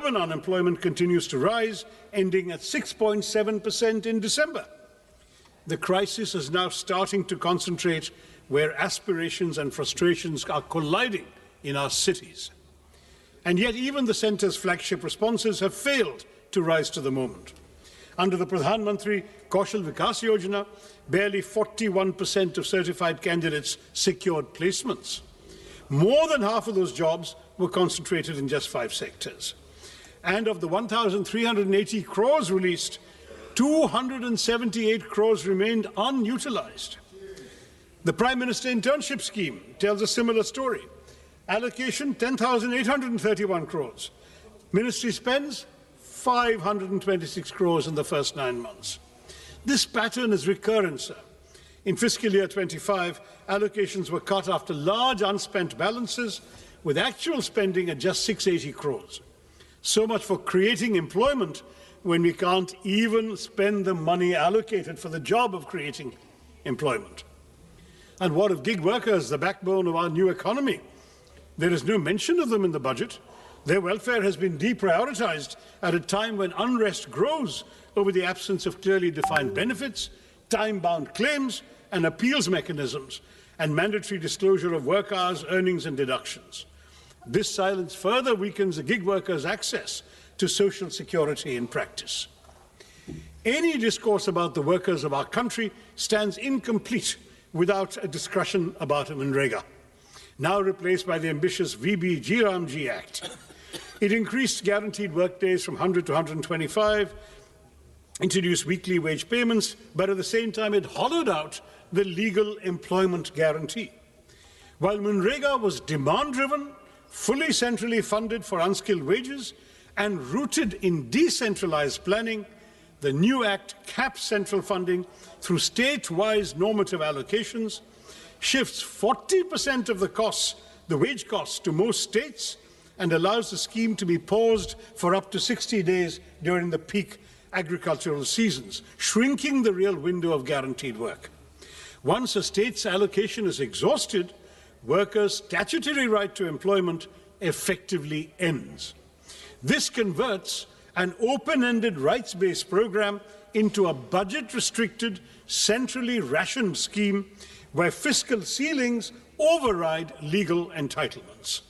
urban unemployment continues to rise, ending at 6.7% in December. The crisis is now starting to concentrate where aspirations and frustrations are colliding in our cities. And yet even the centre's flagship responses have failed to rise to the moment. Under the Pradhan Mantri Kaushal Vikas Yojana, barely 41% of certified candidates secured placements. More than half of those jobs were concentrated in just 5 sectors. And of the 1,380 crores released, 278 crores remained unutilized. The Prime Minister Internship Scheme tells a similar story. Allocation 10,831 crores. Ministry spends 526 crores in the first 9 months. This pattern is recurrent, sir. In fiscal year 25, allocations were cut after large unspent balances, with actual spending at just 680 crores. So much for creating employment when we can't even spend the money allocated for the job of creating employment. And what of gig workers, the backbone of our new economy? There is no mention of them in the budget. Their welfare has been deprioritized at a time when unrest grows over the absence of clearly defined benefits, time-bound claims and appeals mechanisms, and mandatory disclosure of work hours, earnings and deductions. This silence further weakens the gig workers' access to social security in practice. Any discourse about the workers of our country stands incomplete without a discussion about MNREGA, now replaced by the ambitious VBG Ramji Act. It increased guaranteed work days from 100 to 125, introduced weekly wage payments, but at the same time it hollowed out the legal employment guarantee. While MNREGA was demand-driven, fully centrally funded for unskilled wages, and rooted in decentralized planning, the new Act caps central funding through state-wise normative allocations, shifts 40% of the wage costs to most states, and allows the scheme to be paused for up to 60 days during the peak agricultural seasons, shrinking the real window of guaranteed work. Once a state's allocation is exhausted, workers' statutory right to employment effectively ends. This converts an open-ended rights-based program into a budget-restricted, centrally rationed scheme where fiscal ceilings override legal entitlements.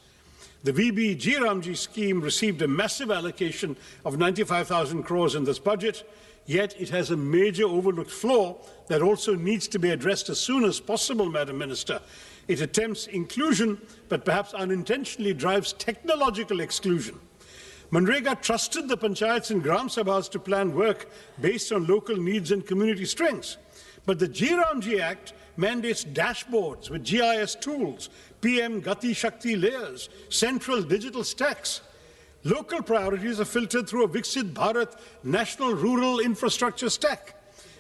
The VBG Ramji scheme received a massive allocation of 95,000 crores in this budget, yet it has a major overlooked flaw that also needs to be addressed as soon as possible, Madam Minister. It attempts inclusion, but perhaps unintentionally drives technological exclusion. MNREGA trusted the panchayats and gram sabhas to plan work based on local needs and community strengths. But the G-Ramji Act mandates dashboards with GIS tools, PM Gati Shakti layers, central digital stacks. Local priorities are filtered through a Viksit Bharat National Rural Infrastructure Stack,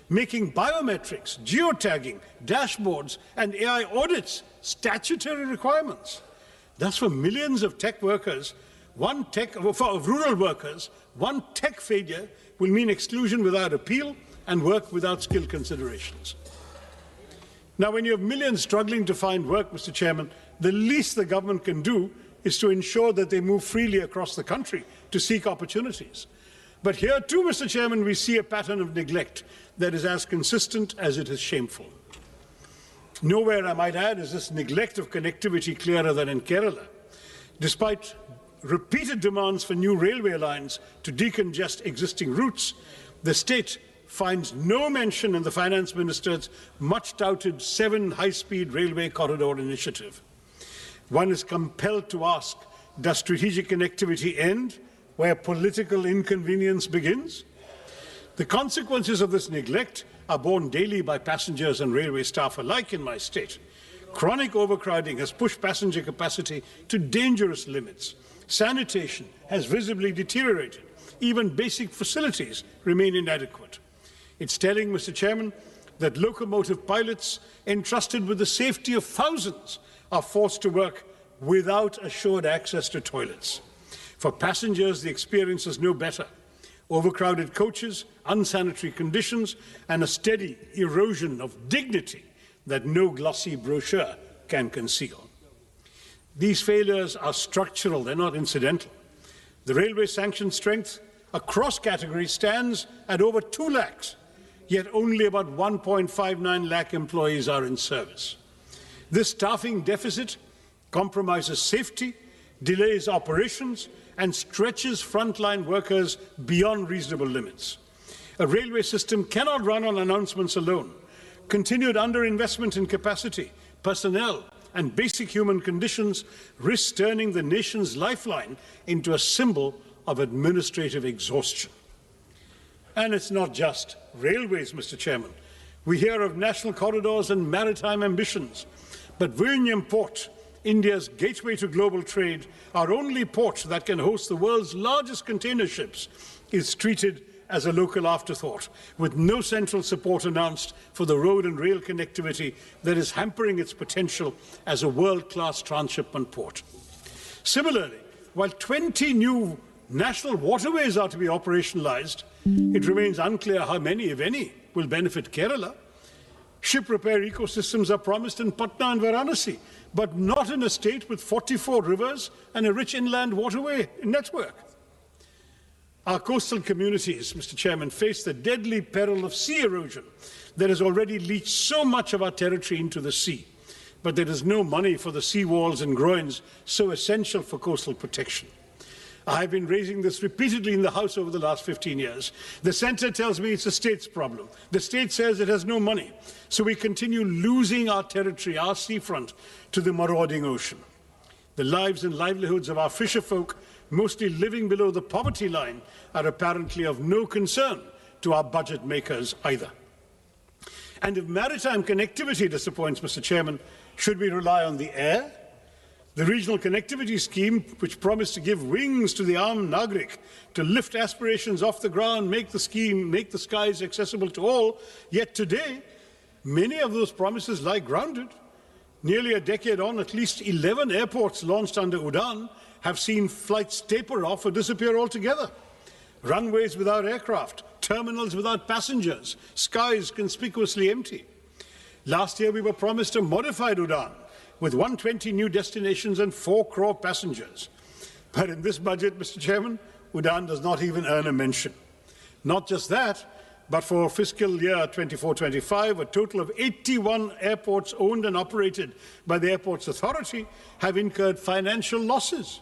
making biometrics, geotagging, dashboards and AI audits statutory requirements. Thus, for millions of tech workers, for rural workers, one tech failure will mean exclusion without appeal and work without skill considerations. Now, when you have millions struggling to find work, Mr. Chairman, the least the government can do is to ensure that they move freely across the country to seek opportunities. But here too, Mr. Chairman, we see a pattern of neglect that is as consistent as it is shameful. Nowhere, I might add, is this neglect of connectivity clearer than in Kerala. Despite repeated demands for new railway lines to decongest existing routes, the state finds no mention in the Finance Minister's much-touted 7 high-speed railway corridor initiative. One is compelled to ask, does strategic connectivity end where political inconvenience begins? The consequences of this neglect are borne daily by passengers and railway staff alike in my state. Chronic overcrowding has pushed passenger capacity to dangerous limits. Sanitation has visibly deteriorated. Even basic facilities remain inadequate. It's telling, Mr. Chairman, that locomotive pilots entrusted with the safety of thousands are forced to work without assured access to toilets. For passengers, the experience is no better. Overcrowded coaches, unsanitary conditions, and a steady erosion of dignity that no glossy brochure can conceal. These failures are structural, they're not incidental. The railway sanction strength across categories stands at over 2 lakhs, yet only about 1.59 lakh employees are in service. This staffing deficit compromises safety, delays operations, and stretches frontline workers beyond reasonable limits. A railway system cannot run on announcements alone. Continued underinvestment in capacity, personnel, and basic human conditions risks turning the nation's lifeline into a symbol of administrative exhaustion. And it's not just railways, Mr. Chairman. We hear of national corridors and maritime ambitions, but Vizhinjam Port, India's gateway to global trade, our only port that can host the world's largest container ships, is treated as a local afterthought, with no central support announced for the road and rail connectivity that is hampering its potential as a world-class transshipment port. Similarly, while 20 new national waterways are to be operationalized, it remains unclear how many, if any, will benefit Kerala. Ship repair ecosystems are promised in Patna and Varanasi, but not in a state with 44 rivers and a rich inland waterway network. Our coastal communities, Mr. Chairman, face the deadly peril of sea erosion that has already leached so much of our territory into the sea. But there is no money for the sea walls and groins so essential for coastal protection. I have been raising this repeatedly in the House over the last 15 years. The Centre tells me it's a state's problem. The state says it has no money. So we continue losing our territory, our seafront, to the marauding ocean. The lives and livelihoods of our fisherfolk, mostly living below the poverty line, are apparently of no concern to our budget makers either. And if maritime connectivity disappoints, Mr. Chairman, should we rely on the air? The regional connectivity scheme, which promised to give wings to the armed Nagrik, to lift aspirations off the ground, make the skies accessible to all, yet today, many of those promises lie grounded. Nearly a decade on, at least 11 airports launched under UDAN have seen flights taper off or disappear altogether. Runways without aircraft, terminals without passengers, skies conspicuously empty. Last year, we were promised a modified UDAN, with 120 new destinations and 4 crore passengers. But in this budget, Mr. Chairman, UDAN does not even earn a mention. Not just that, but for fiscal year 24-25, a total of 81 airports owned and operated by the Airports Authority have incurred financial losses.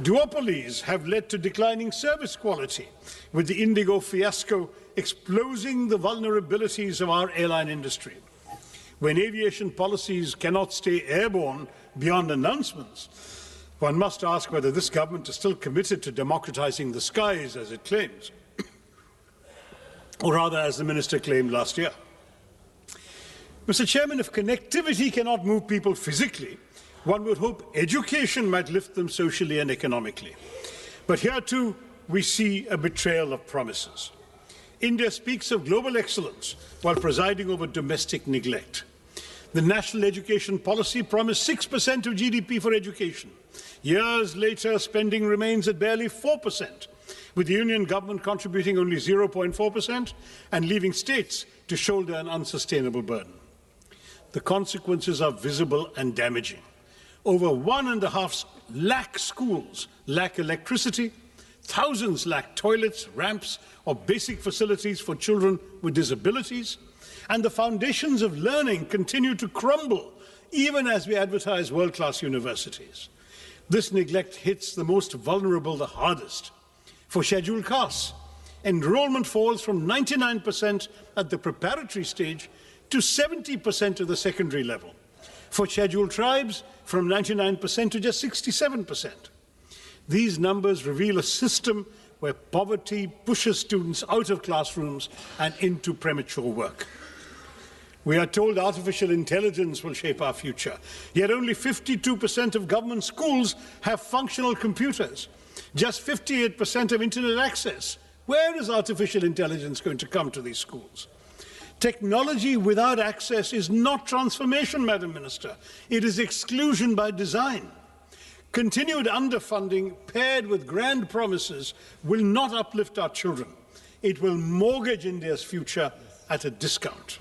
Duopolies have led to declining service quality, with the Indigo fiasco exposing the vulnerabilities of our airline industry. When aviation policies cannot stay airborne beyond announcements, one must ask whether this government is still committed to democratizing the skies, as it claims, or rather, as the minister claimed last year. Mr. Chairman, if connectivity cannot move people physically, one would hope education might lift them socially and economically. But here too, we see a betrayal of promises. India speaks of global excellence while presiding over domestic neglect. The National Education Policy promised 6% of GDP for education. Years later, spending remains at barely 4%, with the Union government contributing only 0.4% and leaving states to shoulder an unsustainable burden. The consequences are visible and damaging. Over 1.5 lakh schools lack electricity, thousands lack toilets, ramps, or basic facilities for children with disabilities, and the foundations of learning continue to crumble even as we advertise world-class universities. This neglect hits the most vulnerable the hardest. For scheduled castes, enrollment falls from 99% at the preparatory stage to 70% at the secondary level. For scheduled tribes, from 99% to just 67%. These numbers reveal a system where poverty pushes students out of classrooms and into premature work. We are told artificial intelligence will shape our future, yet only 52% of government schools have functional computers, just 58% have internet access. Where is artificial intelligence going to come to these schools? Technology without access is not transformation, Madam Minister. It is exclusion by design. Continued underfunding paired with grand promises will not uplift our children. It will mortgage India's future at a discount.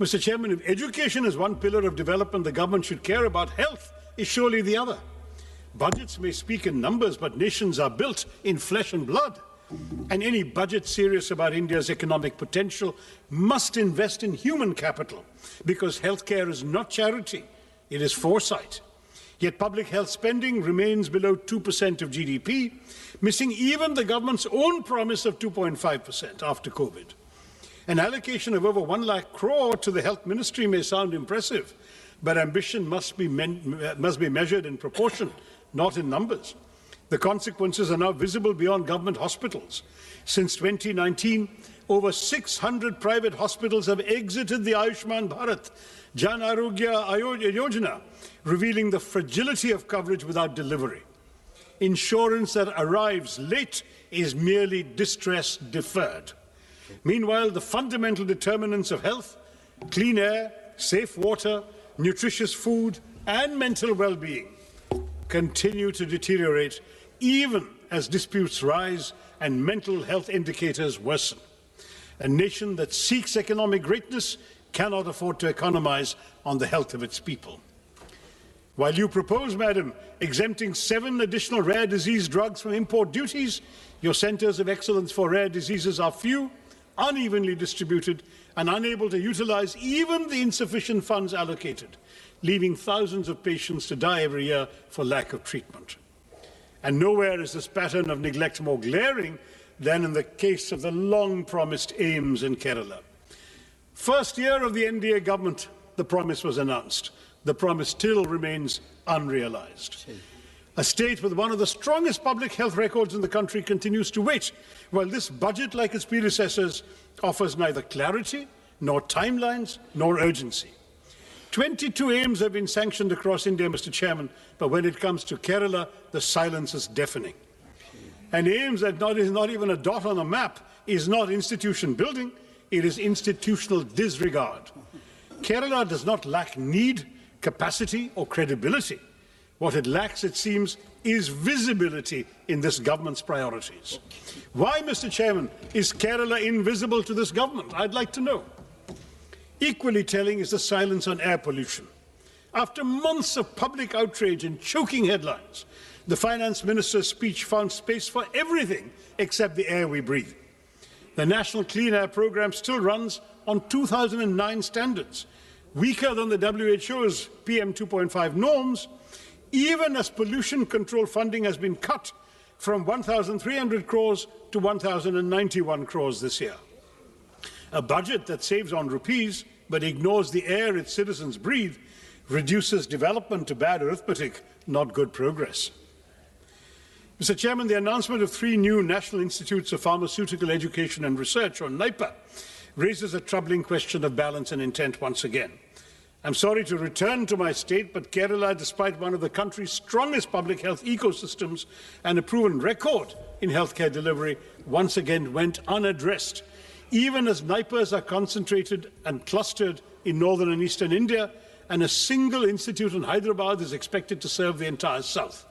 Mr. Chairman, if education is one pillar of development the government should care about, health is surely the other. Budgets may speak in numbers, but nations are built in flesh and blood. And any budget serious about India's economic potential must invest in human capital, because healthcare is not charity, it is foresight. Yet public health spending remains below 2% of GDP, missing even the government's own promise of 2.5% after COVID. An allocation of over 1 lakh crore to the health ministry may sound impressive, but ambition must be measured in proportion, not in numbers. The consequences are now visible beyond government hospitals. Since 2019, over 600 private hospitals have exited the Ayushman Bharat Jan Arogya Yojana, revealing the fragility of coverage without delivery. Insurance that arrives late is merely distress deferred. Meanwhile, the fundamental determinants of health, clean air, safe water, nutritious food, and mental well-being continue to deteriorate even as disputes rise and mental health indicators worsen. A nation that seeks economic greatness cannot afford to economize on the health of its people. While you propose, Madam, exempting 7 additional rare disease drugs from import duties, your centres of excellence for rare diseases are few, unevenly distributed, and unable to utilize even the insufficient funds allocated, leaving thousands of patients to die every year for lack of treatment. And nowhere is this pattern of neglect more glaring than in the case of the long-promised AIIMS in Kerala. First year of the NDA government, the promise was announced. The promise still remains unrealized. A state with one of the strongest public health records in the country continues to wait, while this budget, like its predecessors, offers neither clarity, nor timelines, nor urgency. 22 AIIMS have been sanctioned across India, Mr. Chairman, but when it comes to Kerala, the silence is deafening. And AIIMS that is not even a dot on a map is not institution building, it is institutional disregard. Kerala does not lack need, capacity, or credibility. What it lacks, it seems, is visibility in this government's priorities. Why, Mr. Chairman, is Kerala invisible to this government? I'd like to know. Equally telling is the silence on air pollution. After months of public outrage and choking headlines, the Finance Minister's speech found space for everything except the air we breathe. The National Clean Air Programme still runs on 2009 standards, weaker than the WHO's PM 2.5 norms, even as pollution control funding has been cut from 1,300 crores to 1,091 crores this year. A budget that saves on rupees but ignores the air its citizens breathe reduces development to bad arithmetic, not good progress. Mr. Chairman, the announcement of 3 new National Institutes of Pharmaceutical Education and Research, or NIPA, raises a troubling question of balance and intent once again. I'm sorry to return to my state, but Kerala, despite one of the country's strongest public health ecosystems and a proven record in healthcare delivery, once again went unaddressed. Even as NIPAs are concentrated and clustered in northern and eastern India, and a single institute in Hyderabad is expected to serve the entire south.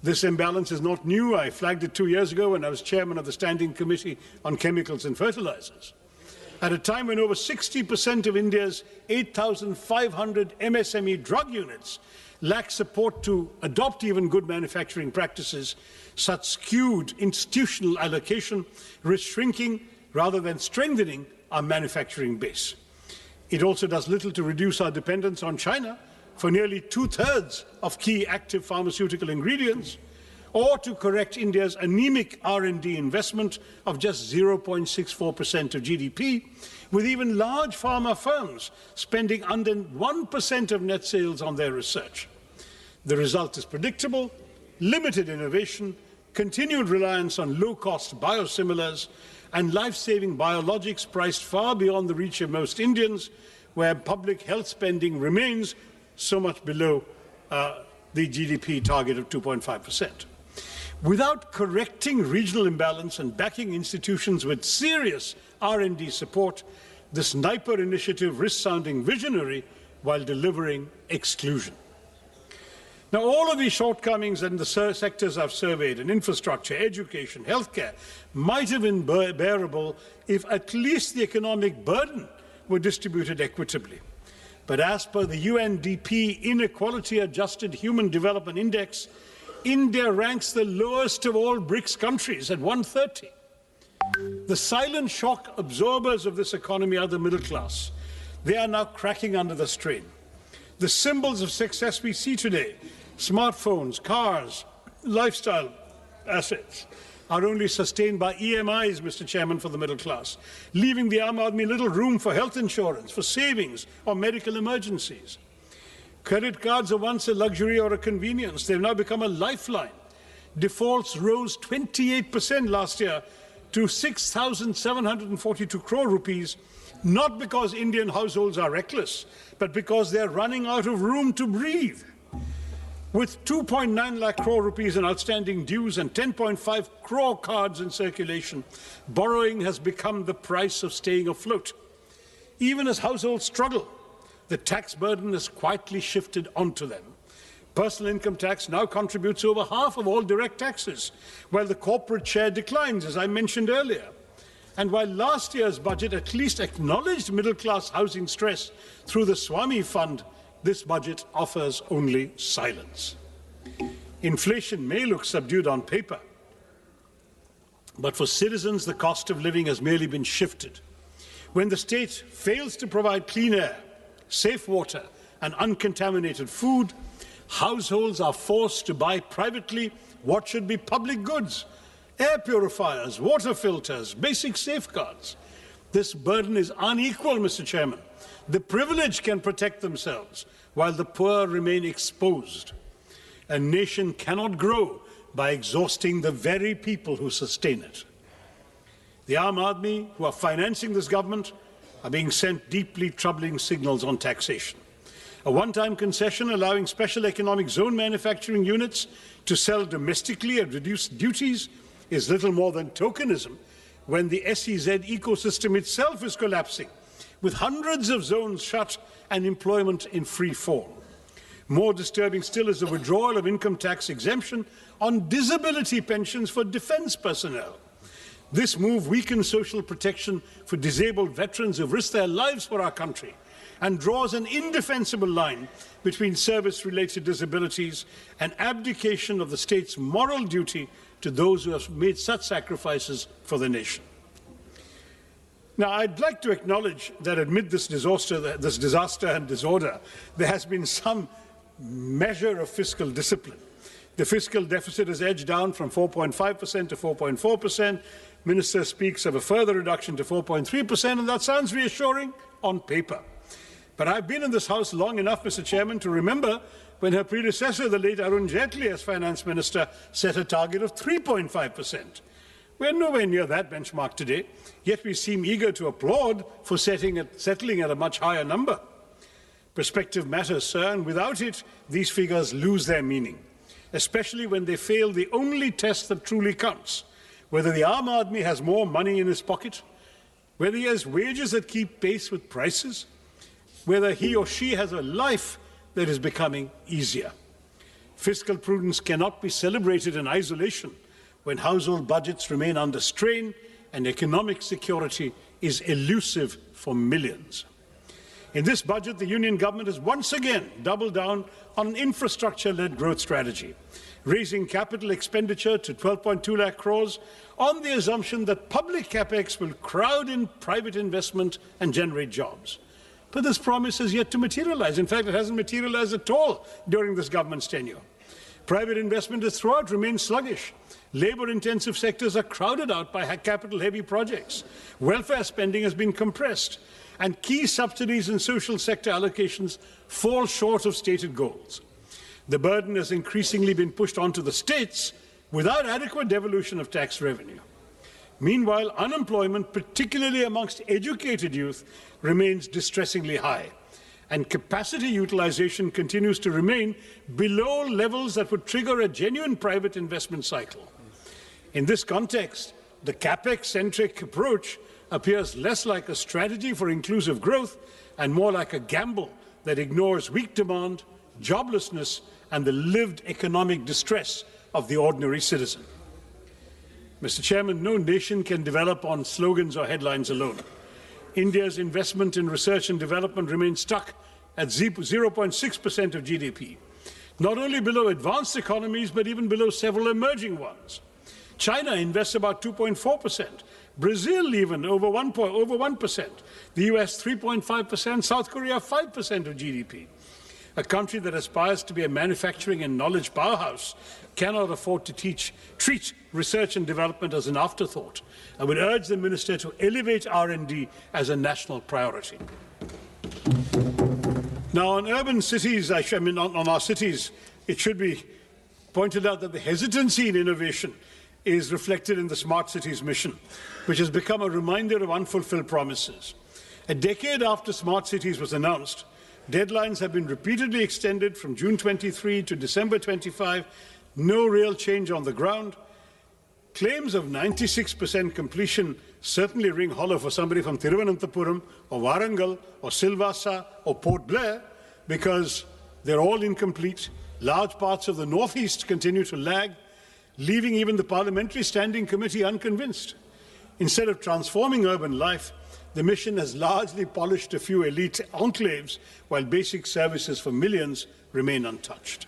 This imbalance is not new. I flagged it 2 years ago when I was chairman of the Standing Committee on Chemicals and Fertilizers. At a time when over 60% of India's 8,500 MSME drug units lack support to adopt even good manufacturing practices, such skewed institutional allocation risks shrinking rather than strengthening our manufacturing base. It also does little to reduce our dependence on China for nearly 2/3 of key active pharmaceutical ingredients, or to correct India's anemic R&D investment of just 0.64% of GDP, with even large pharma firms spending under 1% of net sales on their research. The result is predictable: limited innovation, continued reliance on low-cost biosimilars, and life-saving biologics priced far beyond the reach of most Indians, where public health spending remains so much below the GDP target of 2.5%. Without correcting regional imbalance and backing institutions with serious R&D support, this NIPA initiative risks sounding visionary while delivering exclusion. Now, all of these shortcomings in the sectors I've surveyed, in infrastructure, education, healthcare, might have been bearable if at least the economic burden were distributed equitably. But as per the UNDP Inequality Adjusted Human Development Index, India ranks the lowest of all BRICS countries at 130. The silent shock absorbers of this economy are the middle class. They are now cracking under the strain. The symbols of success we see today, smartphones, cars, lifestyle assets, are only sustained by EMIs, Mr. Chairman, for the middle class, leaving the Aam Aadmi little room for health insurance, for savings or medical emergencies. Credit cards are once a luxury or a convenience. They've now become a lifeline. Defaults rose 28% last year to 6,742 crore rupees, not because Indian households are reckless, but because they're running out of room to breathe. With 2.9 lakh crore rupees in outstanding dues and 10.5 crore cards in circulation, borrowing has become the price of staying afloat. Even as households struggle, the tax burden has quietly shifted onto them. Personal income tax now contributes over half of all direct taxes, while the corporate share declines, as I mentioned earlier. And while last year's budget at least acknowledged middle-class housing stress through the Swami Fund, this budget offers only silence. Inflation may look subdued on paper, but for citizens, the cost of living has merely been shifted. When the state fails to provide clean air, safe water, and uncontaminated food, households are forced to buy privately what should be public goods: air purifiers, water filters, basic safeguards. This burden is unequal, Mr. Chairman. The privileged can protect themselves, while the poor remain exposed. A nation cannot grow by exhausting the very people who sustain it. The Aam Aadmi, who are financing this government, are being sent deeply troubling signals on taxation. A one-time concession allowing special economic zone manufacturing units to sell domestically at reduced duties is little more than tokenism when the SEZ ecosystem itself is collapsing, with hundreds of zones shut and employment in free fall. More disturbing still is the withdrawal of income tax exemption on disability pensions for defence personnel. This move weakens social protection for disabled veterans who have risked their lives for our country and draws an indefensible line between service-related disabilities and abdication of the state's moral duty to those who have made such sacrifices for the nation. Now, I'd like to acknowledge that amid this disaster and disorder, there has been some measure of fiscal discipline. The fiscal deficit has edged down from 4.5% to 4.4%. Minister speaks of a further reduction to 4.3%, and that sounds reassuring on paper. But I've been in this House long enough, Mr. Chairman, to remember when her predecessor, the late Arun Jaitley, as Finance Minister, set a target of 3.5%. We're nowhere near that benchmark today, yet we seem eager to applaud for settling at a much higher number. Perspective matters, sir, and without it, these figures lose their meaning, especially when they fail the only test that truly counts: whether the Aam Aadmi has more money in his pocket, whether he has wages that keep pace with prices, whether he or she has a life that is becoming easier. Fiscal prudence cannot be celebrated in isolation when household budgets remain under strain and economic security is elusive for millions. In this budget, the Union government has once again doubled down on an infrastructure-led growth strategy, raising capital expenditure to 12.2 lakh crores on the assumption that public capex will crowd in private investment and generate jobs. But this promise has yet to materialize. In fact, it hasn't materialized at all during this government's tenure. Private investment has throughout remained sluggish. Labour-intensive sectors are crowded out by capital-heavy projects. Welfare spending has been compressed, and key subsidies and social sector allocations fall short of stated goals. The burden has increasingly been pushed onto the states without adequate devolution of tax revenue. Meanwhile, unemployment, particularly amongst educated youth, remains distressingly high, and capacity utilization continues to remain below levels that would trigger a genuine private investment cycle. In this context, the capex-centric approach appears less like a strategy for inclusive growth and more like a gamble that ignores weak demand, joblessness, and the lived economic distress of the ordinary citizen. Mr. Chairman, no nation can develop on slogans or headlines alone. India's investment in research and development remains stuck at 0.6% of GDP. not only below advanced economies, but even below several emerging ones. China invests about 2.4%, Brazil even over 1%, the US 3.5%, South Korea 5% of GDP. A country that aspires to be a manufacturing and knowledge powerhouse cannot afford to treat research and development as an afterthought. I would urge the Minister to elevate R&D as a national priority. Now, on urban cities, on our cities, it should be pointed out that the hesitancy in innovation is reflected in the Smart Cities mission, which has become a reminder of unfulfilled promises. A decade after Smart Cities was announced, deadlines have been repeatedly extended from June 23 to December 25, no real change on the ground. Claims of 96% completion certainly ring hollow for somebody from Thiruvananthapuram or Warangal or Silvassa or Port Blair, because they're all incomplete. Large parts of the northeast continue to lag, leaving even the Parliamentary Standing Committee unconvinced. Instead of transforming urban life, the mission has largely polished a few elite enclaves, while basic services for millions remain untouched.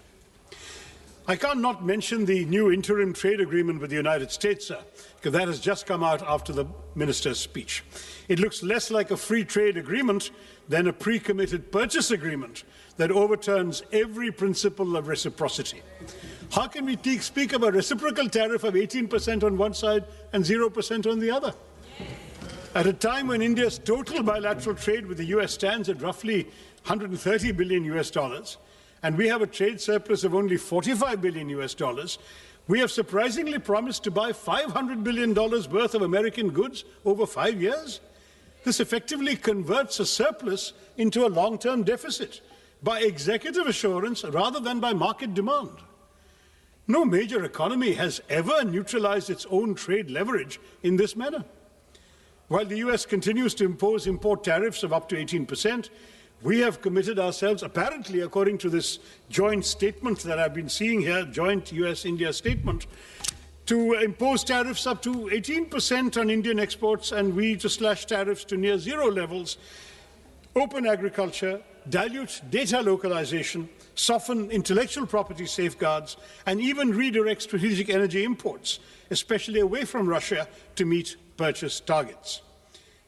I can't not mention the new interim trade agreement with the United States, sir, because that has just come out after the minister's speech. It looks less like a free trade agreement than a pre-committed purchase agreement that overturns every principle of reciprocity. How can we speak of a reciprocal tariff of 18% on one side and 0% on the other? At a time when India's total bilateral trade with the US stands at roughly $130 billion, and we have a trade surplus of only $45 billion, we have surprisingly promised to buy $500 billion worth of American goods over 5 years. This effectively converts a surplus into a long-term deficit by executive assurance rather than by market demand. No major economy has ever neutralized its own trade leverage in this manner. While the US continues to impose import tariffs of up to 18%, we have committed ourselves, apparently according to this joint statement that I've been seeing here, joint US-India statement, to impose tariffs up to 18% on Indian exports, and we to slash tariffs to near zero levels, open agriculture, dilute data localization, soften intellectual property safeguards, and even redirect strategic energy imports, especially away from Russia, to meet purchase targets.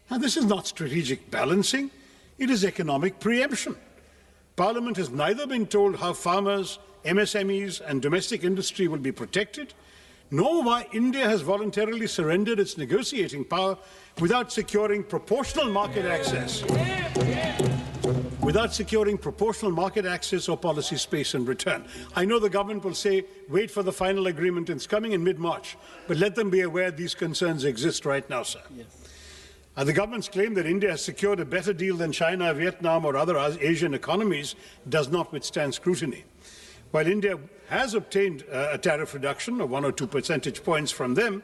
Now, this is not strategic balancing, it is economic preemption. Parliament has neither been told how farmers, MSMEs, and domestic industry will be protected, nor why India has voluntarily surrendered its negotiating power without securing proportional market access. Without securing proportional market access or policy space in return. I know the government will say, wait for the final agreement, it's coming in mid-March, but let them be aware these concerns exist right now, sir. Yes. The government's claim that India has secured a better deal than China, Vietnam, or other Asian economies does not withstand scrutiny. While India has obtained a tariff reduction of 1 or 2 percentage points from them,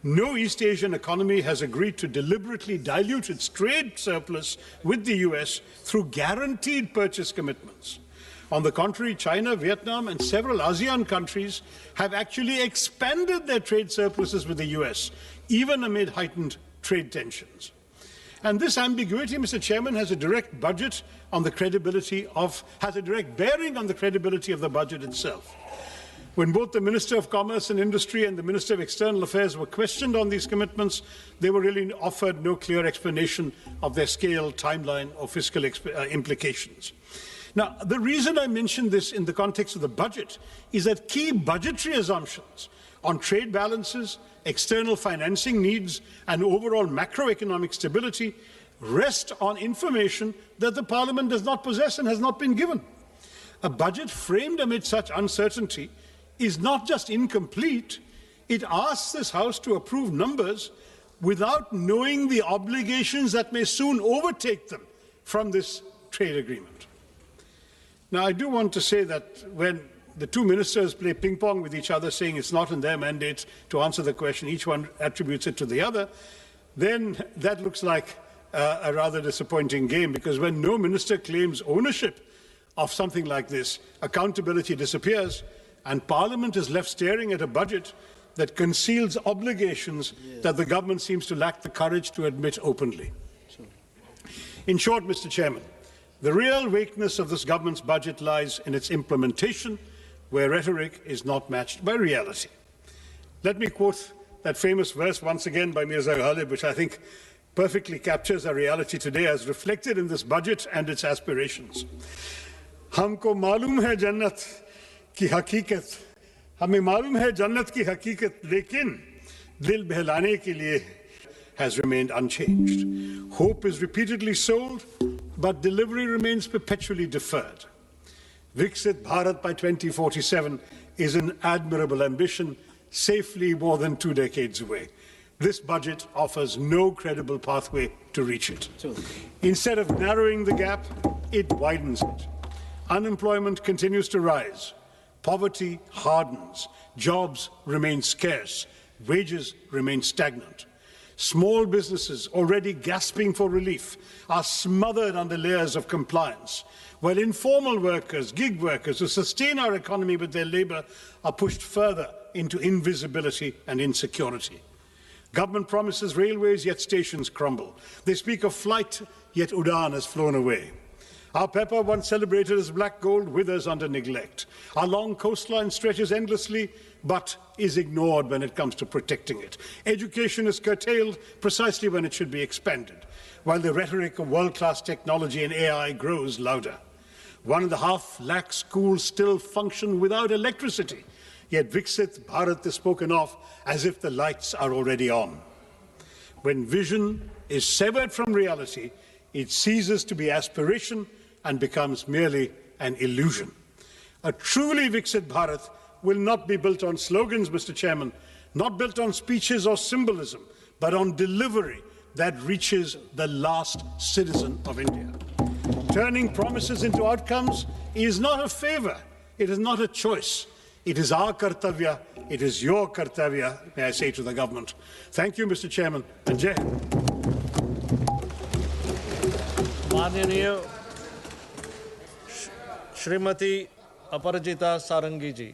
no East Asian economy has agreed to deliberately dilute its trade surplus with the US through guaranteed purchase commitments. On the contrary, China, Vietnam, and several ASEAN countries have actually expanded their trade surpluses with the US, even amid heightened trade tensions. And this ambiguity, Mr. Chairman, has a direct bearing on the credibility of the budget itself. When both the Minister of Commerce and Industry and the Minister of External Affairs were questioned on these commitments, they were really offered no clear explanation of their scale, timeline, or fiscal implications. Now, the reason I mention this in the context of the budget is that key budgetary assumptions on trade balances, external financing needs, and overall macroeconomic stability rest on information that the Parliament does not possess and has not been given. A budget framed amid such uncertainty is not just incomplete, it asks this House to approve numbers without knowing the obligations that may soon overtake them from this trade agreement. Now, I do want to say that when the two ministers play ping-pong with each other, saying it's not in their mandate to answer the question, each one attributes it to the other, then that looks like a rather disappointing game, because when no minister claims ownership of something like this, accountability disappears, and Parliament is left staring at a budget that conceals obligations that the government seems to lack the courage to admit openly. In short, Mr. Chairman, the real weakness of this government's budget lies in its implementation where rhetoric is not matched by reality. Let me quote that famous verse once again by Mirza Ghalib, which I think perfectly captures our reality today as reflected in this budget and its aspirations. हमको मालूम है जन्नत की हकीकत, हमें मालूम है जन्नत की हकीकत, लेकिन दिल बहलाने के लिए has remained unchanged. Hope is repeatedly sold, but delivery remains perpetually deferred. Viksit Bharat by 2047 is an admirable ambition, safely more than 2 decades away. This budget offers no credible pathway to reach it. Instead of narrowing the gap, it widens it. Unemployment continues to rise. Poverty hardens. Jobs remain scarce. Wages remain stagnant. Small businesses, already gasping for relief, are smothered under layers of compliance, while informal workers, gig workers who sustain our economy with their labor are pushed further into invisibility and insecurity. Government promises railways, yet stations crumble. They speak of flight, yet Udan has flown away. Our pepper, once celebrated as black gold, withers under neglect. Our long coastline stretches endlessly, but is ignored when it comes to protecting it. Education is curtailed precisely when it should be expanded, while the rhetoric of world-class technology and AI grows louder. 1.5 lakh schools still function without electricity, yet Viksit Bharat is spoken of as if the lights are already on. When vision is severed from reality, it ceases to be aspiration and becomes merely an illusion. A truly Viksit Bharat will not be built on slogans, Mr. Chairman, not built on speeches or symbolism, but on delivery that reaches the last citizen of India. Turning promises into outcomes is not a favor, it is not a choice. It is our kartavya, it is your kartavya, may I say to the government. Thank you, Mr. Chairman, and Jai Hind. माननीय श्रीमती अपराजिता सारंगी जी।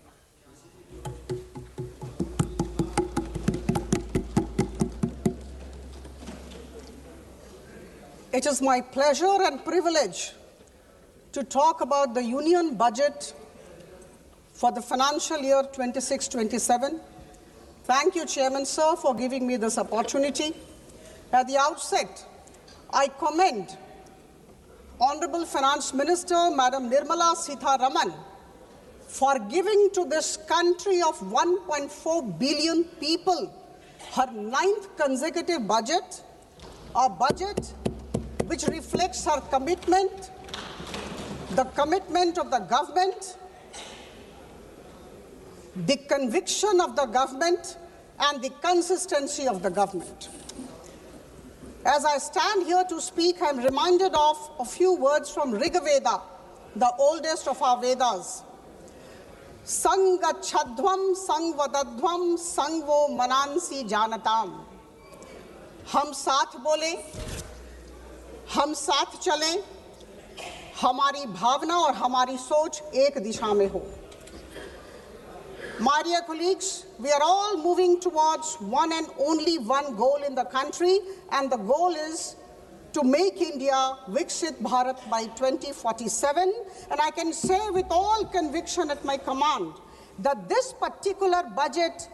It is my pleasure and privilege to talk about the Union Budget for the financial year 26-27. Thank you, Chairman, sir, for giving me this opportunity. At the outset, I commend Honorable Finance Minister, Madam Nirmala Sitharaman, for giving to this country of 1.4 billion people her 9th consecutive budget, a budget which reflects her commitment, the commitment of the government, the conviction of the government, and the consistency of the government. As I stand here to speak, I am reminded of a few words from Rigveda, the oldest of our Vedas. Sangachadhvam sangvadadhvam sangvo manansi janatam. हम साथ बोले, हम साथ चलें, हमारी भावना और हमारी सोच एक दिशा में हो. My dear colleagues, we are all moving towards one and only one goal in the country, and the goal is to make India Viksit Bharat by 2047. And I can say with all conviction at my command that this particular budget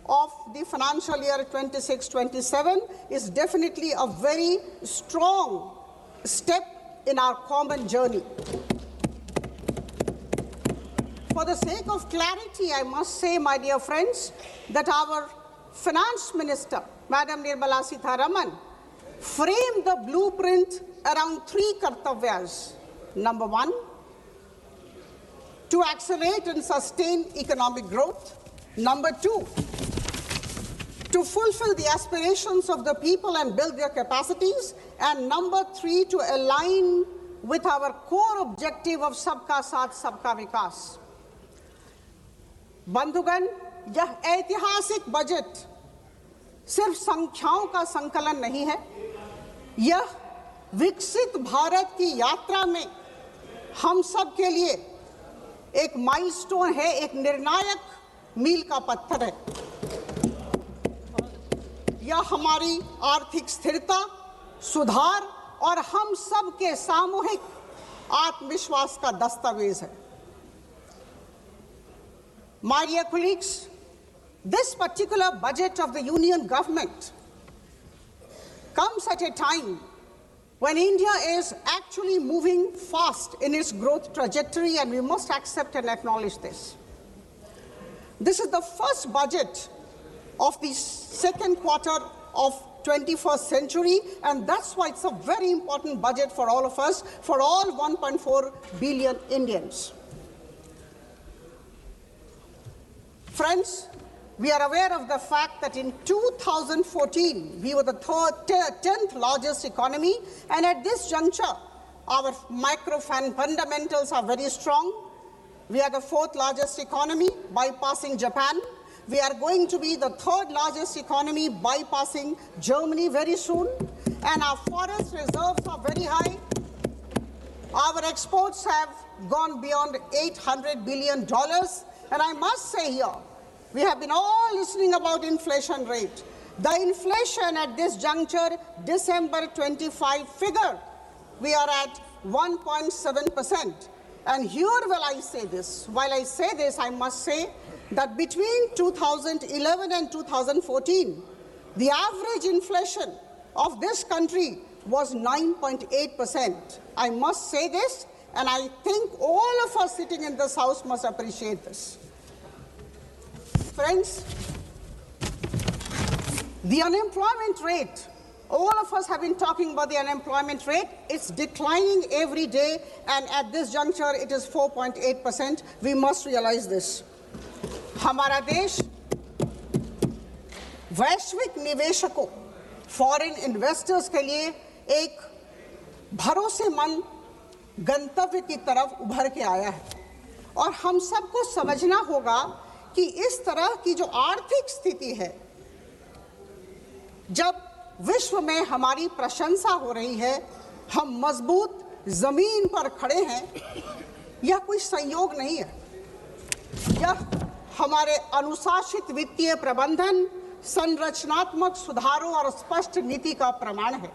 of the financial year 26-27 is definitely a very strong step in our common journey. For the sake of clarity, I must say, my dear friends, that our Finance Minister, Madam Nirmala Sitharaman, framed the blueprint around 3 kartavyas. Number 1, to accelerate and sustain economic growth. Number 2, to fulfill the aspirations of the people and build their capacities. And number 3, to align with our core objective of Sabka Saath, Sabka Vikas. बंधुगण, यह ऐतिहासिक budget सिर्फ संख्याओं का संकलन नहीं है, यह विकसित भारत की यात्रा में हम सब के लिए एक माइलस्टोन है, एक निर्णायक मील का पत्थर है. यह हमारी आर्थिक स्थिरता, सुधार और हम सब के सामूहिक आत्मविश्वास का दस्तावेज है. My dear colleagues, this particular budget of the union government comes at a time when India is actually moving fast in its growth trajectory, and we must accept and acknowledge this. This is the first budget of the second quarter of 21st century, and that's why it's a very important budget for all of us, for all 1.4 billion Indians. Friends, we are aware of the fact that in 2014, we were the 10th largest economy, and at this juncture, our micro fundamentals are very strong. We are the 4th largest economy, bypassing Japan. We are going to be the 3rd largest economy, bypassing Germany very soon, and our forest reserves are very high. Our exports have gone beyond $800 billion, and I must say here, we have been all listening about inflation rate. The inflation at this juncture, December 25 figure, we are at 1.7%. And here while I say this, I must say that between 2011 and 2014, the average inflation of this country was 9.8%. I must say this, and I think all of us sitting in this house must appreciate this. Friends, the unemployment rate, all of us have been talking about the unemployment rate. It's declining every day, and at this juncture, it is 4.8%. We must realize this. हमारा देश वैश्विक निवेशकों, foreign investors के लिए एक भरोसेमंद गंतव्य की तरफ उभर के आया है, और हम सबको समझना होगा कि इस तरह की जो आर्थिक स्थिति है, जब विश्व में हमारी प्रशंसा हो रही है, हम मजबूत जमीन पर खड़े हैं, यह कोई संयोग नहीं है। यह हमारे अनुशासित वित्तीय प्रबंधन, संरचनात्मक सुधारों और स्पष्ट नीति का प्रमाण है।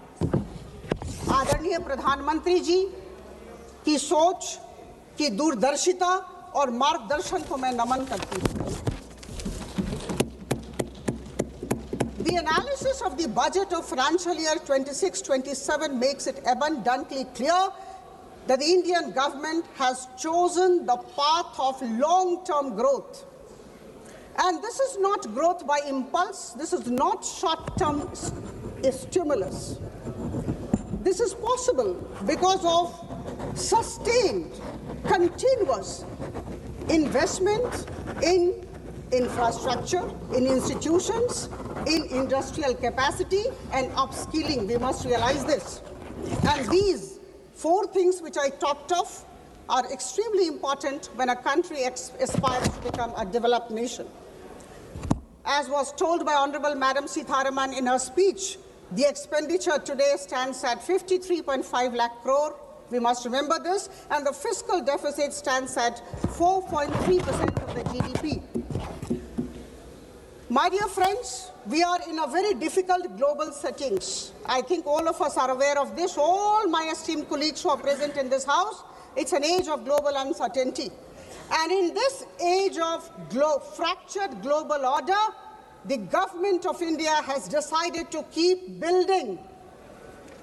आदरणीय प्रधानमंत्री जी की सोच, की दूरदर्शिता और मार्गदर्शन को मैं नमन करती हूँ। The analysis of the budget of financial year 26-27 makes it abundantly clear that the Indian government has chosen the path of long-term growth. And this is not growth by impulse, this is not short-term stimulus. This is possible because of sustained, continuous investment in infrastructure, in institutions, in industrial capacity and upskilling. We must realize this. And these 4 things which I talked of are extremely important when a country aspires to become a developed nation. As was told by Honorable Madam Sitharaman in her speech, the expenditure today stands at 53.5 lakh crore. We must remember this, and the fiscal deficit stands at 4.3% of the GDP. My dear friends, we are in a very difficult global settings. I think all of us are aware of this. All my esteemed colleagues who are present in this house, it's an age of global uncertainty. And in this age of fractured global order, the government of India has decided to keep building.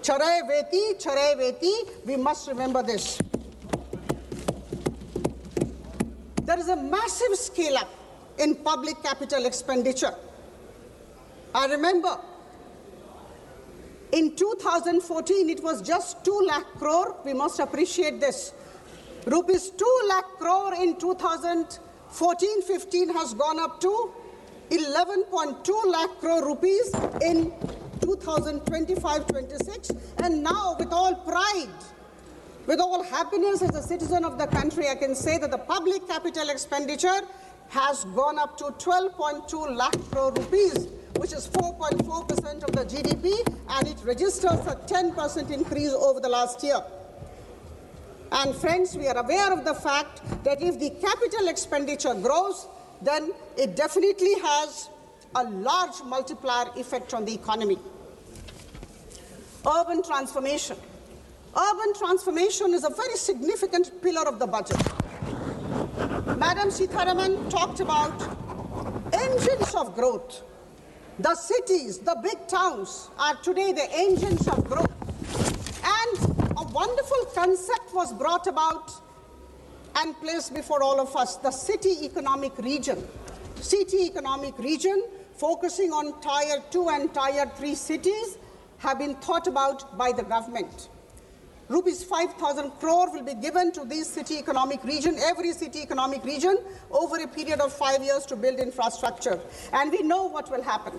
Charai veti, we must remember this. There is a massive scale-up in public capital expenditure. I remember in 2014, it was just 2 lakh crore. We must appreciate this. Rupees 2 lakh crore in 2014-15 has gone up to 11.2 lakh crore rupees in 2025-26. And now, with all pride, with all happiness as a citizen of the country, I can say that the public capital expenditure has gone up to 12.2 lakh crore rupees, which is 4.4% of the GDP, and it registers a 10% increase over the last year. And friends, we are aware of the fact that if the capital expenditure grows, then it definitely has a large multiplier effect on the economy. Urban transformation. Urban transformation is a very significant pillar of the budget. Madam Sitharaman talked about engines of growth. The cities, the big towns are today the engines of growth. And a wonderful concept was brought about and placed before all of us, the city economic region. City economic region focusing on Tier 2 and Tier 3 cities have been thought about by the government. Rupees 5,000 crore will be given to this city economic region, every city economic region, over a period of 5 years to build infrastructure. And we know what will happen.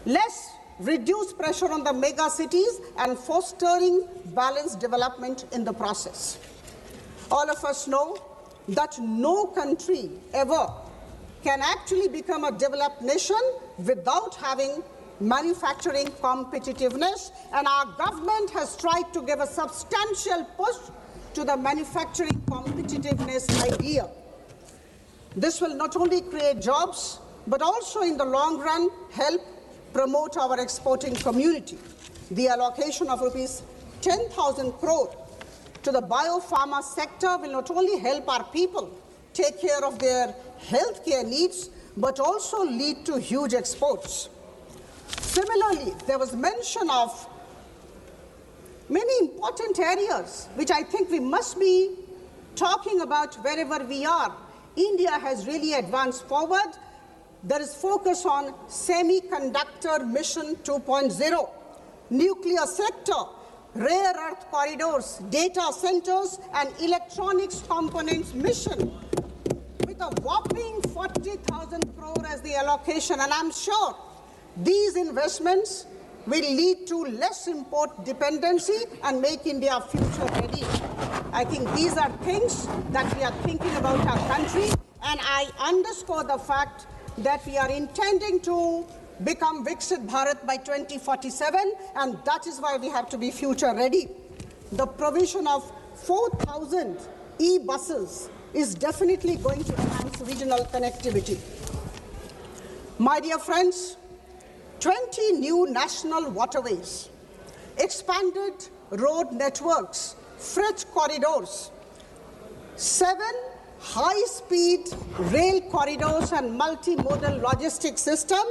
Less reduced pressure on the mega cities and fostering balanced development in the process. All of us know that no country ever can actually become a developed nation without having manufacturing competitiveness, and our government has tried to give a substantial push to the manufacturing competitiveness idea. This will not only create jobs, but also in the long run help promote our exporting community. The allocation of rupees 10,000 crore to the biopharma sector will not only help our people take care of their healthcare needs, but also lead to huge exports. Similarly, there was mention of many important areas which I think we must be talking about wherever we are. India has really advanced forward. There is focus on semiconductor mission 2.0, nuclear sector, rare earth corridors, data centers, and electronics components mission with a whopping 40,000 crore as the allocation. And I'm sure these investments will lead to less import dependency and make India future ready. I think these are things that we are thinking about our country, and I underscore the fact that we are intending to become Viksit Bharat by 2047, and that is why we have to be future ready. The provision of 4,000 e-buses is definitely going to enhance regional connectivity. My dear friends, 20 new national waterways, expanded road networks, freight corridors, 7 high-speed rail corridors and multimodal logistics system.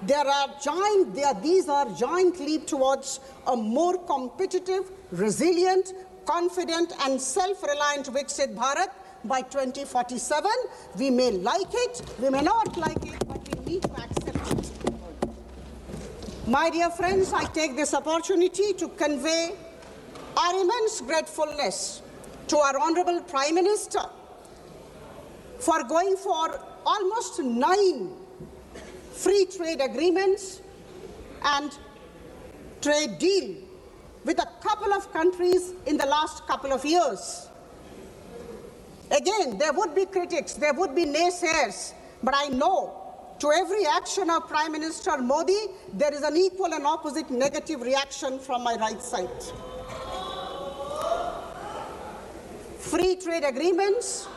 These are giant leap towards a more competitive, resilient, confident, and self-reliant Viksit Bharat by 2047. We may like it, we may not like it, but we need to accept it. My dear friends, I take this opportunity to convey our immense gratefulness to our Honorable Prime Minister for going for almost 9 free trade agreements and trade deal with a couple of countries in the last couple of years. Again, there would be critics, there would be naysayers, but I know to every action of Prime Minister Modi, there is an equal and opposite negative reaction from my right side. Free trade agreements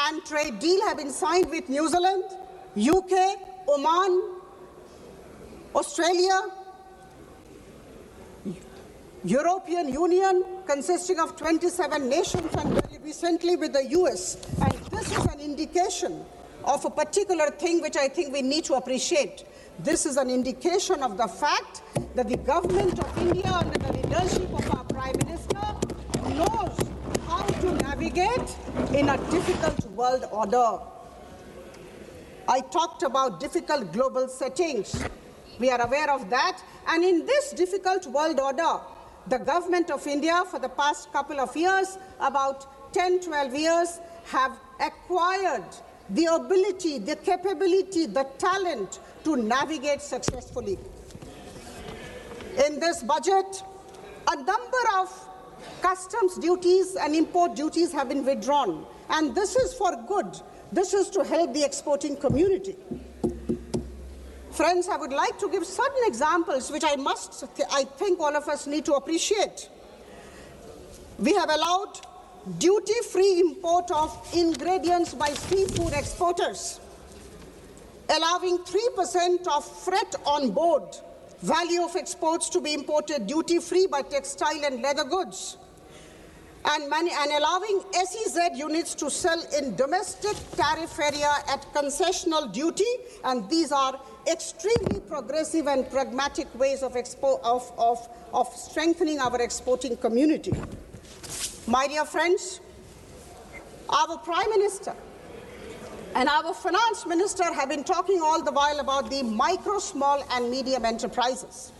and trade deal have been signed with New Zealand, UK, Oman, Australia, European Union consisting of 27 nations, and very recently with the US. And this is an indication of a particular thing which I think we need to appreciate. This is an indication of the fact that the government of India, under the leadership of our Prime Minister, knows how to navigate in a difficult world order. I talked about difficult global settings. We are aware of that. And in this difficult world order, the government of India for the past couple of years, about 10, 12 years, have acquired the ability, the capability, the talent to navigate successfully. In this budget, a number of customs duties and import duties have been withdrawn, and this is for good. This is to help the exporting community. Friends, I would like to give certain examples which I think all of us need to appreciate. We have allowed duty-free import of ingredients by seafood exporters, allowing 3% of freight on board value of exports to be imported duty-free by textile and leather goods. and allowing SEZ units to sell in domestic tariff area at concessional duty, and these are extremely progressive and pragmatic ways of strengthening our exporting community. My dear friends, our Prime Minister and our Finance Minister have been talking all the while about the micro, small and medium enterprises.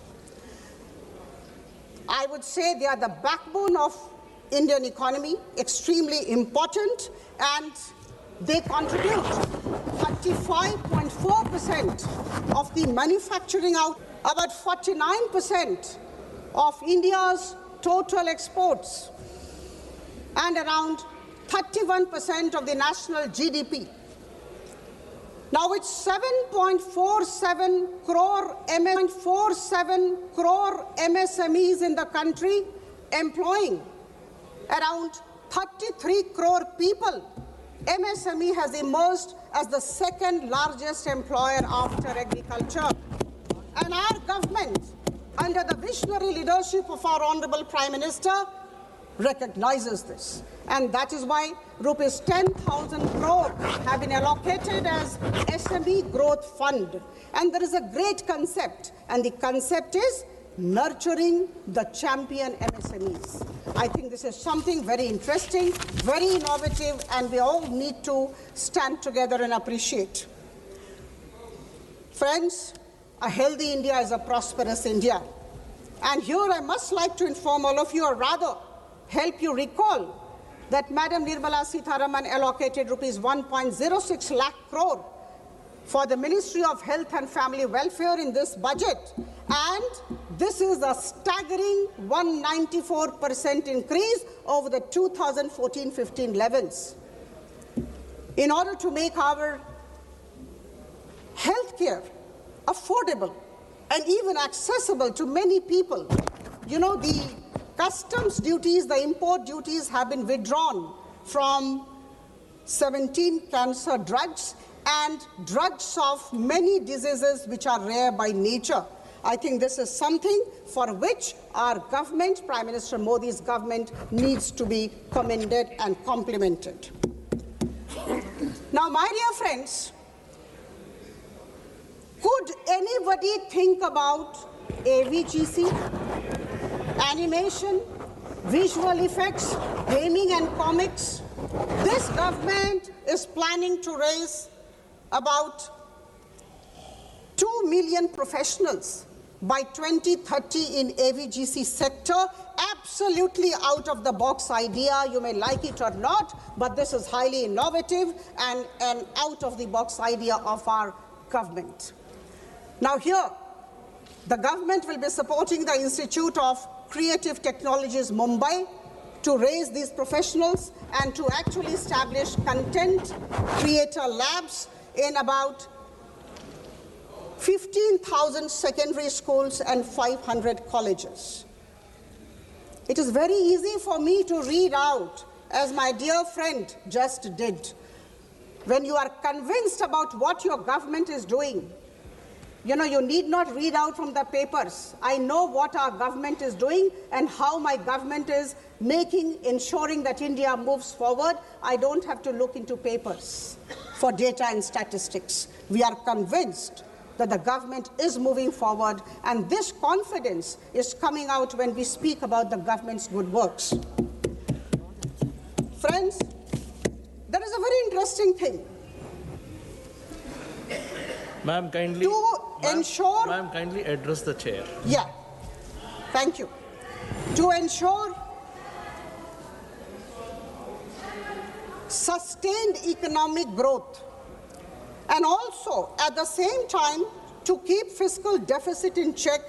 I would say they are the backbone of Indian economy, extremely important, and they contribute 35.4% of the manufacturing out, about 49% of India's total exports, and around 31% of the national GDP. Now it's 7.47 crore MSMEs in the country, employing around 33 crore people. MSME has emerged as the second largest employer after agriculture. And our government, under the visionary leadership of our Honorable Prime Minister, recognizes this. And that is why rupees 10,000 crore have been allocated as SME Growth Fund. And there is a great concept, and the concept is nurturing the champion MSMEs. I think this is something very interesting, very innovative, and we all need to stand together and appreciate. Friends, a healthy India is a prosperous India. And here I must like to inform all of you, or rather help you recall, that Madam Nirmala Sitharaman allocated rupees 1.06 lakh crore for the Ministry of Health and Family Welfare in this budget. And this is a staggering 194% increase over the 2014-15 levels. In order to make our healthcare affordable and even accessible to many people, you know, the customs duties, the import duties have been withdrawn from 17 cancer drugs and drugs of many diseases which are rare by nature. I think this is something for which our government, Prime Minister Modi's government, needs to be commended and complimented. Now, my dear friends, could anybody think about AVGC, animation, visual effects, gaming and comics? This government is planning to raise about 2 million professionals by 2030 in AVGC sector. Absolutely out of the box idea, you may like it or not, but this is highly innovative and an out of the box idea of our government. Now here, the government will be supporting the Institute of Creative Technologies Mumbai to raise these professionals and to actually establish content creator labs in about 15,000 secondary schools and 500 colleges. It is very easy for me to read out, as my dear friend just did. When you are convinced about what your government is doing, you know, you need not read out from the papers. I know what our government is doing and how my government is ensuring that India moves forward. I don't have to look into papers for data and statistics. We are convinced that the government is moving forward, and this confidence is coming out when we speak about the government's good works. Friends, there is a very interesting thing. Ma'am, kindly address the chair. Yeah, thank you. To ensure sustained economic growth, and also at the same time to keep fiscal deficit in check,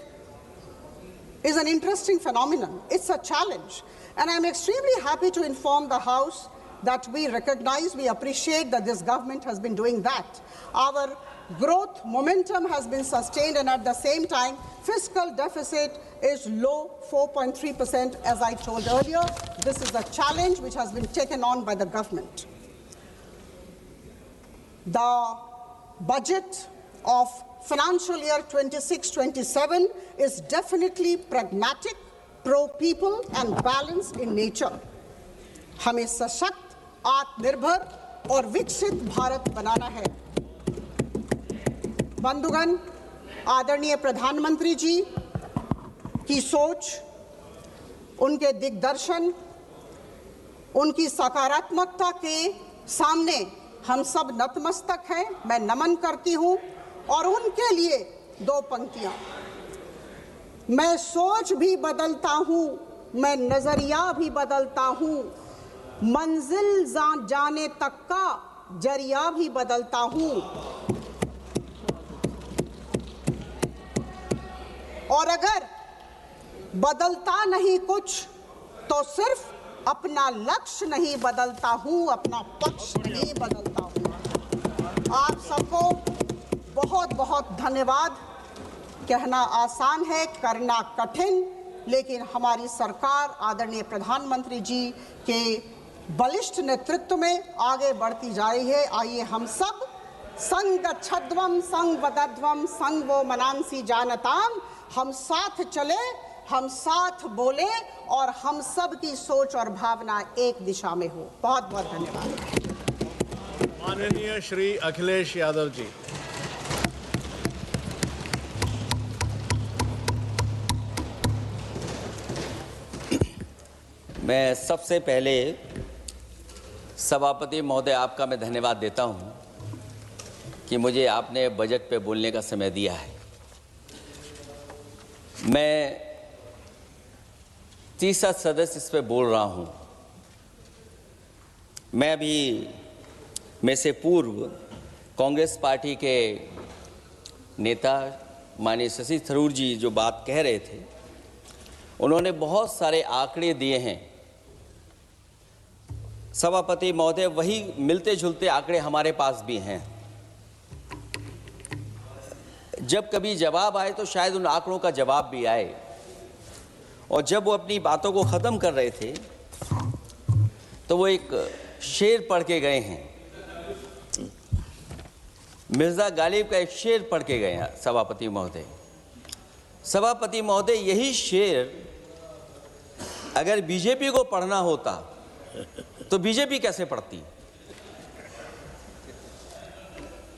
is an interesting phenomenon. It's a challenge. And I'm extremely happy to inform the House that we recognize, we appreciate that this government has been doing that. Our growth momentum has been sustained, and at the same time, fiscal deficit is low, 4.3%, as I told earlier. This is a challenge which has been taken on by the government. The budget of financial year 26-27 is definitely pragmatic, pro-people, and balanced in nature. हमें सशक्त, आत्मनिर्भर और विकसित भारत बनाना है। बंधुगण, आदरणीय प्रधानमंत्री जी की सोच, उनके दिग्दर्शन, उनकी सकारात्मकता के सामने हम सब नतमस्तक हैं। मैं नमन करती हूं और उनके लिए दो पंक्तियां। मैं सोच भी बदलता हूं, मैं नजरिया भी बदलता हूं, मंजिल जाने तक का जरिया भी बदलता हूं, और अगर बदलता नहीं कुछ तो सिर्फ अपना लक्ष्य नहीं बदलता हूं, अपना पक्ष नहीं बदलता हूं। आप सबको बहुत बहुत धन्यवाद। कहना आसान है, करना कठिन, लेकिन हमारी सरकार आदरणीय प्रधानमंत्री जी के बलिष्ठ नेतृत्व में आगे बढ़ती जा रही है। आइए हम सब संग गच्छध्वं संग वदध्वं संग वो मनांसी जानताम, हम साथ चले, हम साथ बोले और हम सब की सोच और भावना एक दिशा में हो। बहुत बहुत धन्यवाद। माननीय श्री अखिलेश यादव जी। मैं सबसे पहले सभापति महोदय आपका मैं धन्यवाद देता हूं कि मुझे आपने बजट पे बोलने का समय दिया है। मैं तीसरा सदस्य इस पे बोल रहा हूं। मैं अभी में से पूर्व कांग्रेस पार्टी के नेता माननीय शशि थरूर जी जो बात कह रहे थे, उन्होंने बहुत सारे आंकड़े दिए हैं। सभापति महोदय, वही मिलते जुलते आंकड़े हमारे पास भी हैं। जब कभी जवाब आए तो शायद उन आंकड़ों का जवाब भी आए। और जब वो अपनी बातों को ख़त्म कर रहे थे तो वो एक शेर पढ़ के गए हैं। मिर्ज़ा गालिब का एक शेर पढ़ के गए हैं सभापति महोदय। सभापति महोदय, यही शेर अगर बीजेपी को पढ़ना होता तो बीजेपी कैसे पढ़ती?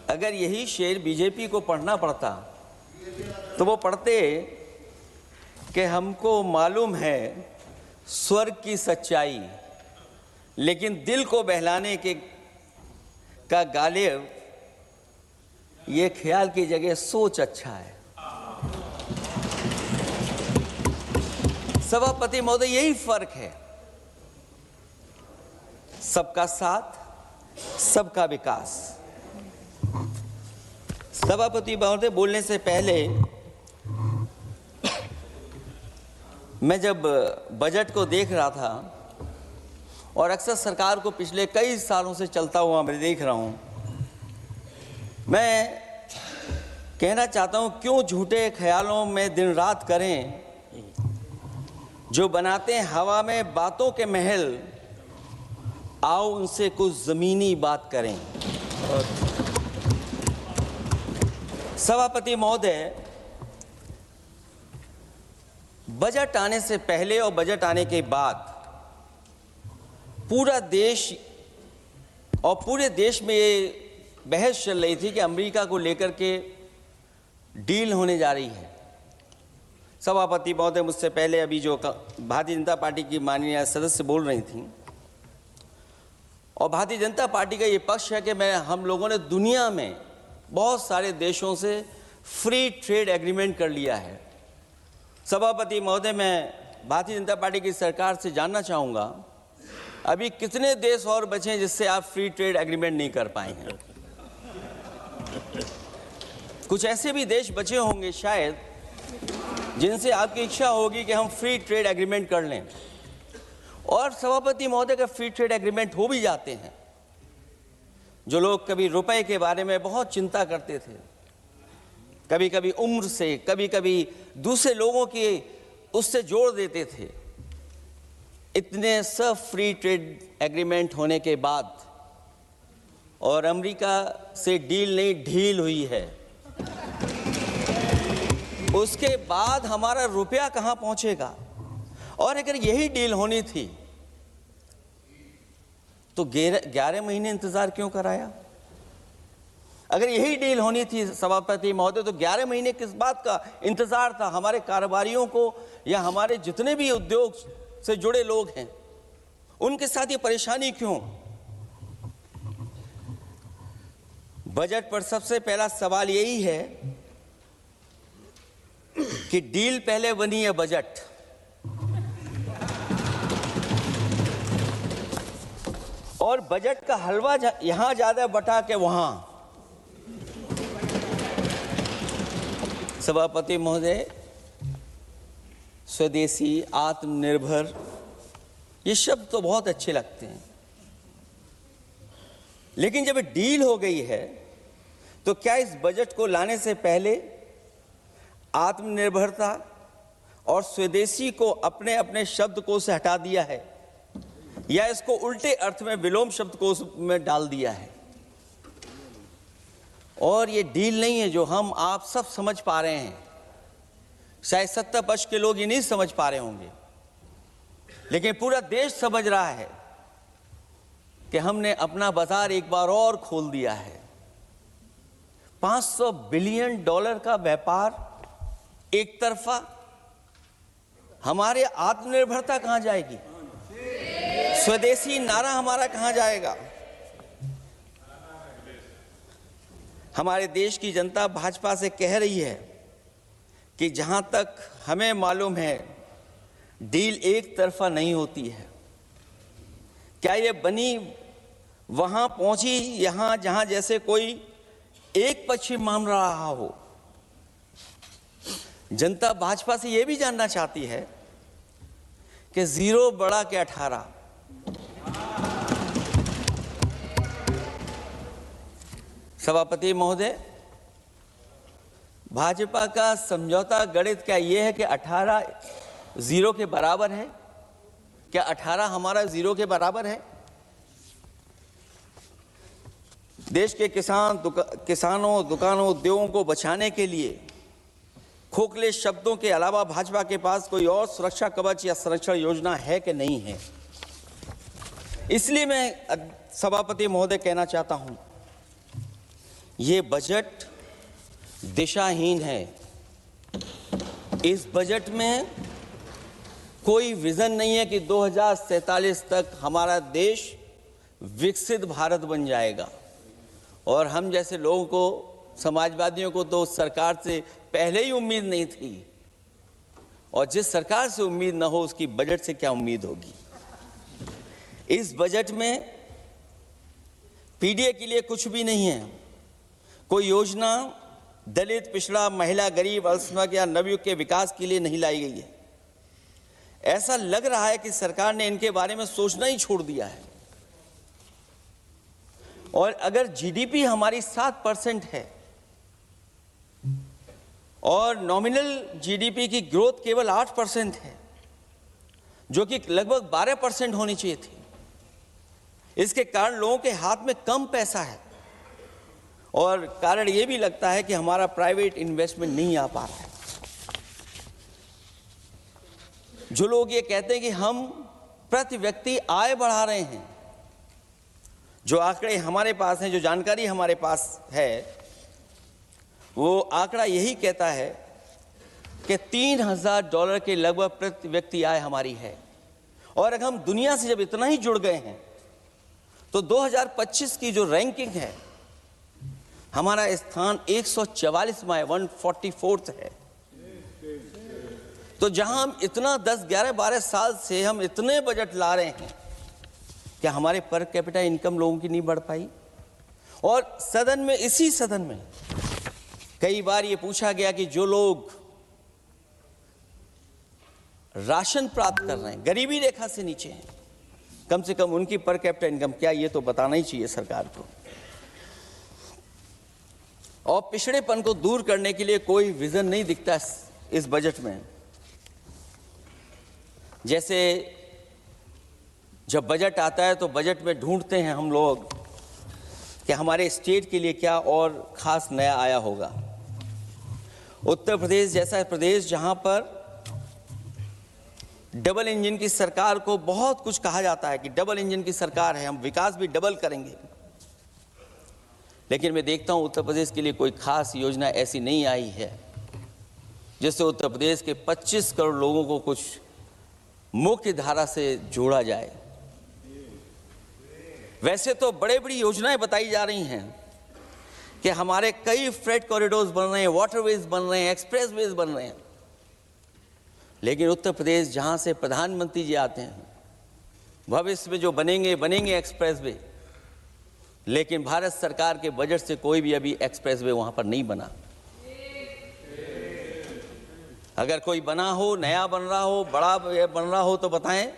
अगर यही शेर बीजेपी को पढ़ना पड़ता तो वो पढ़ते कि हमको मालूम है स्वर्ग की सच्चाई, लेकिन दिल को बहलाने के का गालिब ये ख्याल की जगह सोच अच्छा है। सभापति महोदय, यही फर्क है। सबका साथ, सबका विकास। सभापति महोदय, बोलने से पहले मैं जब बजट को देख रहा था और अक्सर सरकार को पिछले कई सालों से चलता हुआ मैं देख रहा हूं, मैं कहना चाहता हूं, क्यों झूठे ख्यालों में दिन रात करें, जो बनाते हैं हवा में बातों के महल, आओ उनसे कुछ जमीनी बात करें। सभापति महोदय, बजट आने से पहले और बजट आने के बाद पूरा देश और पूरे देश में ये बहस चल रही थी कि अमेरिका को लेकर के डील होने जा रही है। सभापति महोदय, मुझसे पहले अभी जो भारतीय जनता पार्टी की माननीय सदस्य बोल रही थी, और भारतीय जनता पार्टी का ये पक्ष है कि हम लोगों ने दुनिया में बहुत सारे देशों से फ्री ट्रेड एग्रीमेंट कर लिया है। सभापति महोदय, मैं भारतीय जनता पार्टी की सरकार से जानना चाहूँगा, अभी कितने देश और बचे हैं जिससे आप फ्री ट्रेड एग्रीमेंट नहीं कर पाए हैं? कुछ ऐसे भी देश बचे होंगे शायद जिनसे आपकी इच्छा होगी कि हम फ्री ट्रेड एग्रीमेंट कर लें। और सभापति महोदय, का फ्री ट्रेड एग्रीमेंट हो भी जाते हैं, जो लोग कभी रुपए के बारे में बहुत चिंता करते थे, कभी कभी उम्र से, कभी कभी दूसरे लोगों की उससे जोड़ देते थे, इतने सब फ्री ट्रेड एग्रीमेंट होने के बाद और अमेरिका से डील नहीं ढील हुई है, उसके बाद हमारा रुपया कहां पहुंचेगा? और अगर यही डील होनी थी तो 11 महीने इंतजार क्यों कराया? अगर यही डील होनी थी सभापति महोदय, तो 11 महीने किस बात का इंतजार था? हमारे कारोबारियों को या हमारे जितने भी उद्योग से जुड़े लोग हैं, उनके साथ ये परेशानी क्यों? बजट पर सबसे पहला सवाल यही है कि डील पहले बनी है बजट। और बजट का हलवा यहां ज्यादा बटा के वहां। सभापति महोदय, स्वदेशी, आत्मनिर्भर, ये शब्द तो बहुत अच्छे लगते हैं, लेकिन जब डील हो गई है तो क्या इस बजट को लाने से पहले आत्मनिर्भरता और स्वदेशी को अपने अपने शब्दकोश से हटा दिया है, या इसको उल्टे अर्थ में विलोम शब्दकोश में डाल दिया है? और ये डील नहीं है जो हम आप सब समझ पा रहे हैं। शायद 70% के लोग ये नहीं समझ पा रहे होंगे, लेकिन पूरा देश समझ रहा है कि हमने अपना बाजार एक बार और खोल दिया है। $500 बिलियन का व्यापार एक तरफा। हमारे आत्मनिर्भरता कहां जाएगी? स्वदेशी नारा हमारा कहां जाएगा? हमारे देश की जनता भाजपा से कह रही है कि जहां तक हमें मालूम है डील एक तरफा नहीं होती है। क्या ये बनी वहां पहुंची यहां जहां जैसे कोई एक पक्षी मान रहा हो? जनता भाजपा से यह भी जानना चाहती है कि 0 बड़ा के 18। सभापति महोदय, भाजपा का समझौता गणित क्या यह है कि 18 0 के बराबर है? क्या 18 हमारा 0 के बराबर है? देश के किसानों, दुकानों, उद्योगों को बचाने के लिए खोखले शब्दों के अलावा भाजपा के पास कोई और सुरक्षा कवच या संरक्षण योजना है कि नहीं है? इसलिए मैं सभापति महोदय कहना चाहता हूं, ये बजट दिशाहीन है। इस बजट में कोई विजन नहीं है कि 2047 तक हमारा देश विकसित भारत बन जाएगा। और हम जैसे लोगों को, समाजवादियों को तो सरकार से पहले ही उम्मीद नहीं थी, और जिस सरकार से उम्मीद ना हो उसकी बजट से क्या उम्मीद होगी? इस बजट में पीडीए के लिए कुछ भी नहीं है। कोई योजना दलित, पिछड़ा, महिला, गरीब, अल्पसंख्यक या नवयुवक के विकास के लिए नहीं लाई गई है। ऐसा लग रहा है कि सरकार ने इनके बारे में सोचना ही छोड़ दिया है। और अगर जीडीपी हमारी 7% है और नॉमिनल जीडीपी की ग्रोथ केवल 8% है, जो कि लगभग 12% होनी चाहिए थी, इसके कारण लोगों के हाथ में कम पैसा है। और कारण यह भी लगता है कि हमारा प्राइवेट इन्वेस्टमेंट नहीं आ पा रहा है। जो लोग ये कहते हैं कि हम प्रति व्यक्ति आय बढ़ा रहे हैं, जो आंकड़े हमारे पास हैं, जो जानकारी हमारे पास है, वो आंकड़ा यही कहता है कि $3000 के लगभग प्रति व्यक्ति आय हमारी है। और अगर हम दुनिया से जब इतना ही जुड़ गए हैं तो 2025 की जो रैंकिंग है, हमारा स्थान 144वां है, 144th है। तो जहां हम इतना 10, 11, 12 साल से हम इतने बजट ला रहे हैं, क्या हमारे पर कैपिटा इनकम लोगों की नहीं बढ़ पाई? और सदन में, इसी सदन में कई बार ये पूछा गया कि जो लोग राशन प्राप्त कर रहे हैं, गरीबी रेखा से नीचे हैं, कम से कम उनकी पर कैपिटा इनकम क्या, ये तो बताना ही चाहिए सरकार को। और पिछड़ेपन को दूर करने के लिए कोई विजन नहीं दिखता इस बजट में। जैसे जब बजट आता है तो बजट में ढूंढते हैं हम लोग कि हमारे स्टेट के लिए क्या और खास नया आया होगा। उत्तर प्रदेश जैसा प्रदेश जहां पर डबल इंजन की सरकार को बहुत कुछ कहा जाता है कि डबल इंजन की सरकार है, हम विकास भी डबल करेंगे। लेकिन मैं देखता हूं उत्तर प्रदेश के लिए कोई खास योजना ऐसी नहीं आई है जिससे उत्तर प्रदेश के 25 करोड़ लोगों को कुछ मुख्य धारा से जोड़ा जाए। वैसे तो बड़े बड़ी योजनाएं बताई जा रही हैं कि हमारे कई फ्रेट कॉरिडोर्स बन रहे हैं, वाटरवेज बन रहे हैं, एक्सप्रेसवेज बन रहे हैं, लेकिन उत्तर प्रदेश जहां से प्रधानमंत्री जी आते हैं, भविष्य में जो बनेंगे एक्सप्रेसवे, लेकिन भारत सरकार के बजट से कोई भी अभी एक्सप्रेसवे वहां पर नहीं बना। अगर कोई बना हो, नया बन रहा हो, बड़ा बन रहा हो तो बताएं।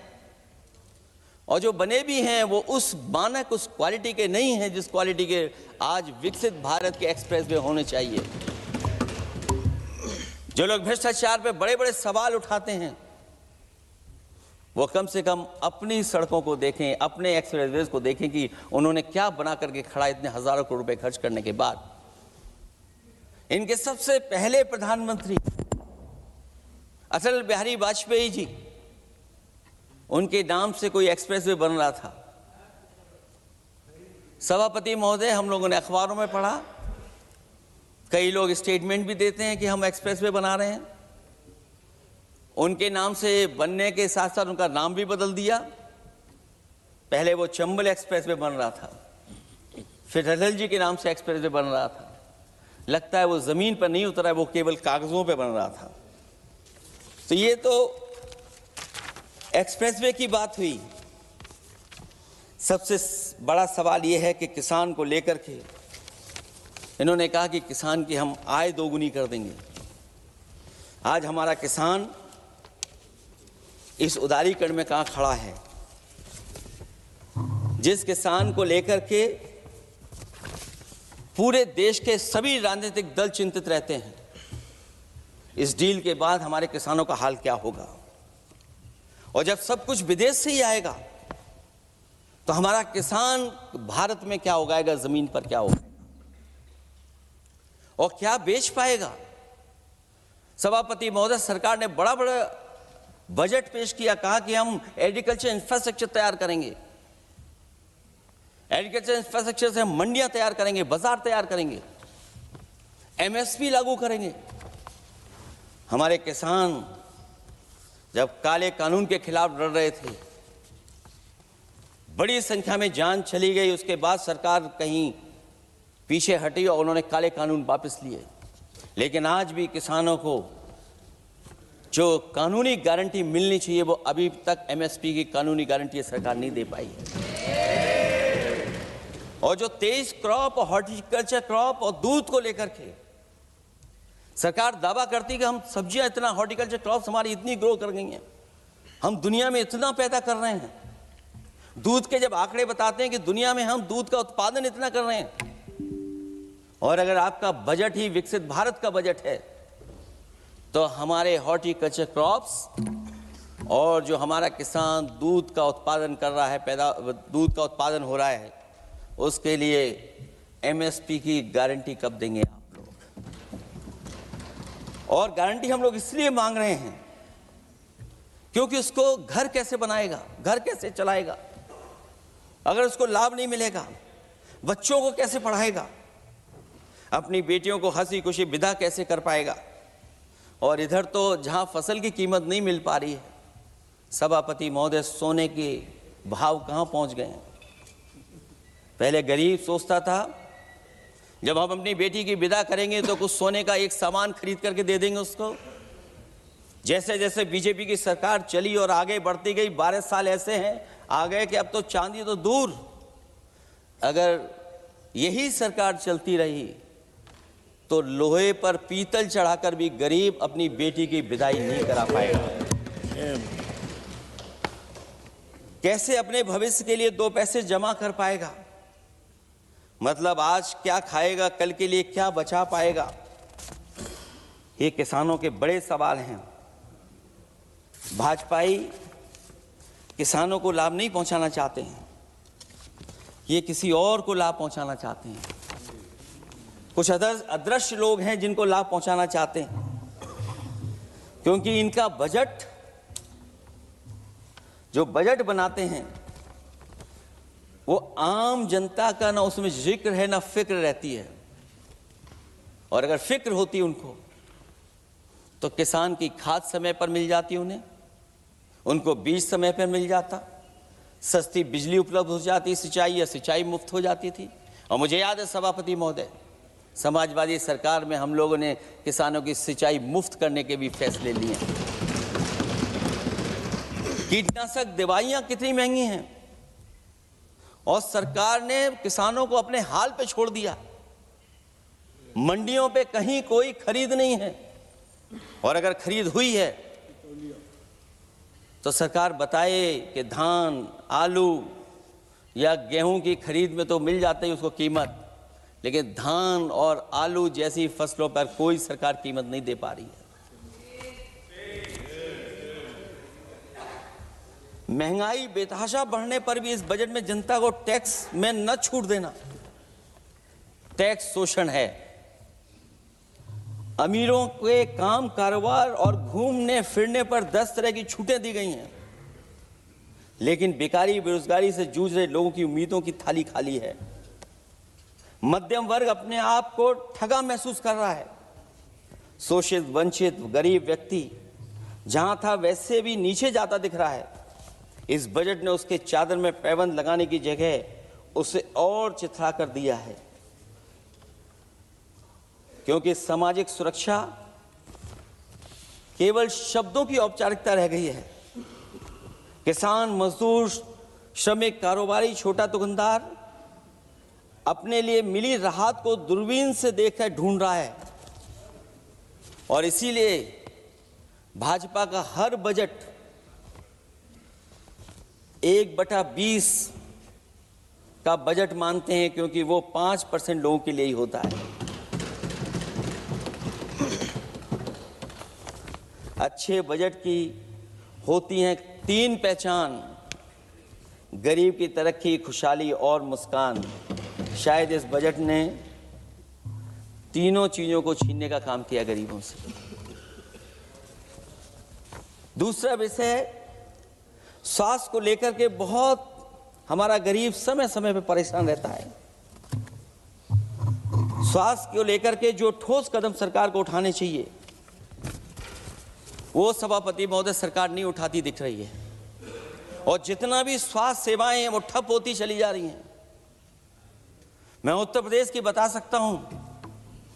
और जो बने भी हैं वो उस मानक, उस क्वालिटी के नहीं हैं जिस क्वालिटी के आज विकसित भारत के एक्सप्रेसवे होने चाहिए। जो लोग भ्रष्टाचार पे बड़े बड़े सवाल उठाते हैं वो कम से कम अपनी सड़कों को देखें, अपने एक्सप्रेसवेज को देखें कि उन्होंने क्या बना करके खड़ा इतने हजारों करोड़ रुपए खर्च करने के बाद। इनके सबसे पहले प्रधानमंत्री अटल बिहारी वाजपेयी जी, उनके नाम से कोई एक्सप्रेसवे बन रहा था। सभापति महोदय, हम लोगों ने अखबारों में पढ़ा, कई लोग स्टेटमेंट भी देते हैं कि हम एक्सप्रेसवे बना रहे हैं। उनके नाम से बनने के साथ साथ उनका नाम भी बदल दिया। पहले वो चंबल एक्सप्रेसवे बन रहा था, फिर अटल जी के नाम से एक्सप्रेसवे बन रहा था। लगता है वो जमीन पर नहीं उतरा है, वो केवल कागजों पे बन रहा था। तो ये तो एक्सप्रेसवे की बात हुई। सबसे बड़ा सवाल ये है कि किसान को लेकर के इन्होंने कहा कि किसान की हम आय दोगुनी कर देंगे। आज हमारा किसान इस उदारीकरण में कहां खड़ा है? जिस किसान को लेकर के पूरे देश के सभी राजनीतिक दल चिंतित रहते हैं, इस डील के बाद हमारे किसानों का हाल क्या होगा? और जब सब कुछ विदेश से ही आएगा तो हमारा किसान भारत में क्या उगाएगा, जमीन पर क्या होगा और क्या बेच पाएगा? सभापति महोदय, सरकार ने बड़ा बजट पेश किया, कहा कि हम एग्रीकल्चर इंफ्रास्ट्रक्चर तैयार करेंगे, एग्रीकल्चर इंफ्रास्ट्रक्चर से हम मंडियां तैयार करेंगे, बाजार तैयार करेंगे, एमएसपी लागू करेंगे। हमारे किसान जब काले कानून के खिलाफ लड़ रहे थे, बड़ी संख्या में जान चली गई, उसके बाद सरकार कहीं पीछे हटी और उन्होंने काले कानून वापस लिए। लेकिन आज भी किसानों को जो कानूनी गारंटी मिलनी चाहिए वो अभी तक एमएसपी की कानूनी गारंटी सरकार नहीं दे पाई है। और जो 23 क्रॉप और हॉर्टिकल्चर क्रॉप और दूध को लेकर के सरकार दावा करती है कि हम सब्जियां इतना, हॉर्टिकल्चर क्रॉप्स हमारी इतनी ग्रो कर गई हैं, हम दुनिया में इतना पैदा कर रहे हैं। दूध के जब आंकड़े बताते हैं कि दुनिया में हम दूध का उत्पादन इतना कर रहे हैं, और अगर आपका बजट ही विकसित भारत का बजट है तो हमारे हॉर्टिकल्चर क्रॉप्स और जो हमारा किसान दूध का उत्पादन कर रहा है, दूध का उत्पादन हो रहा है, उसके लिए एमएसपी की गारंटी कब देंगे आप लोग? और गारंटी हम लोग इसलिए मांग रहे हैं क्योंकि उसको घर कैसे बनाएगा, घर कैसे चलाएगा, अगर उसको लाभ नहीं मिलेगा, बच्चों को कैसे पढ़ाएगा, अपनी बेटियों को हंसी खुशी विदा कैसे कर पाएगा? और इधर तो जहां फसल की कीमत नहीं मिल पा रही है, सभापति महोदय, सोने के भाव कहां पहुंच गए हैं? पहले गरीब सोचता था जब हम अपनी बेटी की विदा करेंगे तो कुछ सोने का एक सामान खरीद करके दे देंगे उसको। जैसे जैसे बीजेपी की सरकार चली और आगे बढ़ती गई, 12 साल ऐसे हैं आ गए कि अब तो चांदी तो दूर, अगर यही सरकार चलती रही तो लोहे पर पीतल चढ़ाकर भी गरीब अपनी बेटी की विदाई नहीं करा पाएगा। कैसे अपने भविष्य के लिए 2 पैसे जमा कर पाएगा? मतलब आज क्या खाएगा, कल के लिए क्या बचा पाएगा? ये किसानों के बड़े सवाल हैं। भाजपाई किसानों को लाभ नहीं पहुंचाना चाहते हैं, ये किसी और को लाभ पहुंचाना चाहते हैं। कुछ अदृश्य लोग हैं जिनको लाभ पहुंचाना चाहते हैं, क्योंकि इनका बजट जो बजट बनाते हैं वो आम जनता का ना उसमें जिक्र है ना फिक्र रहती है। और अगर फिक्र होती उनको तो किसान की खाद समय पर मिल जाती उन्हें, उनको बीज समय पर मिल जाता, सस्ती बिजली उपलब्ध हो जाती, सिंचाई या सिंचाई मुफ्त हो जाती थी। और मुझे याद है सभापति महोदय, समाजवादी सरकार में हम लोगों ने किसानों की सिंचाई मुफ्त करने के भी फैसले लिए। कीटनाशक दवाइयां कितनी महंगी हैं और सरकार ने किसानों को अपने हाल पे छोड़ दिया। मंडियों पे कहीं कोई खरीद नहीं है, और अगर खरीद हुई है तो सरकार बताए कि धान, आलू या गेहूं की खरीद में तो मिल जाती है उसको कीमत, लेकिन धान और आलू जैसी फसलों पर कोई सरकार कीमत नहीं दे पा रही है। महंगाई बेतहाशा बढ़ने पर भी इस बजट में जनता को टैक्स में न छूट देना टैक्स शोषण है। अमीरों के काम कारोबार और घूमने फिरने पर 10 तरह की छूटें दी गई हैं, लेकिन बेकारी बेरोजगारी से जूझ रहे लोगों की उम्मीदों की थाली खाली है। मध्यम वर्ग अपने आप को ठगा महसूस कर रहा है। शोषित, वंचित, गरीब व्यक्ति जहां था वैसे भी नीचे जाता दिख रहा है। इस बजट ने उसके चादर में पैबंद लगाने की जगह उसे और चिथड़ा कर दिया है, क्योंकि सामाजिक सुरक्षा केवल शब्दों की औपचारिकता रह गई है। किसान, मजदूर, श्रमिक, कारोबारी, छोटा दुकानदार अपने लिए मिली राहत को दूरबीन से देखकर ढूंढ रहा है, और इसीलिए भाजपा का हर बजट 1/20 का बजट मानते हैं, क्योंकि वो 5% लोगों के लिए ही होता है। अच्छे बजट की होती हैं 3 पहचान: गरीब की तरक्की, खुशहाली और मुस्कान। शायद इस बजट ने तीनों चीजों को छीनने का काम किया गरीबों से। दूसरा विषय, स्वास्थ्य को लेकर के बहुत हमारा गरीब समय समय पर परेशान रहता है। स्वास्थ्य को लेकर के जो ठोस कदम सरकार को उठाने चाहिए वो सभापति महोदय सरकार नहीं उठाती दिख रही है, और जितना भी स्वास्थ्य सेवाएं हैं वो ठप होती चली जा रही हैं। मैं उत्तर प्रदेश की बता सकता हूं,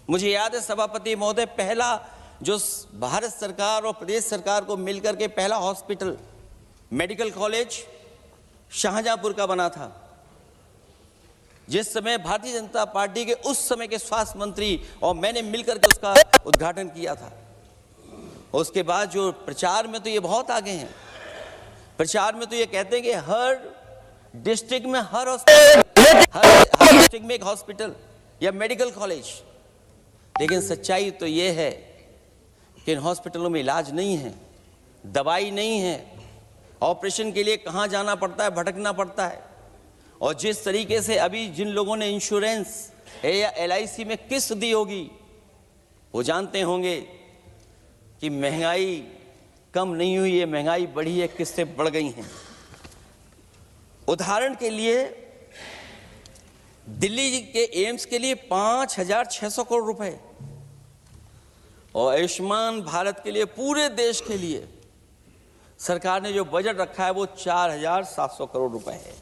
मुझे याद है सभापति महोदय, पहला जो भारत सरकार और प्रदेश सरकार को मिलकर के पहला हॉस्पिटल, मेडिकल कॉलेज शाहजहांपुर का बना था, जिस समय भारतीय जनता पार्टी के उस समय के स्वास्थ्य मंत्री और मैंने मिलकर के उसका उद्घाटन किया था। उसके बाद जो प्रचार में तो ये बहुत आगे हैं, प्रचार में तो ये कहते हैं कि हर डिस्ट्रिक्ट में हर डिस्ट्रिक्ट में एक हॉस्पिटल या मेडिकल कॉलेज, लेकिन सच्चाई तो ये है कि इन हॉस्पिटलों में इलाज नहीं है, दवाई नहीं है, ऑपरेशन के लिए कहाँ जाना पड़ता है, भटकना पड़ता है। और जिस तरीके से अभी जिन लोगों ने इंश्योरेंस या LIC में किस्त दी होगी वो जानते होंगे कि महंगाई कम नहीं हुई है, महंगाई बढ़ी है, किस्तें बढ़ गई हैं। उदाहरण के लिए दिल्ली के एम्स के लिए 5,600 करोड़ रुपए, और आयुष्मान भारत के लिए पूरे देश के लिए सरकार ने जो बजट रखा है वो 4,700 करोड़ रुपए है।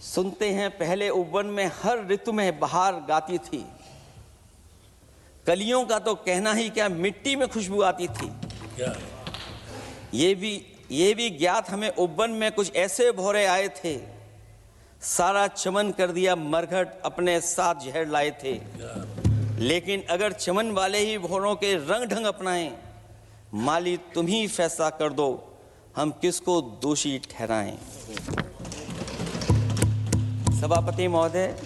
सुनते हैं पहले उपवन में हर ऋतु में बहार गाती थी, कलियों का तो कहना ही क्या, मिट्टी में खुशबू आती थी। ये भी ज्ञात हमें उपवन में कुछ ऐसे भौरे आए थे, सारा चमन कर दिया मरघट, अपने साथ जहर लाए थे। लेकिन अगर चमन वाले ही भौरों के रंग ढंग अपनाएं, माली तुम ही फैसला कर दो, हम किसको दोषी ठहराएं। सभापति महोदय,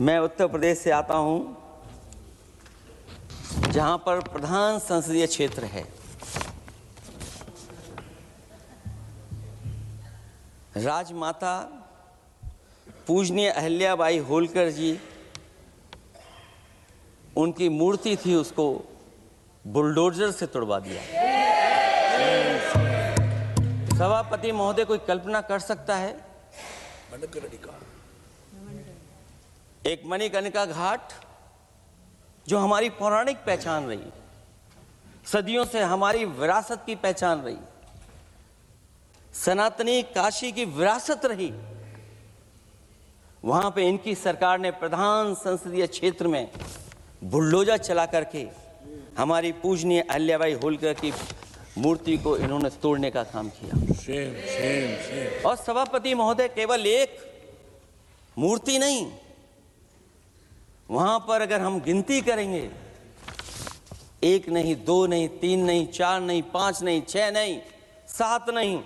मैं उत्तर प्रदेश से आता हूं, जहां पर प्रधान संसदीय क्षेत्र है। राजमाता पूजनीय अहिल्याबाई होलकर जी, उनकी मूर्ति थी, उसको बुलडोजर से तोड़वा दिया। सभापति महोदय, कोई कल्पना कर सकता है एक मणिकर्णिका घाट जो हमारी पौराणिक पहचान रही, सदियों से हमारी विरासत की पहचान रही, सनातनी काशी की विरासत रही, वहां पे इनकी सरकार ने प्रधान संसदीय क्षेत्र में बुलडोजर चला करके हमारी पूजनीय अहिल्याबाई होलकर की मूर्ति को इन्होंने तोड़ने का काम किया। और सभापति महोदय, केवल एक मूर्ति नहीं, वहां पर अगर हम गिनती करेंगे, एक नहीं, दो नहीं, तीन नहीं, चार नहीं, पांच नहीं, छह नहीं, सात नहीं,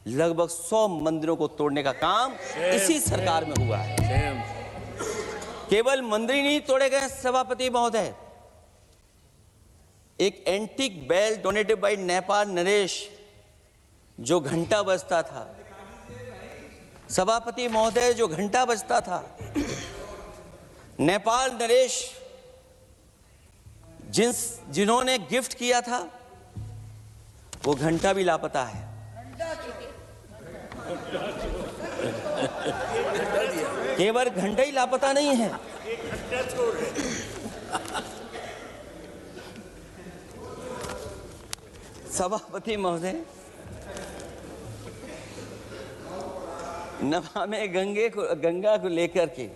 लगभग 100 मंदिरों को तोड़ने का काम इसी सरकार में हुआ है। केवल मंदिर नहीं तोड़े गए सभापति महोदय, एक antique bell donated by Nepal नरेश, जो घंटा बजता था, सभापति महोदय, जो घंटा बजता था, नेपाल नरेश जिन्होंने गिफ्ट किया था, वो घंटा भी लापता है। केवल घंटा ही लापता नहीं है, सभापति महोदय, नमामि गंगा को लेकर के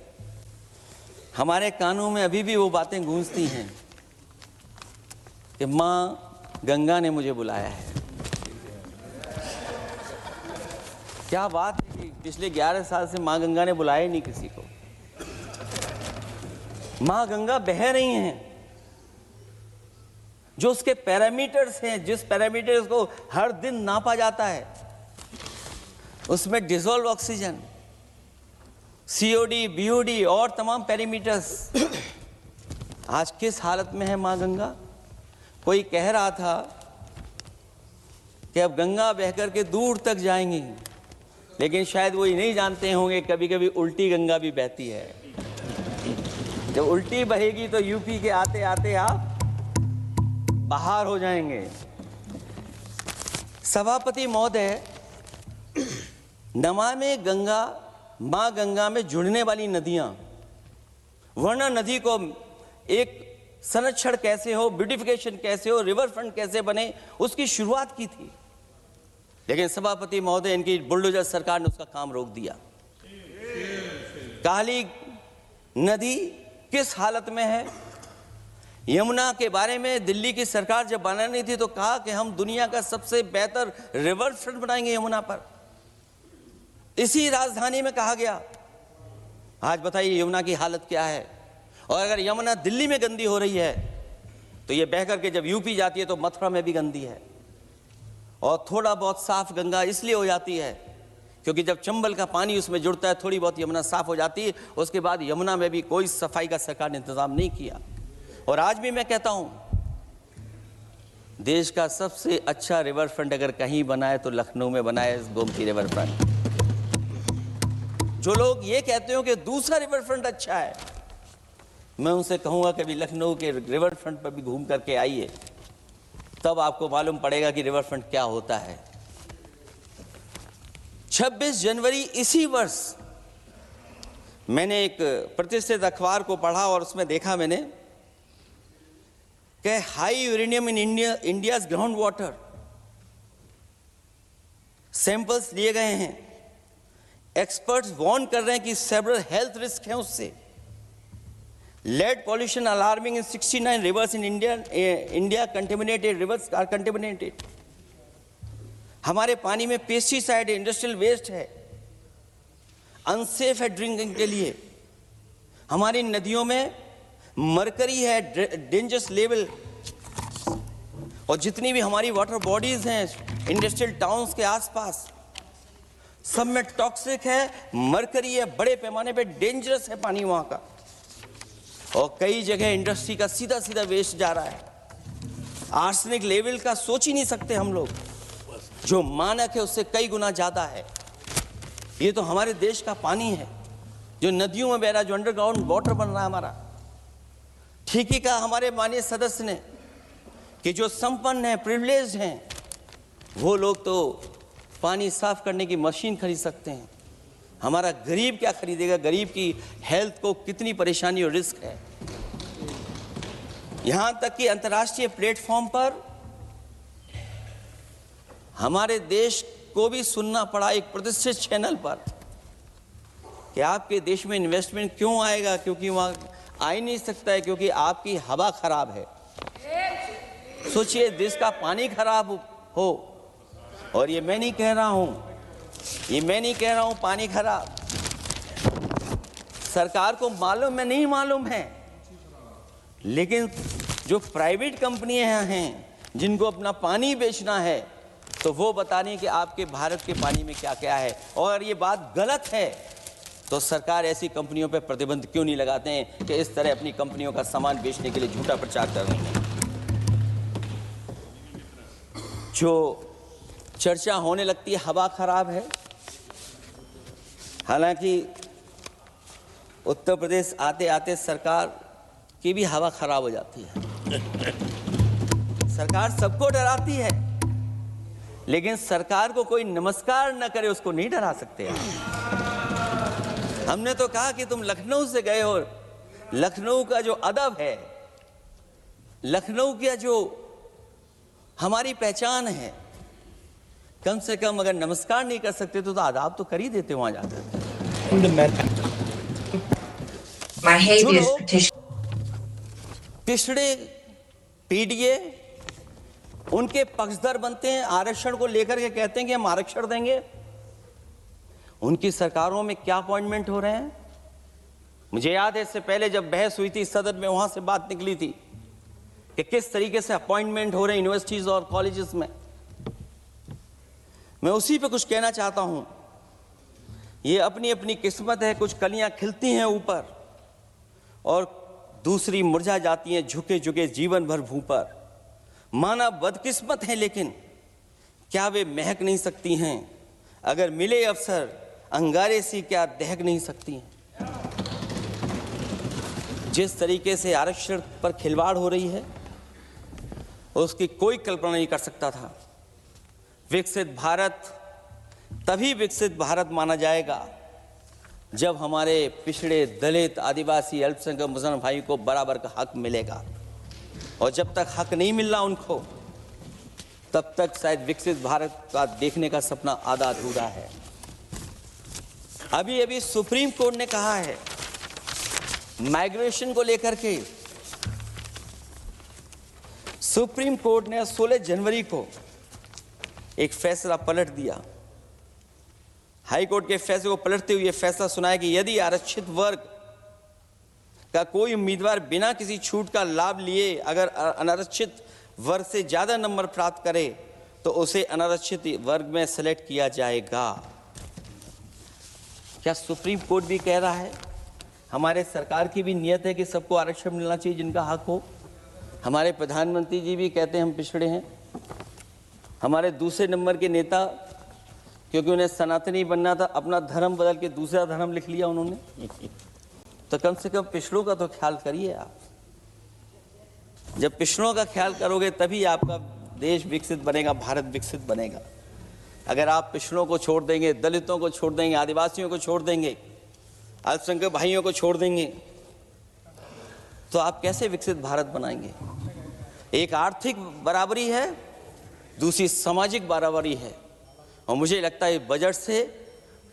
हमारे कानों में अभी भी वो बातें गूंजती हैं कि मां गंगा ने मुझे बुलाया है। क्या बात है कि पिछले 11 साल से मां गंगा ने बुलाया ही नहीं किसी को। मां गंगा बह रही हैं, जो उसके पैरामीटर्स हैं, जिस पैरामीटर्स को हर दिन नापा जाता है, उसमें डिसॉल्व ऑक्सीजन, सीओडी, बीओडी और तमाम पैरामीटर्स, आज किस हालत में है मां गंगा। कोई कह रहा था कि अब गंगा बहकर के दूर तक जाएंगी, लेकिन शायद वो ये नहीं जानते होंगे कभी कभी उल्टी गंगा भी बहती है। जब उल्टी बहेगी तो यूपी के आते आते आप बाहर हो जाएंगे। सभापति महोदय, नमामि गंगा, मां गंगा में जुड़ने वाली नदियां, वरना नदी को एक संरक्षण कैसे हो, ब्यूटिफिकेशन कैसे हो, रिवर फ्रंट कैसे बने, उसकी शुरुआत की थी। लेकिन सभापति महोदय, इनकी बुलडोजर सरकार ने उसका काम रोक दिया। काली नदी किस हालत में है। यमुना के बारे में दिल्ली की सरकार जब बनानी थी तो कहा कि हम दुनिया का सबसे बेहतर रिवर फ्रंट बनाएंगे यमुना पर। इसी राजधानी में कहा गया। आज बताइए यमुना की हालत क्या है। और अगर यमुना दिल्ली में गंदी हो रही है तो ये बह करके जब यूपी जाती है तो मथुरा में भी गंदी है। और थोड़ा बहुत साफ गंगा इसलिए हो जाती है क्योंकि जब चंबल का पानी उसमें जुड़ता है, थोड़ी बहुत यमुना साफ हो जाती है। उसके बाद यमुना में भी कोई सफाई का सरकार ने इंतजाम नहीं किया। और आज भी मैं कहता हूं, देश का सबसे अच्छा रिवर फ्रंट अगर कहीं बना है तो लखनऊ में बना है, गोमती रिवर फ्रंट। जो लोग ये कहते हो कि दूसरा रिवर फ्रंट अच्छा है, मैं उनसे कहूंगा कि अभी लखनऊ के रिवर फ्रंट पर भी घूम करके आइए, तब आपको मालूम पड़ेगा कि रिवर फ्रंट क्या होता है। 26 जनवरी इसी वर्ष मैंने एक प्रतिष्ठित अखबार को पढ़ा और उसमें देखा मैंने कि high uranium in India's ground water samples लिए गए हैं। एक्सपर्ट्स वार्न कर रहे हैं कि सेवरल हेल्थ रिस्क हैं उससे। Lead pollution alarming in 69 rivers in India contaminated, rivers are contaminated. हमारे पानी में पेस्टिसाइड है, इंडस्ट्रियल वेस्ट है, अनसेफ है ड्रिंकिंग के लिए। हमारी नदियों में मरकरी है, डेंजरस लेवल। और जितनी भी हमारी वाटर बॉडीज हैं इंडस्ट्रियल टाउन्स के आसपास, सब में टॉक्सिक है, मरकरी है, बड़े पैमाने पे डेंजरस है पानी वहां का। और कई जगह इंडस्ट्री का सीधा सीधा वेस्ट जा रहा है। आर्सेनिक लेवल का सोच ही नहीं सकते हम लोग, जो मानक है उससे कई गुना ज्यादा है। ये तो हमारे देश का पानी है जो नदियों में बह रहा है, जो अंडरग्राउंड वाटर बन रहा है हमारा। ठीक ही कहा हमारे माननीय सदस्य ने कि जो संपन्न हैं, प्रिविलेज्ड हैं, वो लोग तो पानी साफ करने की मशीन खरीद सकते हैं। हमारा गरीब क्या खरीदेगा? गरीब की हेल्थ को कितनी परेशानी और रिस्क है। यहां तक कि अंतर्राष्ट्रीय प्लेटफॉर्म पर हमारे देश को भी सुनना पड़ा एक प्रतिष्ठित चैनल पर कि आपके देश में इन्वेस्टमेंट क्यों आएगा, क्योंकि वहां आ ही नहीं सकता है, क्योंकि आपकी हवा खराब है। सोचिए, देश का पानी खराब हो, और ये मैं नहीं कह रहा हूं, पानी खराब सरकार को मालूम है, नहीं मालूम है, लेकिन जो प्राइवेट कंपनियां हैं जिनको अपना पानी बेचना है, तो वो बता रही है कि आपके भारत के पानी में क्या क्या है। और ये बात गलत है तो सरकार ऐसी कंपनियों पर प्रतिबंध क्यों नहीं लगाते हैं कि इस तरह अपनी कंपनियों का सामान बेचने के लिए झूठा प्रचार कर रही हैं। जो चर्चा होने लगती है हवा खराब है, हालांकि उत्तर प्रदेश आते आते सरकार की भी हवा खराब हो जाती है। सरकार सबको डराती है, लेकिन सरकार को कोई नमस्कार न करे उसको नहीं डरा सकते आप। हमने तो कहा कि तुम लखनऊ से गए हो, लखनऊ का जो अदब है, लखनऊ का जो हमारी पहचान है, कम से कम अगर नमस्कार नहीं कर सकते तो आदाब तो कर ही देते वहां जाकर। जो लोग पिछड़े पीडीए उनके पक्षधर बनते हैं, आरक्षण को लेकर के कहते हैं कि हम आरक्षण देंगे, उनकी सरकारों में क्या अपॉइंटमेंट हो रहे हैं। मुझे याद है इससे पहले जब बहस हुई थी सदन में, वहां से बात निकली थी कि किस तरीके से अपॉइंटमेंट हो रहे हैं यूनिवर्सिटीज और कॉलेजेस में। मैं उसी पे कुछ कहना चाहता हूं। ये अपनी अपनी किस्मत है, कुछ कलियां खिलती हैं ऊपर और दूसरी मुरझा जाती हैं झुके झुके जीवन भर भूं पर। मानव बदकिस्मत है, लेकिन क्या वे महक नहीं सकती हैं? अगर मिले अवसर अंगारे सी क्या दहक नहीं सकती हैं? जिस तरीके से आरक्षण पर खिलवाड़ हो रही है उसकी कोई कल्पना नहीं कर सकता था। विकसित भारत तभी विकसित भारत माना जाएगा जब हमारे पिछड़े, दलित, आदिवासी, अल्पसंख्यक मुसलमान भाई को बराबर का हक मिलेगा। और जब तक हक नहीं मिल रहा उनको, तब तक शायद विकसित भारत का देखने का सपना आधा अधूरा है। अभी अभी सुप्रीम कोर्ट ने कहा है माइग्रेशन को लेकर के, सुप्रीम कोर्ट ने 16 जनवरी को एक फैसला पलट दिया। हाई कोर्ट के फैसले को पलटते हुए फैसला सुनाया कि यदि आरक्षित वर्ग का कोई उम्मीदवार बिना किसी छूट का लाभ लिए अगर अनारक्षित वर्ग से ज्यादा नंबर प्राप्त करे तो उसे अनारक्षित वर्ग में सेलेक्ट किया जाएगा। क्या सुप्रीम कोर्ट भी कह रहा है? हमारे सरकार की भी नियत है कि सबको आरक्षण मिलना चाहिए जिनका हक हो। हमारे प्रधानमंत्री जी भी कहते हैं हम पिछड़े हैं। हमारे दूसरे नंबर के नेता, क्योंकि उन्हें सनातनी बनना था, अपना धर्म बदल के दूसरा धर्म लिख लिया उन्होंने। तो कम से कम पिछड़ों का तो ख्याल करिए आप। जब पिछड़ों का ख्याल करोगे तभी आपका देश विकसित बनेगा, भारत विकसित बनेगा। अगर आप पिछड़ों को छोड़ देंगे, दलितों को छोड़ देंगे, आदिवासियों को छोड़ देंगे, अल्पसंख्यक भाइयों को छोड़ देंगे, तो आप कैसे विकसित भारत बनाएंगे? एक आर्थिक बराबरी है, दूसरी सामाजिक बराबरी है। और मुझे लगता है बजट से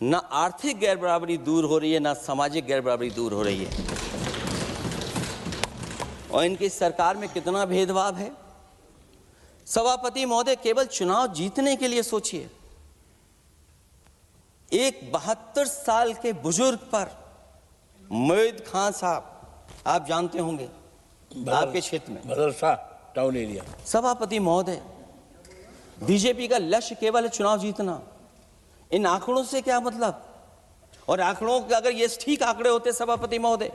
न आर्थिक गैर बराबरी दूर हो रही है, न सामाजिक गैर बराबरी दूर हो रही है। और इनकी सरकार में कितना भेदभाव है। सभापति महोदय, केवल चुनाव जीतने के लिए सोचिए, एक 72 साल के बुजुर्ग पर मोईद खान साहब, आप जानते होंगे आपके क्षेत्र में, मदरसा टाउन एरिया। सभापति महोदय, बीजेपी का लक्ष्य केवल है चुनाव जीतना। इन आंकड़ों से क्या मतलब? और आंकड़ों के अगर ये ठीक आंकड़े होते सभापति महोदय,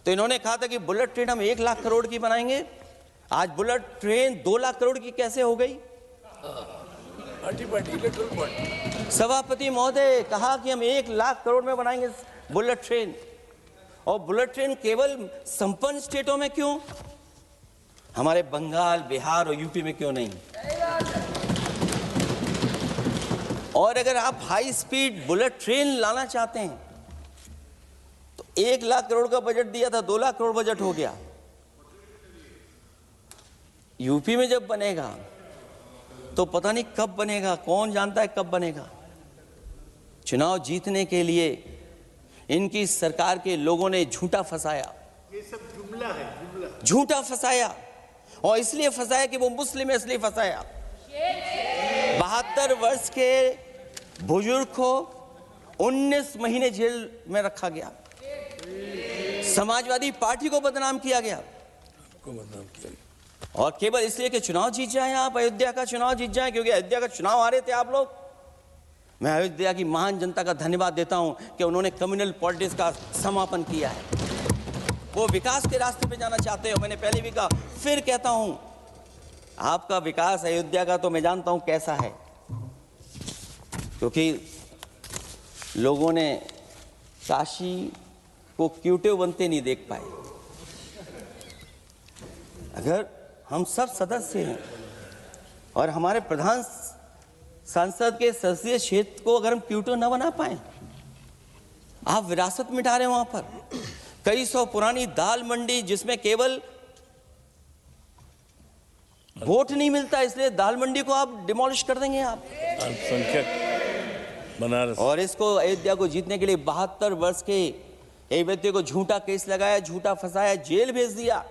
तो इन्होंने कहा था कि बुलेट ट्रेन हम 1 लाख करोड़ की बनाएंगे। आज बुलेट ट्रेन 2 लाख करोड़ की कैसे हो गई? सभापति महोदय कहा कि हम 1 लाख करोड़ में बनाएंगे बुलेट ट्रेन। और बुलेट ट्रेन केवल संपन्न स्टेटों में क्यों? हमारे बंगाल, बिहार और यूपी में क्यों नहीं? और अगर आप हाई स्पीड बुलेट ट्रेन लाना चाहते हैं तो 1 लाख करोड़ का बजट दिया था, 2 लाख करोड़ बजट हो गया। यूपी में जब बनेगा तो पता नहीं कब बनेगा, कौन जानता है कब बनेगा। चुनाव जीतने के लिए इनकी सरकार के लोगों ने झूठा फंसाया, ये सब जुमला है, जुमला। झूठा फंसाया, और इसलिए फंसाया कि वो मुस्लिम है, इसलिए फंसाया। 72 वर्ष के बुजुर्ग को 19 महीने जेल में रखा गया। समाजवादी पार्टी को बदनाम किया गया, और केवल इसलिए कि चुनाव जीत जाए आप, अयोध्या का चुनाव जीत जाए, क्योंकि अयोध्या का चुनाव हारे थे आप लोग। मैं अयोध्या की महान जनता का धन्यवाद देता हूं कि उन्होंने कम्युनल पॉलिटिक्स का समापन किया है। वो विकास के रास्ते पे जाना चाहते हो। मैंने पहले भी कहा, फिर कहता हूं, आपका विकास अयोध्या का तो मैं जानता हूं कैसा है, क्योंकि लोगों ने काशी को क्यूटिव बनते नहीं देख पाए। अगर हम सब सदस्य हैं और हमारे प्रधान सांसद के संसदीय क्षेत्र को अगर हम क्यूटिव न बना पाए, आप विरासत मिटा रहे हैं। वहां पर कई सौ पुरानी दाल मंडी, जिसमें केवल वोट नहीं मिलता, इसलिए दाल मंडी को आप डिमोलिश कर देंगे आप। अल्पसंख्यक बनारस, और इसको अयोध्या को जीतने के लिए 72 वर्ष के एक व्यक्ति को झूठा केस लगाया, झूठा फंसाया, जेल भेज दिया।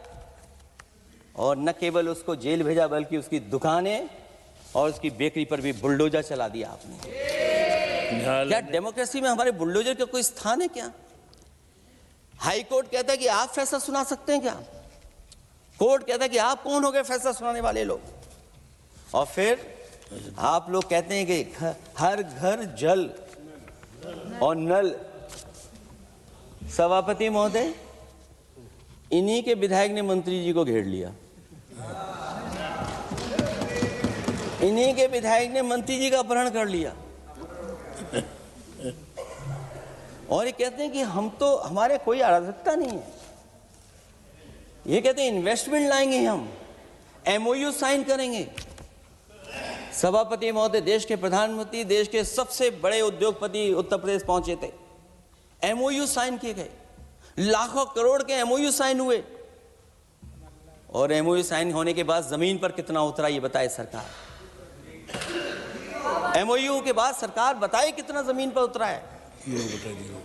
और न केवल उसको जेल भेजा, बल्कि उसकी दुकानें और उसकी बेकरी पर भी बुलडोजर चला दिया आपने। क्या डेमोक्रेसी में हमारे बुलडोजर का कोई स्थान है क्या? हाई कोर्ट कहता है कि आप फैसला सुना सकते हैं क्या? कोर्ट कहता है कि आप कौन हो गए फैसला सुनाने वाले लोग? और फिर आप लोग कहते हैं कि हर घर जल और नल। सभापति महोदय, इन्हीं के विधायक ने मंत्री जी को घेर लिया, इन्हीं के विधायक ने मंत्री जी का अपहरण कर लिया, और ये कहते हैं कि हम तो, हमारे कोई अराजकता नहीं है। ये कहते हैं इन्वेस्टमेंट लाएंगे, हम एमओयू साइन करेंगे। सभापति महोदय, देश के प्रधानमंत्री, देश के सबसे बड़े उद्योगपति उत्तर प्रदेश पहुंचे थे, एमओयू साइन किए गए, लाखों करोड़ के एमओयू साइन हुए, और एमओयू साइन होने के बाद जमीन पर कितना उतरा ये बताए सरकार। एमओयू के बाद सरकार बताए कितना जमीन पर उतरा है।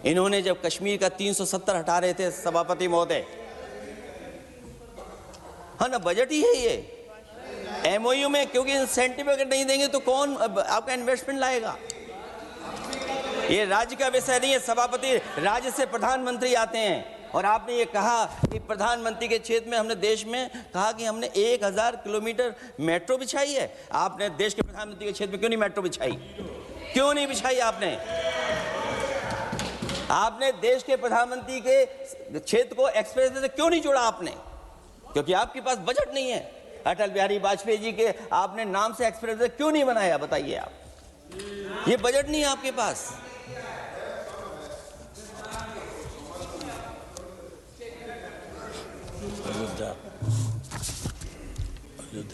इन्होंने जब कश्मीर का 370 हटा रहे थे सभापति महोदय, हाँ ना, बजट ही है ये एमओयू में, क्योंकि इंसेंटिव अगर नहीं देंगे तो कौन आपका इन्वेस्टमेंट लाएगा? ये राज्य का विषय नहीं है सभापति, राज्य से प्रधानमंत्री आते हैं। और आपने ये कहा कि प्रधानमंत्री के क्षेत्र में, हमने देश में कहा कि हमने 1000 किलोमीटर मेट्रो बिछाई है। आपने देश के प्रधानमंत्री के क्षेत्र में क्यों नहीं मेट्रो बिछाई? क्यों नहीं बिछाई आपने? आपने देश के प्रधानमंत्री के क्षेत्र को एक्सप्रेस वे से क्यों नहीं जोड़ा आपने? क्योंकि आपके पास बजट नहीं है। अटल बिहारी वाजपेयी जी के आपने नाम से एक्सप्रेस वे क्यों नहीं बनाया, बताइए आप? ये बजट नहीं है आपके पास।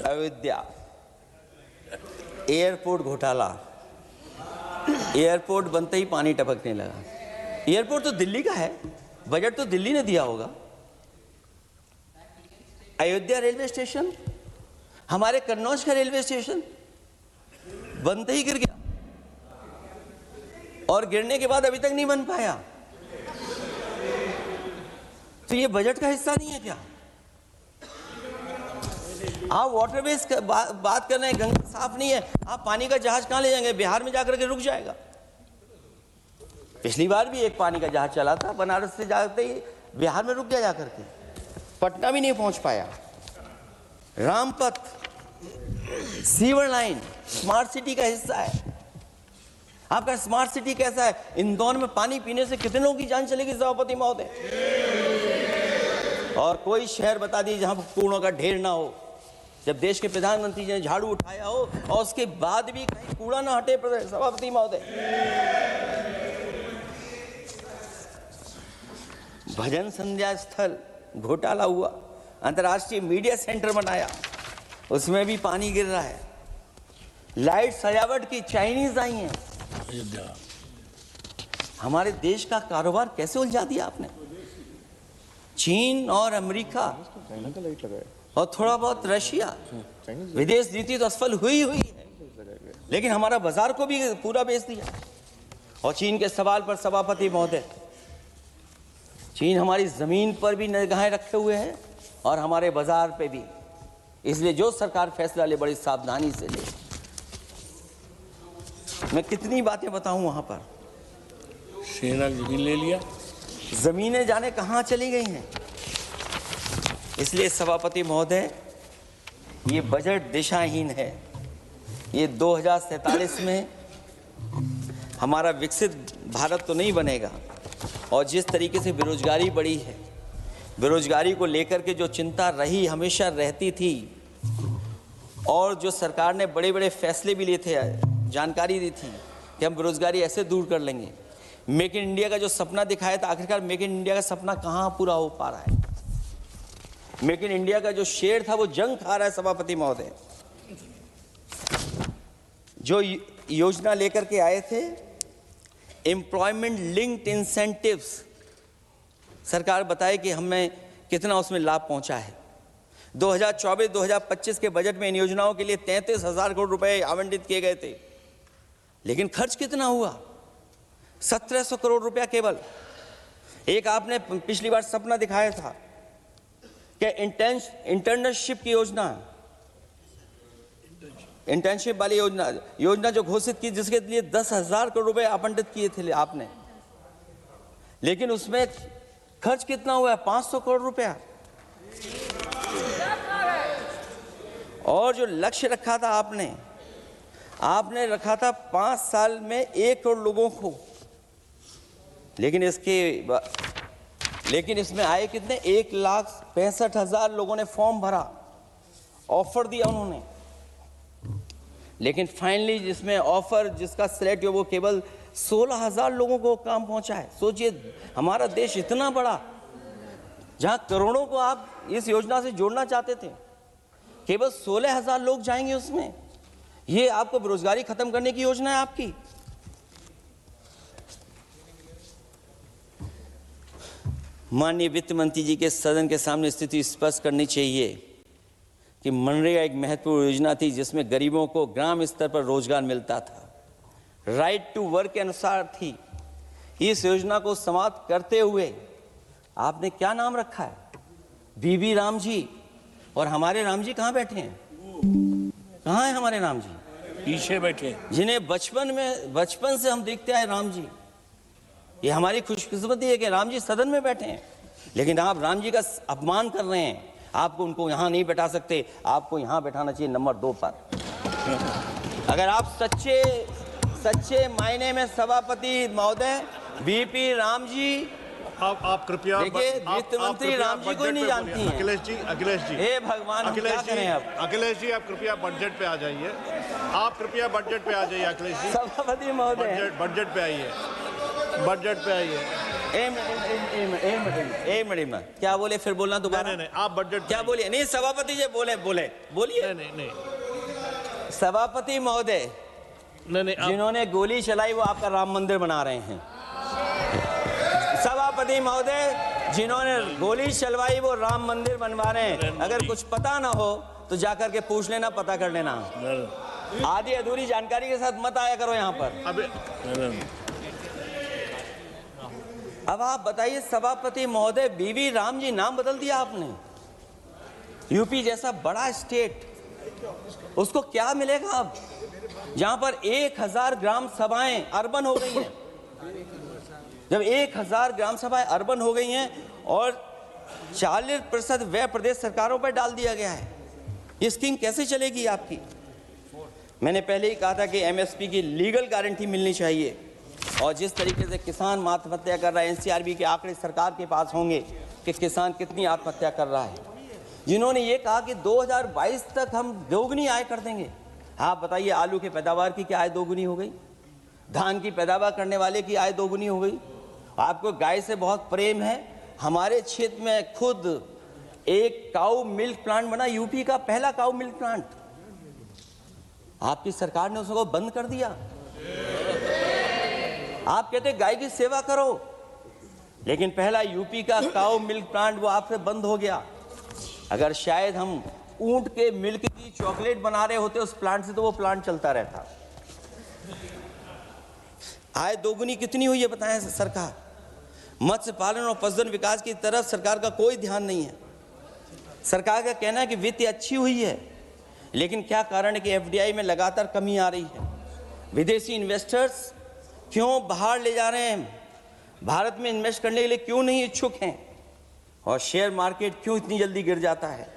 अयोध्या एयरपोर्ट घोटाला, एयरपोर्ट बनते ही पानी टपकने लगा। एयरपोर्ट तो दिल्ली का है, बजट तो दिल्ली ने दिया होगा। अयोध्या रेलवे स्टेशन, हमारे कन्नौज का रेलवे स्टेशन बनते ही गिर गया, और गिरने के बाद अभी तक नहीं बन पाया। तो ये बजट का हिस्सा नहीं है क्या? आप वाटरवेज बात कर रहे हैं, गंगा साफ नहीं है, आप पानी का जहाज कहां ले जाएंगे? बिहार में जाकर के रुक जाएगा। पिछली बार भी एक पानी का जहाज चला था, बनारस से जाते ही बिहार में रुक गया, जाकर के पटना भी नहीं पहुंच पाया। Rampath, sewer line smart city का हिस्सा है। आपका स्मार्ट सिटी कैसा है? इंदौर में पानी पीने से कितने लोगों की जान चलेगी सभापति महोदय? और कोई शहर बता दीजिए जहां कूड़ों का ढेर ना हो। जब देश के प्रधानमंत्री जी ने झाड़ू उठाया हो और उसके बाद भी कहीं कूड़ा ना हटे सभापति महोदय। भजन संध्या स्थल घोटाला हुआ, अंतर्राष्ट्रीय मीडिया सेंटर बनाया, उसमें भी पानी गिर रहा है। लाइट सजावट की चाइनीज आई हैं। हमारे देश का कारोबार कैसे उलझा दिया आपने? चीन और अमेरिका और थोड़ा बहुत रशिया, विदेश नीति तो असफल हुई है, लेकिन हमारा बाजार को भी पूरा बेच दिया। और चीन के सवाल पर सभापति महोदय, चीन हमारी जमीन पर भी निगाहें रखे हुए है और हमारे बाजार पे भी। इसलिए जो सरकार फैसला ले बड़ी सावधानी से ले। मैं कितनी बातें बताऊं, वहां पर सेना जमीन ले लिया, जमीनें जाने कहां चली गई हैं। इसलिए सभापति महोदय, ये बजट दिशाहीन है। ये 2047 में हमारा विकसित भारत तो नहीं बनेगा। और जिस तरीके से बेरोजगारी बढ़ी है, बेरोजगारी को लेकर के जो चिंता रही, हमेशा रहती थी, और जो सरकार ने बड़े बड़े फैसले भी लिए थे, जानकारी दी थी कि हम बेरोजगारी ऐसे दूर कर लेंगे। मेक इन इंडिया का जो सपना दिखाया था, आखिरकार मेक इन इंडिया का सपना कहाँ पूरा हो पा रहा है? मेक इन इंडिया का जो शेर था वो जंग खा रहा है। सभापति महोदय, जो योजना लेकर के आए थे एम्प्लॉयमेंट लिंक्ड इंसेंटिव्स, सरकार बताए कि हमें कितना उसमें लाभ पहुंचा है। 2024-2025 के बजट में इन योजनाओं के लिए 33,000 करोड़ रुपए आवंटित किए गए थे, लेकिन खर्च कितना हुआ? 1,700 करोड़ रुपया केवल। एक आपने पिछली बार सपना दिखाया था कि इंटर्नशिप की योजना, इंटर्नशिप वाली योजना जो घोषित की, जिसके लिए 10,000 करोड़ रुपए आवंटित किए थे आपने, लेकिन उसमें खर्च कितना हुआ है? 500 करोड़ रुपया। और जो लक्ष्य रखा था आपने रखा था 5 साल में 1 करोड़ लोगों को, लेकिन इसमें आए कितने? 1,65,000 लोगों ने फॉर्म भरा, ऑफर दिया उन्होंने, लेकिन फाइनली जिसमें ऑफर, जिसका सिलेक्ट हो, वो केवल 16,000 लोगों को काम पहुंचा है। सोचिए, हमारा देश इतना बड़ा, जहां करोड़ों को आप इस योजना से जोड़ना चाहते थे, केवल 16,000 लोग जाएंगे उसमें। ये आपको बेरोजगारी खत्म करने की योजना है आपकी? माननीय वित्त मंत्री जी के सदन के सामने स्थिति स्पष्ट करनी चाहिए कि मनरेगा एक महत्वपूर्ण योजना थी, जिसमें गरीबों को ग्राम स्तर पर रोजगार मिलता था, राइट टू वर्क के अनुसार थी। इस योजना को समाप्त करते हुए आपने क्या नाम रखा है? बीबी राम जी। और हमारे राम जी कहाँ बैठे हैं? कहाँ है हमारे राम जी? पीछे बैठे, जिन्हें बचपन से हम देखते आए राम जी। ये हमारी खुशकिस्मती है कि राम जी सदन में बैठे हैं, लेकिन आप राम जी का अपमान कर रहे हैं। आपको उनको यहां नहीं बैठा सकते, आपको यहां बैठाना चाहिए नंबर 2 पर। अगर आप सच्चे मायने में सभापति महोदय, बीपी राम जी, आप कृपया, देखिए वित्त मंत्री राम जी को नहीं जानती हैं। अखिलेश जी, हे भगवान, हम क्या करें अब? अखिलेश जी, आप कृपया बजट पे आ जाइए। आप कृपया बजट पे आ जाइए अखिलेश जी। सभापति महोदय, बजट पे आइए, बजट पे आइए। एक मिनट, क्या बोले? फिर बोलना दोबारा। नहीं, आप बजट क्या बोलिए? नहीं, सभापति जी बोलिए। नहीं, सभापति महोदय, नहीं, जिन्होंने गोली चलाई वो आपका राम मंदिर बना रहे हैं। सभापति महोदय, जिन्होंने गोली चलवाई वो राम मंदिर बनवा रहे हैं। अगर कुछ पता ना हो तो जाकर के पूछ लेना, पता कर लेना। आधी अधूरी जानकारी के साथ मत आया करो यहाँ पर। अब आप बताइए सभापति महोदय, बीवी राम जी नाम बदल दिया आपने। यूपी जैसा बड़ा स्टेट, उसको क्या मिलेगा अब, जहां पर 1,000 ग्राम सभाएं अर्बन हो गई हैं। जब 1,000 ग्राम सभाएं अर्बन हो गई हैं और 40% व्यय प्रदेश सरकारों पर डाल दिया गया है, ये स्कीम कैसे चलेगी आपकी? मैंने पहले ही कहा था कि एमएसपी की लीगल गारंटी मिलनी चाहिए। और जिस तरीके से किसान आत्महत्या कर रहा है, एनसीआरबी के आंकड़े सरकार के पास होंगे कि किसान कितनी आत्महत्या कर रहा है। जिन्होंने ये कहा कि 2022 तक हम दोगुनी आय कर देंगे। आप बताइए, आलू की पैदावार की क्या आय दोगुनी हो गई? धान की पैदावार करने वाले की आय दोगुनी हो गई। आपको गाय से बहुत प्रेम है। हमारे क्षेत्र में खुद एक काऊ मिल्क प्लांट बना, यूपी का पहला काऊ मिल्क प्लांट। आपकी सरकार ने उसको बंद कर दिया। आप कहते गाय की सेवा करो, लेकिन पहला यूपी का काऊ मिल्क प्लांट वो आपसे बंद हो गया। अगर शायद हम ऊंट के मिल्क की चॉकलेट बना रहे होते उस प्लांट से, तो वो प्लांट चलता रहता। आय दोगुनी कितनी हुई है बताएं सरकार? मत्स्य पालन और पशुधन विकास की तरफ सरकार का कोई ध्यान नहीं है। सरकार का कहना है कि वित्त अच्छी हुई है, लेकिन क्या कारण है कि एफडीआई में लगातार कमी आ रही है? विदेशी इन्वेस्टर्स क्यों बाहर ले जा रहे हैं? भारत में इन्वेस्ट करने के लिए क्यों नहीं इच्छुक हैं? और शेयर मार्केट क्यों इतनी जल्दी गिर जाता है?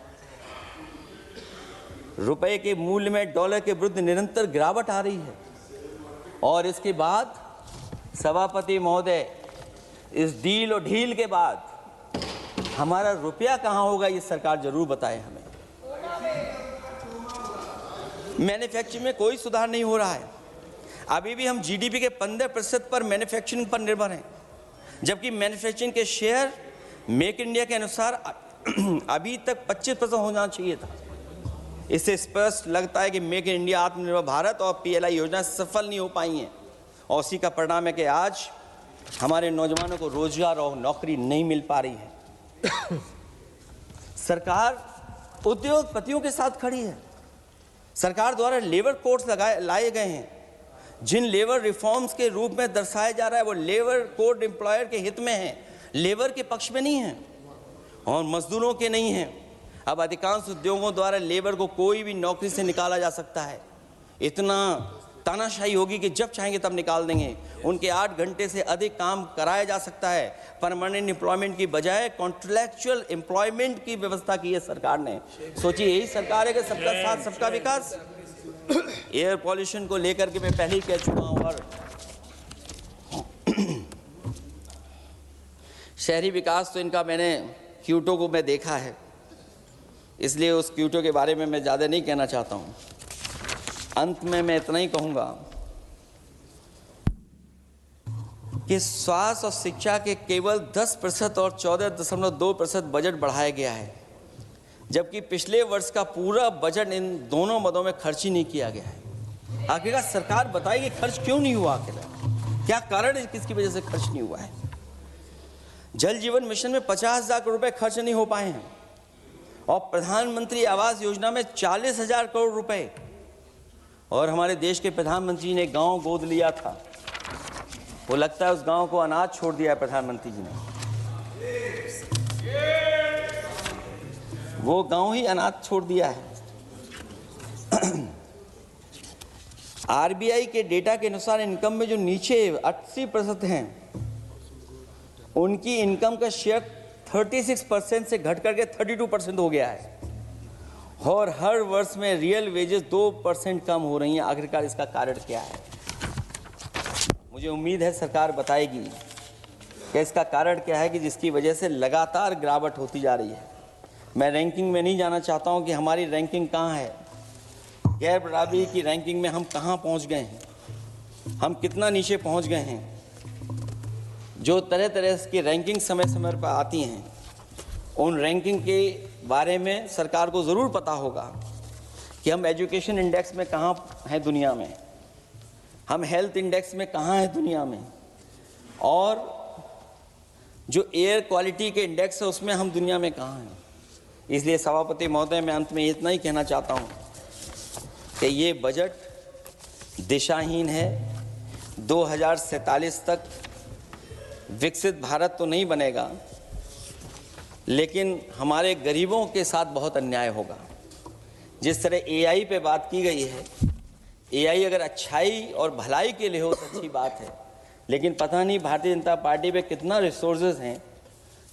रुपए के मूल्य में डॉलर के विरुद्ध निरंतर गिरावट आ रही है। और इसके बाद सभापति महोदय, इस डील और ढील के बाद हमारा रुपया कहां होगा, ये सरकार जरूर बताए हमें। मैन्युफैक्चरिंग में कोई सुधार नहीं हो रहा है। अभी भी हम जीडीपी के 15% पर मैन्युफैक्चरिंग पर निर्भर हैं, जबकि मैन्युफैक्चरिंग के शेयर मेक इंडिया के अनुसार अभी तक 25% होना चाहिए था। इससे स्पष्ट लगता है कि मेक इन इंडिया, आत्मनिर्भर भारत और पीएलआई योजना सफल नहीं हो पाई हैं, और उसी का परिणाम है कि आज हमारे नौजवानों को रोजगार और नौकरी नहीं मिल पा रही है। सरकार उद्योगपतियों के साथ खड़ी है। सरकार द्वारा लेबर कोड्स लाए गए हैं, जिन लेबर रिफॉर्म्स के रूप में दर्शाया जा रहा है वो लेबर कोड एम्प्लॉयर के हित में है, लेबर के पक्ष में नहीं है और मजदूरों के नहीं है। अब अधिकांश उद्योगों द्वारा लेबर को कोई भी नौकरी से निकाला जा सकता है। इतना तानाशाही होगी कि जब चाहेंगे तब निकाल देंगे। उनके 8 घंटे से अधिक काम कराया जा सकता है। परमानेंट एम्प्लॉयमेंट की बजाय कॉन्ट्रैक्चुअल एम्प्लॉयमेंट की व्यवस्था की है सरकार ने। सोचिए, यही सरकार है कि सबका साथ सबका विकास। एयर पॉल्यूशन को लेकर के मैं पहले ही कह चुका हूँ, और शहरी विकास तो इनका मैंने क्योटो को मैं देखा है, इसलिए उस क्योटो के बारे में मैं ज़्यादा नहीं कहना चाहता हूँ। अंत में मैं इतना ही कहूँगा कि स्वास्थ्य और शिक्षा के केवल 10% और 14.2% बजट बढ़ाया गया है, जबकि पिछले वर्ष का पूरा बजट इन दोनों मदों में खर्च ही नहीं किया गया है। आखिरकार सरकार बताएगी खर्च क्यों नहीं हुआ, आखिर क्या कारण है, किसकी वजह से खर्च नहीं हुआ है? जल जीवन मिशन में 50,000 करोड़ रुपए खर्च नहीं हो पाए हैं, और प्रधानमंत्री आवास योजना में 40,000 करोड़ रुपए, और हमारे देश के प्रधानमंत्री ने गांव गोद लिया था। वो लगता है उस गांव को अनाथ छोड़ दिया है प्रधानमंत्री जी ने। वो गांव ही अनाथ छोड़ दिया है। आरबीआई के डेटा के अनुसार इनकम में जो नीचे 80% हैं, उनकी इनकम का शेयर 36% से घट करके 32% हो गया है, और हर वर्ष में रियल वेजेस 2% कम हो रही हैं। आखिरकार इसका कारण क्या है? मुझे उम्मीद है सरकार बताएगी कि इसका कारण क्या है कि जिसकी वजह से लगातार गिरावट होती जा रही है। मैं रैंकिंग में नहीं जाना चाहता हूं कि हमारी रैंकिंग कहां है, गैर बराबरी की रैंकिंग में हम कहां पहुंच गए हैं, हम कितना नीचे पहुंच गए हैं। जो तरह तरह की रैंकिंग समय समय पर आती हैं, उन रैंकिंग के बारे में सरकार को ज़रूर पता होगा कि हम एजुकेशन इंडेक्स में कहाँ हैं दुनिया में, हम हेल्थ इंडेक्स में कहाँ हैं दुनिया में, और जो एयर क्वालिटी के इंडेक्स है उसमें हम दुनिया में कहाँ हैं। इसलिए सभापति महोदय, मैं अंत में इतना ही कहना चाहता हूँ कि ये बजट दिशाहीन है। 2047 तक विकसित भारत तो नहीं बनेगा, लेकिन हमारे गरीबों के साथ बहुत अन्याय होगा। जिस तरह एआई पे बात की गई है, एआई अगर अच्छाई और भलाई के लिए हो तो अच्छी बात है, लेकिन पता नहीं भारतीय जनता पार्टी पे कितना रिसोर्सेज हैं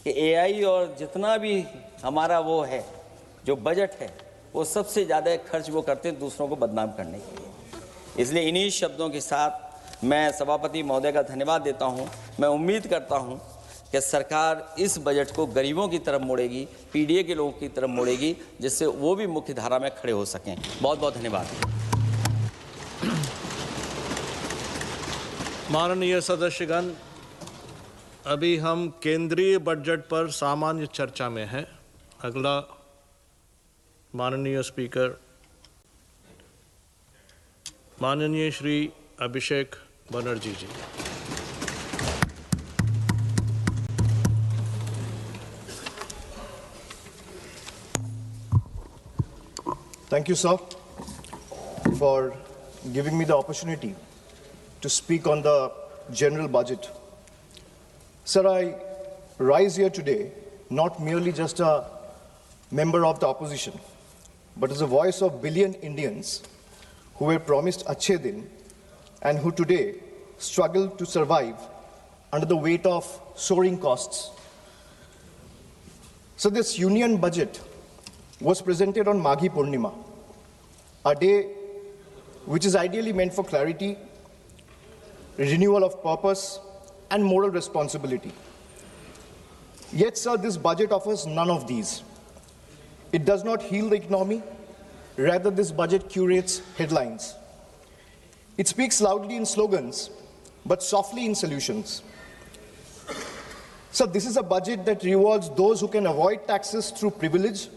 कि एआई और जितना भी हमारा वो है जो बजट है, वो सबसे ज़्यादा खर्च वो करते हैं दूसरों को बदनाम करने के लिए। इसलिए इन्हीं शब्दों के साथ मैं सभापति महोदय का धन्यवाद देता हूँ। मैं उम्मीद करता हूँ कि सरकार इस बजट को गरीबों की तरफ मोड़ेगी, पीडीए के लोगों की तरफ मोड़ेगी, जिससे वो भी मुख्य धारा में खड़े हो सकें। बहुत बहुत धन्यवाद। माननीय सदस्यगण, अभी हम केंद्रीय बजट पर सामान्य चर्चा में हैं। अगला माननीय स्पीकर माननीय श्री अभिषेक बनर्जी जी। Thank you, sir, for giving me the opportunity to speak on the general budget. Sir, I rise here today not merely just a member of the opposition, but as a voice of billion Indians who were promised Achhe Din and who today struggle to survive under the weight of soaring costs. So this union budget was presented on Maghi Purnima, a day which is ideally meant for clarity, renewal of purpose, and moral responsibility. Yet, sir, this budget offers none of these. It does not heal the economy. Rather, this budget curates headlines. It speaks loudly in slogans, but softly in solutions. So this is a budget that rewards those who can avoid taxes through privilege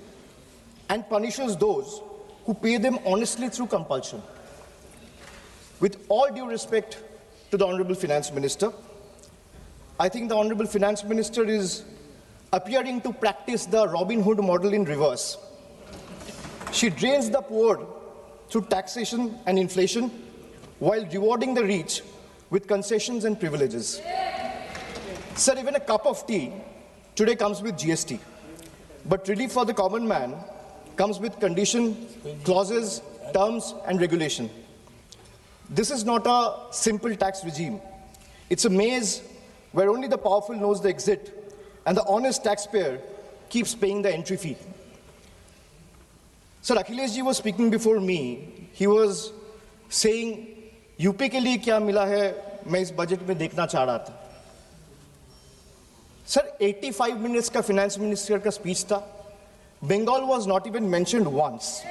and punishes those who pay them honestly through compulsion. With all due respect to the Honorable Finance Minister, I think the Honorable Finance Minister is appearing to practice the Robin Hood model in reverse. She drains the poor through taxation and inflation while rewarding the rich with concessions and privileges. Sir, even a cup of tea today comes with GST, but relief for the common man comes with condition, clauses, terms, and regulation. This is not a simple tax regime. It's a maze where only the powerful knows the exit and the honest taxpayer keeps paying the entry fee. Sir, Akhilesh ji was speaking before me. He was saying, UP के लिए क्या मिला है मैं इस budget में देखना चाह रहा था. Sir, 85 minutes का finance minister का speech था. Bengal was not even mentioned once.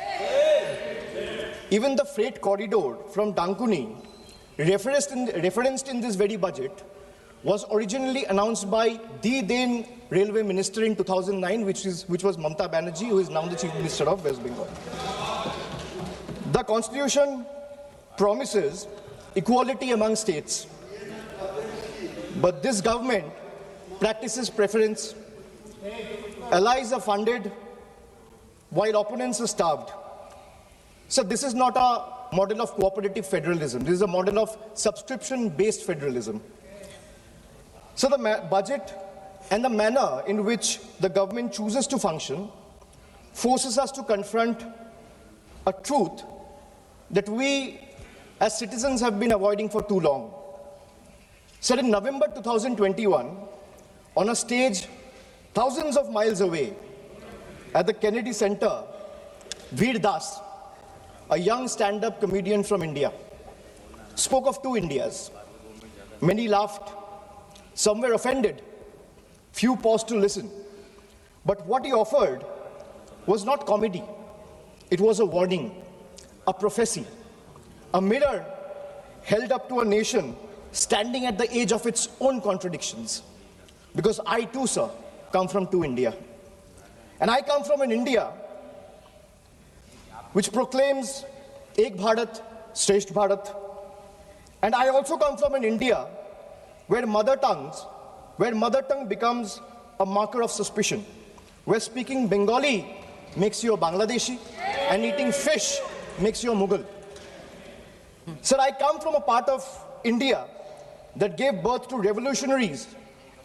Even the freight corridor from Dankuni, referenced in this very budget, was originally announced by the then railway minister in 2009, which was Mamata Banerjee, who is now the chief minister of West Bengal. The constitution promises equality among states, but this government practices preference. Allies are funded while opponents are starved. So this is not a model of cooperative federalism. This is a model of subscription-based federalism. So the budget and the manner in which the government chooses to function forces us to confront a truth that we as citizens have been avoiding for too long. So in November 2021, on a stage thousands of miles away at the Kennedy Center, Veer Das, a young stand-up comedian from India, spoke of two Indias. Many laughed, some were offended, few paused to listen. But what he offered was not comedy. It was a warning, a prophecy, a mirror held up to a nation standing at the edge of its own contradictions. Because I too, sir, come from two India. And I come from an India which proclaims Ek Bharat, Shresth Bharat. And I also come from an India where mother tongue becomes a marker of suspicion, where speaking Bengali makes you a Bangladeshi and eating fish makes you a Mughal. Sir, I come from a part of India that gave birth to revolutionaries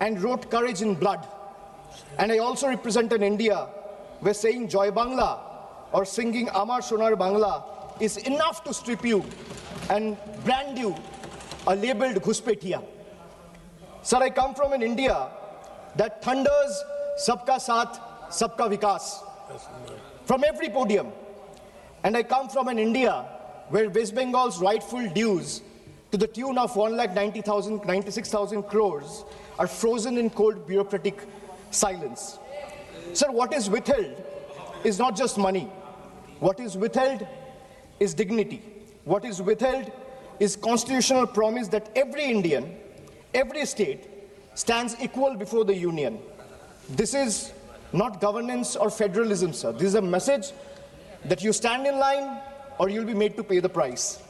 and wrote courage in blood. And I also represent an India where saying Joy Bangla or singing Amar Sonar Bangla is enough to strip you and brand you a labeled Ghuspetia. Sir, I come from an India that thunders Sabka Saath, Sabka Vikas from every podium. And I come from an India where West Bengal's rightful dues to the tune of 1,96,000 crores are frozen in cold bureaucratic silence. Sir, what is withheld is not just money. What is withheld is dignity. What is withheld is constitutional promise that every Indian, every state stands equal before the union. This is not governance or federalism, sir. This is a message that you stand in line or you'll be made to pay the price.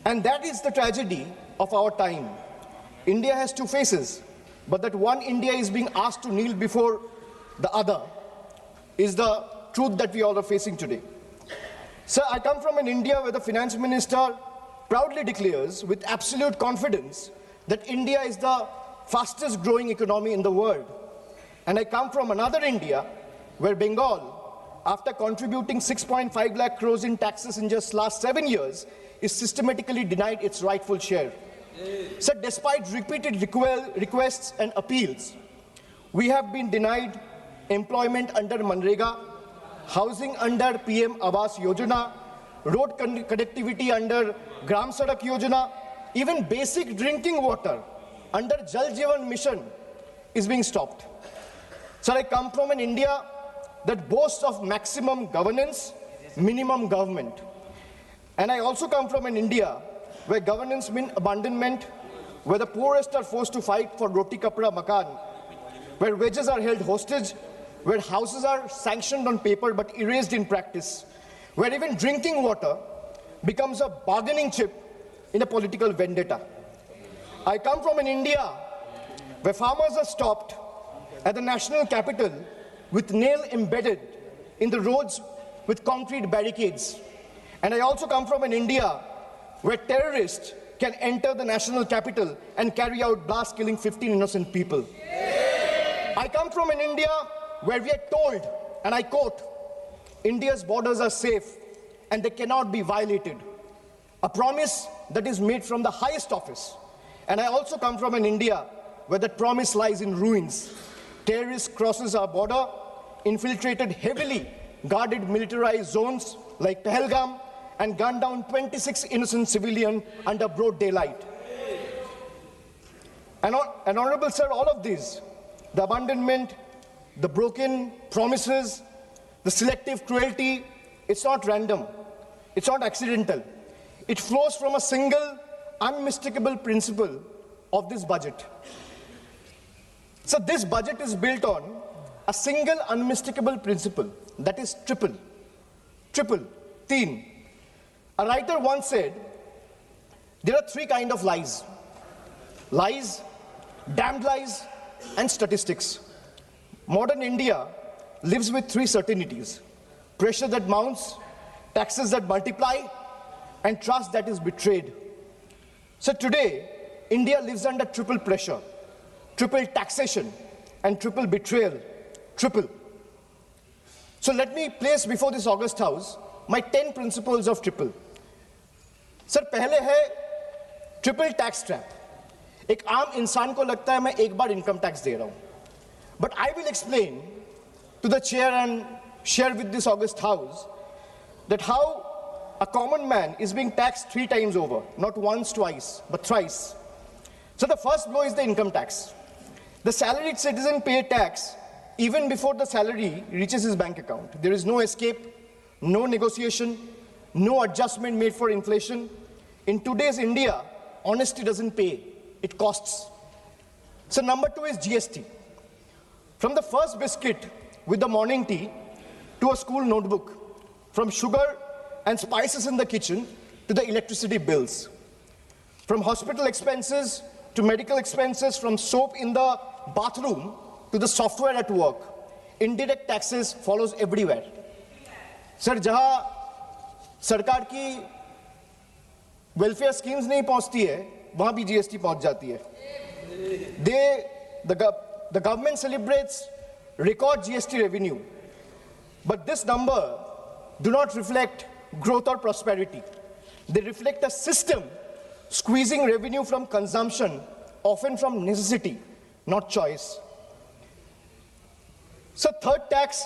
And that is the tragedy of our time. India has two faces, but that one India is being asked to kneel before the other is the truth that we all are facing today. Sir, I come from an India where the finance minister proudly declares with absolute confidence that India is the fastest growing economy in the world. And I come from another India where Bengal, after contributing 6.5 lakh crores in taxes in just last 7 years, is systematically denied its rightful share. So despite repeated requests and appeals, we have been denied employment under Manrega, housing under PM Awas Yojana, road connectivity under Gram Sadak Yojana, even basic drinking water under Jal Jeevan Mission is being stopped. Sir, I come from an India that boasts of maximum governance, minimum government. And I also come from an India where governance means abandonment, where the poorest are forced to fight for roti kapra makan, where wages are held hostage, where houses are sanctioned on paper but erased in practice, where even drinking water becomes a bargaining chip in a political vendetta. I come from an India where farmers are stopped at the national capital with nail embedded in the roads with concrete barricades. And I also come from an India where terrorists can enter the national capital and carry out blasts killing 15 innocent people. I come from an India where we are told, and I quote, India's borders are safe and they cannot be violated. A promise that is made from the highest office. And I also come from an India where that promise lies in ruins. Terrorists crosses our border, infiltrated heavily guarded militarized zones like Pahalgam, and gunned down 26 innocent civilians under broad daylight. And Honorable Sir, all of these, the abandonment, the broken promises, the selective cruelty, it's not random, it's not accidental. It flows from a single, unmistakable principle of this budget. So this budget is built on a single unmistakable principle, that is triple, teen. A writer once said, there are three kinds of lies: lies, damned lies, and statistics. Modern India lives with three certainties: pressure that mounts, taxes that multiply, and trust that is betrayed. So today, India lives under triple pressure, triple taxation, and triple betrayal, triple. So let me place before this August House my 10 principles of triple. Sir, पहले है triple tax trap. एक आम इंसान को लगता है मैं एक बार इनकम टैक्स दे रहा हूं, but I will explain to the chair and share with this August House that how a common man is being taxed 3 times over, not once, twice, but thrice. So the first blow is the income tax. The salaried citizen pays tax even before the salary reaches his bank account. There is no escape, no negotiation, no adjustment made for inflation. In today's India, honesty doesn't pay, it costs. So number 2 is GST. From the first biscuit with the morning tea to a school notebook, from sugar and spices in the kitchen to the electricity bills, from hospital expenses to medical expenses, from soap in the bathroom to the software at work, indirect taxes follows everywhere. Sir, जहां सरकार की welfare schemes नहीं पहुंचती है, वहां भी GST पहुंच जाती है. The government celebrates record GST revenue, but this number do not reflect growth or prosperity. They reflect a system squeezing revenue from consumption, often from necessity, not choice. So third tax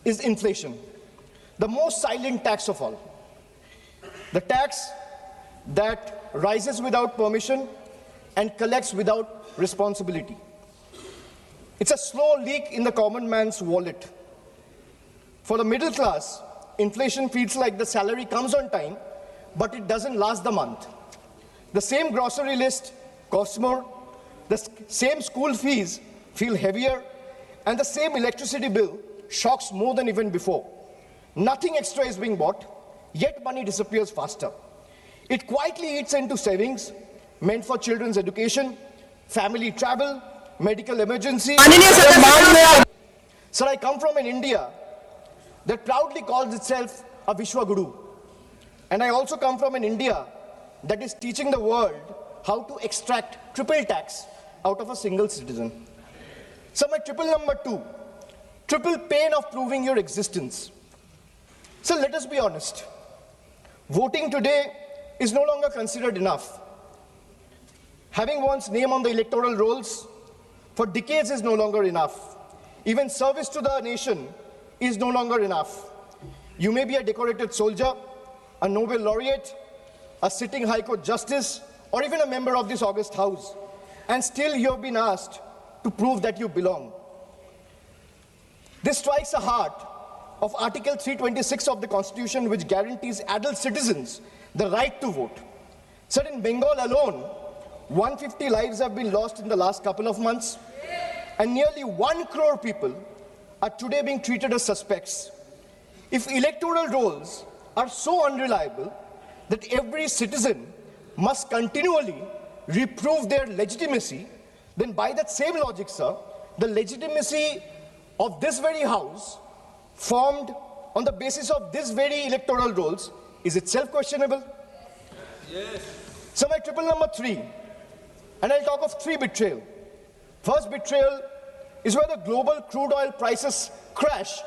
is inflation, the most silent tax of all. The tax that rises without permission and collects without responsibility. It's a slow leak in the common man's wallet. For the middle class, inflation feels like the salary comes on time, but it doesn't last the month. The same grocery list costs more, the same school fees feel heavier, and the same electricity bill shocks more than even before. Nothing extra is being bought, yet money disappears faster. It quietly eats into savings meant for children's education, family travel, medical emergency. Sir, I come from an India that proudly calls itself a Vishwa Guru. And I also come from an India that is teaching the world how to extract triple tax out of a single citizen. So my triple number 2, triple pain of proving your existence. So let us be honest. Voting today is no longer considered enough. Having one's name on the electoral rolls for decades is no longer enough. Even service to the nation is no longer enough. You may be a decorated soldier, a Nobel laureate, a sitting High Court justice, or even a member of this august house, and still you have been asked to prove that you belong. This strikes the heart of Article 326 of the Constitution, which guarantees adult citizens the right to vote. Sir, in Bengal alone, 150 lives have been lost in the last couple of months, and nearly 1 crore people are today being treated as suspects. If electoral rolls are so unreliable that every citizen must continually reprove their legitimacy, then by that same logic, sir, the legitimacy of this very house, formed on the basis of this very electoral rolls, is itself questionable. Yes. So my triple number 3, and I'll talk of 3 betrayal. First betrayal is where the global crude oil prices crash.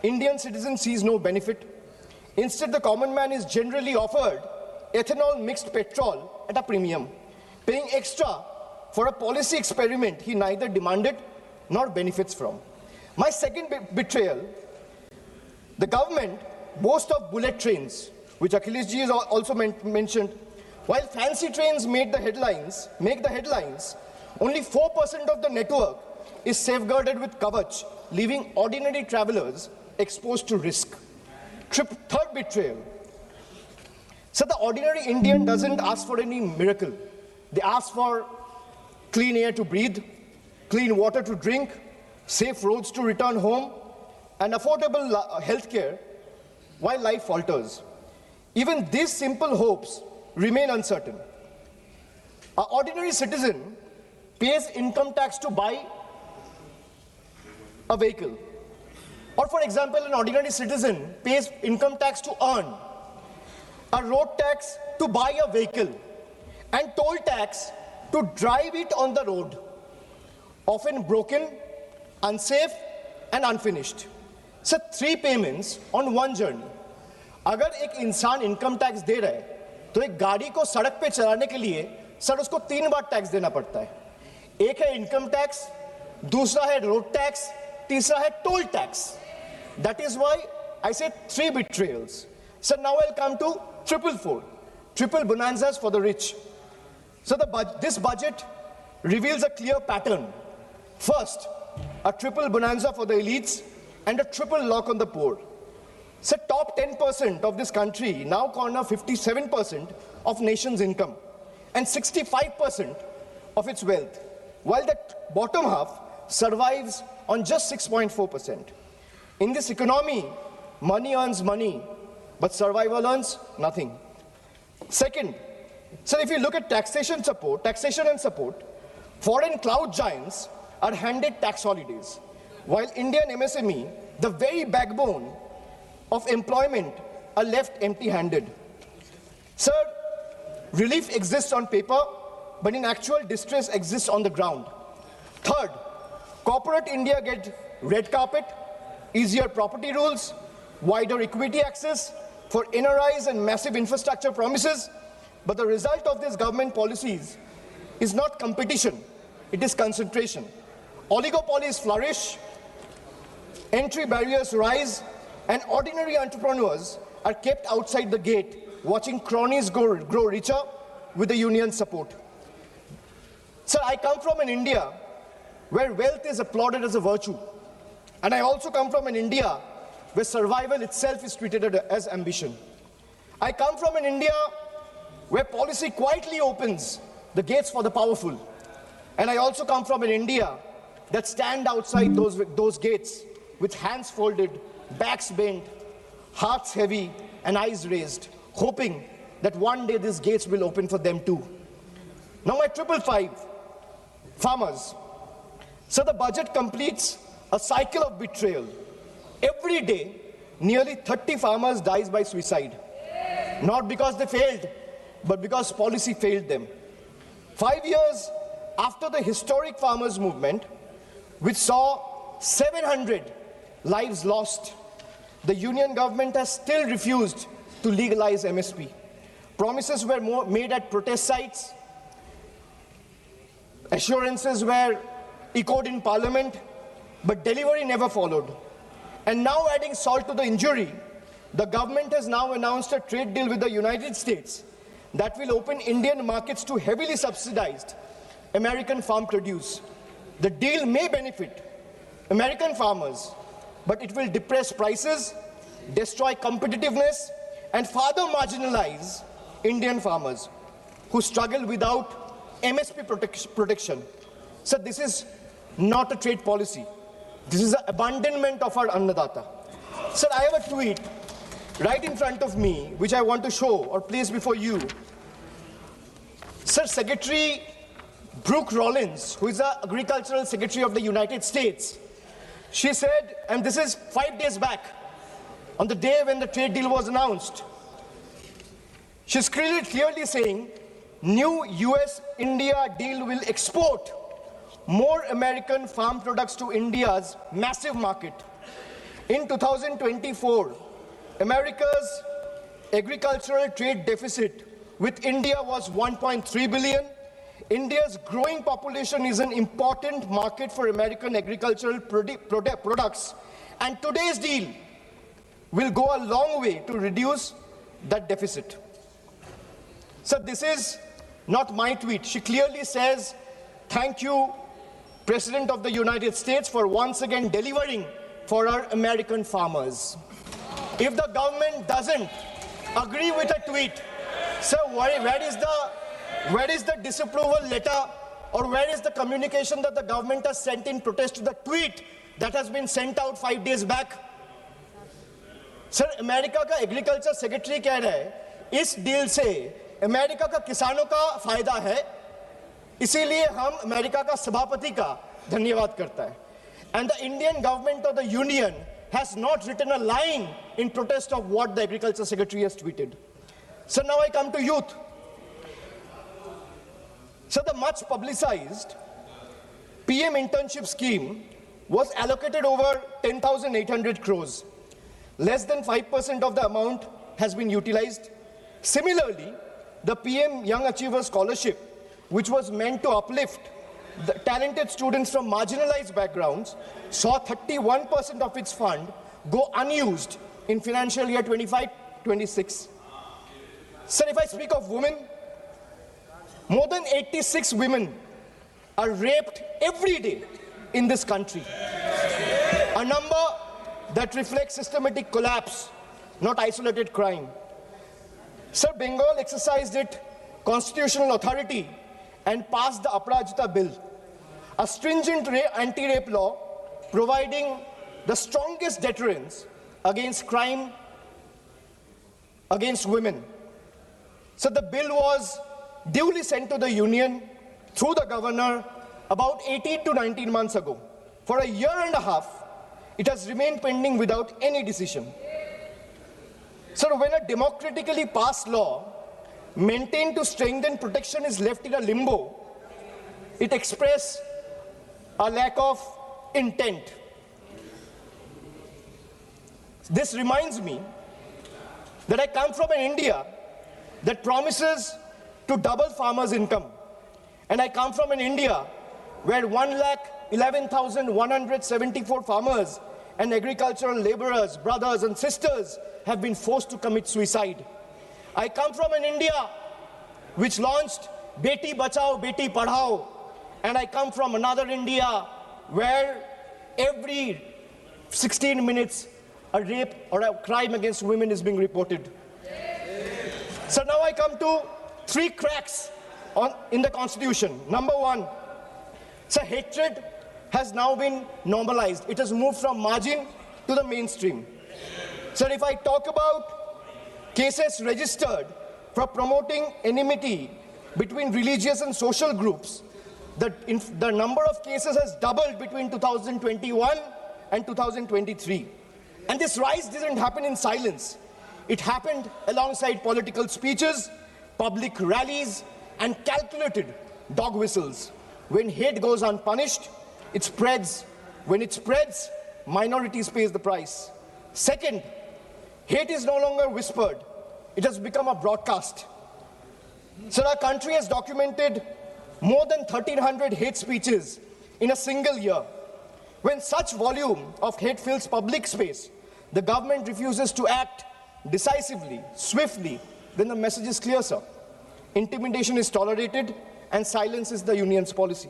Indian citizen sees no benefit. Instead, the common man is generally offered ethanol mixed petrol at a premium, paying extra for a policy experiment he neither demanded nor benefits from. My second betrayal, the government boasts of bullet trains, which Akhileshji has also mentioned. While fancy trains make the headlines, only 4% of the network is safeguarded with Kavach, leaving ordinary travelers exposed to risk. Third betrayal. So the ordinary Indian doesn't ask for any miracle. They ask for clean air to breathe, clean water to drink, safe roads to return home, and affordable health care while life falters. Even these simple hopes remain uncertain. An ordinary citizen pays income tax to buy a vehicle. Or for example, an ordinary citizen pays income tax to earn, a road tax to buy a vehicle, and toll tax to drive it on the road, often broken, unsafe, and unfinished. So 3 payments on 1 journey. अगर एक इंसान income tax दे रहा है, तो एक गाड़ी को सड़क पे चलाने के लिए सर उसको 3 बार टैक्स देना पड़ता है. एक है इनकम टैक्स, दूसरा है रोड टैक्स, तीसरा है toll tax. That is why I said 3 betrayals. So now I'll come to triple bonanzas for the rich. So this budget reveals a clear pattern. First, a triple bonanza for the elites and a triple lock on the poor. So top 10% of this country now corner 57% of nation's income and 65% of its wealth, while the bottom half survives on just 6.4%. In this economy, money earns money, but survival earns nothing. Second, so if you look at taxation and support, foreign cloud giants are handed tax holidays, while Indian MSME, the very backbone of employment, are left empty-handed. Sir, relief exists on paper, but in actual distress exists on the ground. Third, corporate India gets red carpet, easier property rules, wider equity access for NRIs and massive infrastructure promises, but the result of these government policies is not competition, it is concentration. Oligopolies flourish, entry barriers rise, and ordinary entrepreneurs are kept outside the gate, watching cronies grow richer with the union's support. Sir, I come from an India where wealth is applauded as a virtue. And I also come from an India where survival itself is treated as ambition. I come from an India where policy quietly opens the gates for the powerful. And I also come from an India that stand outside those gates with hands folded, backs bent, hearts heavy, and eyes raised, hoping that one day these gates will open for them too. Now my 555, farmers. So the budget completes a cycle of betrayal. Every day, nearly 30 farmers dies by suicide. Not because they failed, but because policy failed them. 5 years after the historic farmers' movement, which saw 700 lives lost, the union government has still refused to legalize MSP. Promises were made at protest sites, assurances were echoed in parliament, but delivery never followed. And now, adding salt to the injury, the government has now announced a trade deal with the United States that will open Indian markets to heavily subsidized American farm produce. The deal may benefit American farmers, but it will depress prices, destroy competitiveness, and further marginalize Indian farmers who struggle without MSP protection. So this is not a trade policy. This is an abandonment of our Annadata. Sir, I have a tweet right in front of me, which I want to show or place before you. Sir, Secretary Brooke Rollins, who is the Agricultural Secretary of the United States, she said, and this is 5 days back, on the day when the trade deal was announced, she's clearly saying, new US-India deal will export more American farm products to India's massive market. In 2024, America's agricultural trade deficit with India was 1.3 billion. India's growing population is an important market for American agricultural products, and today's deal will go a long way to reduce that deficit. So this is not my tweet. She clearly says, thank you, President of the United States, for once again delivering for our American farmers. If the government doesn't agree with a tweet, so where is the disapproval letter, or where is the communication that the government has sent in protest to the tweet that has been sent out 5 days back? Sir, America का agriculture secretary कह रहा है इस deal से America का किसानों का फायदा है, इसीलिए हम अमेरिका का सभापति का धन्यवाद करता है. And the Indian government or the union has not written a line in protest of what the agriculture secretary has tweeted. So now I come to youth. So the much publicized PM internship scheme was allocated over 10,800 crores. Less than 5% of the amount has been utilized. Similarly, the PM Young Achiever Scholarship, which was meant to uplift the talented students from marginalized backgrounds, saw 31% of its fund go unused in financial year 25-26. Sir, if I speak of women, more than 86 women are raped every day in this country. A number that reflects systematic collapse, not isolated crime. Sir, Bengal exercised its constitutional authority and passed the Aparajita Bill, a stringent anti-rape law providing the strongest deterrence against crime against women. So the bill was duly sent to the union through the governor about 18 to 19 months ago. For a year and a half, it has remained pending without any decision. So when a democratically passed law maintained to strengthen protection is left in a limbo, it expresses a lack of intent. This reminds me that I come from an India that promises to double farmers' income. And I come from an India where 1,11,174 farmers and agricultural laborers, brothers and sisters, have been forced to commit suicide. I come from an India which launched Beti Bachao, Beti Padhao, and I come from another India where every 16 minutes a rape or a crime against women is being reported. So now I come to 3 cracks in the Constitution. Number 1, it's a hatred has now been normalized. It has moved from margin to the mainstream. Sir, if I talk about cases registered for promoting enmity between religious and social groups, the number of cases has doubled between 2021 and 2023. And this rise didn't happen in silence. It happened alongside political speeches, public rallies, and calculated dog whistles. When hate goes unpunished, it spreads. When it spreads, minorities pay the price. Second, hate is no longer whispered. It has become a broadcast. So our country has documented more than 1,300 hate speeches in a single year. When such volume of hate fills public space, the government refuses to act decisively, swiftly, then the message is clear, sir. Intimidation is tolerated and silence is the union's policy.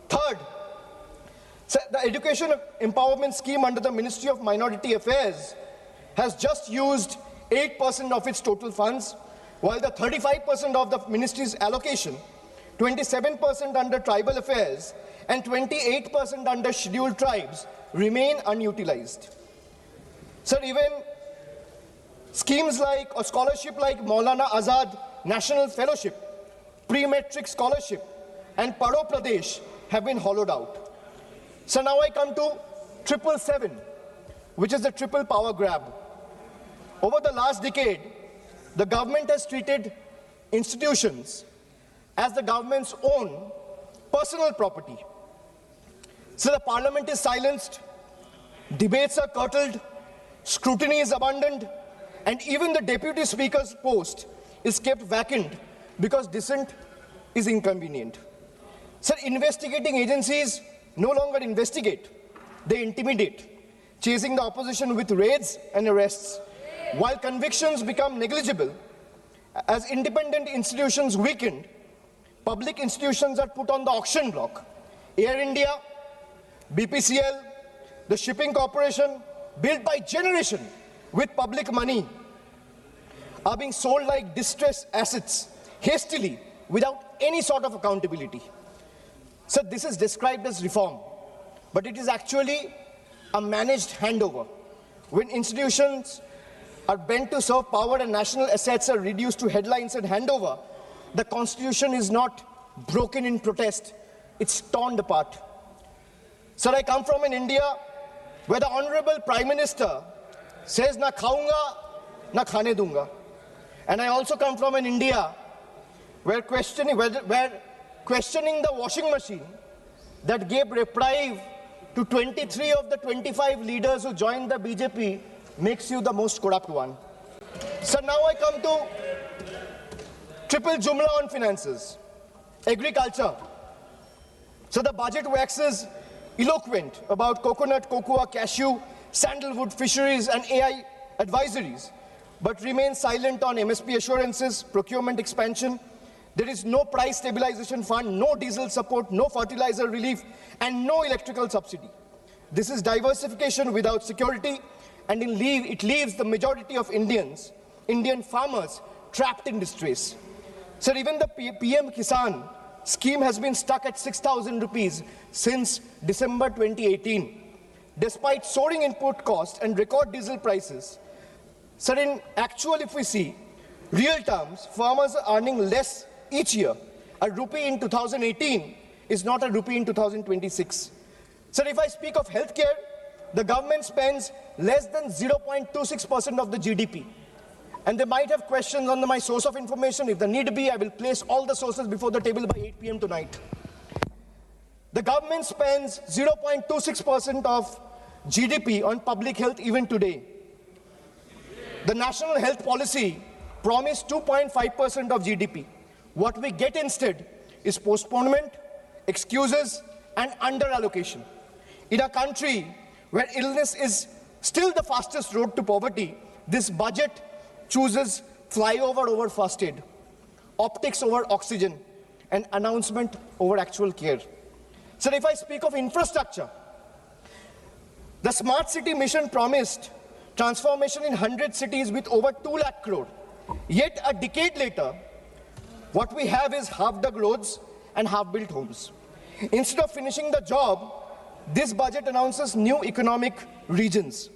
Third, sir, the education empowerment scheme under the Ministry of Minority Affairs has just used 8% of its total funds, while the 35% of the ministry's allocation, 27% under tribal affairs, and 28% under scheduled tribes remain unutilized. Sir, even schemes like or scholarship like Maulana Azad National Fellowship, Pre-Matric Scholarship, and Paro Pradesh have been hollowed out. So now I come to 777, which is the triple power grab. Over the last decade, the government has treated institutions as the government's own personal property. So the parliament is silenced, debates are curtailed, scrutiny is abundant, and even the deputy speaker's post is kept vacant because dissent is inconvenient. Sir, investigating agencies no longer investigate, they intimidate, chasing the opposition with raids and arrests. While convictions become negligible, as independent institutions weaken, public institutions are put on the auction block. Air India, BPCL, the shipping corporation, built by generation with public money, are being sold like distressed assets, hastily, without any sort of accountability. So this is described as reform, but it is actually a managed handover. When institutions are bent to serve power and national assets are reduced to headlines and handover, the constitution is not broken in protest, it's torn apart. Sir, I come from an India where the Honorable Prime Minister says, na khaunga, na khane dunga. And I also come from an India where questioning the washing machine that gave reprieve to 23 of the 25 leaders who joined the BJP makes you the most corrupt one. So now I come to triple jumla on finances. Agriculture. So the budget waxes eloquent about coconut, cocoa, cashew, sandalwood, fisheries, and AI advisories, but remains silent on MSP assurances, procurement expansion. There is no price stabilization fund, no diesel support, no fertilizer relief, and no electrical subsidy. This is diversification without security, and it leaves the majority of Indian farmers, trapped in distress. Sir, even the PM Kisan scheme has been stuck at 6,000 rupees since December 2018. Despite soaring input costs and record diesel prices, sir, in actual, if we see, real terms, farmers are earning less each year. A rupee in 2018 is not a rupee in 2026. Sir, if I speak of healthcare, the government spends less than 0.26% of the GDP. And they might have questions on my source of information. If the need be, I will place all the sources before the table by 8 p.m. tonight. The government spends 0.26% of GDP on public health even today. The national health policy promised 2.5% of GDP. What we get instead is postponement, excuses, and under-allocation. In a country where illness is still the fastest road to poverty, this budget chooses flyover over first aid, optics over oxygen, and announcement over actual care. So if I speak of infrastructure, the Smart City Mission promised transformation in 100 cities with over 2 lakh crore. Yet a decade later, what we have is half-dug roads and half-built homes. Instead of finishing the job, this budget announces new economic regions.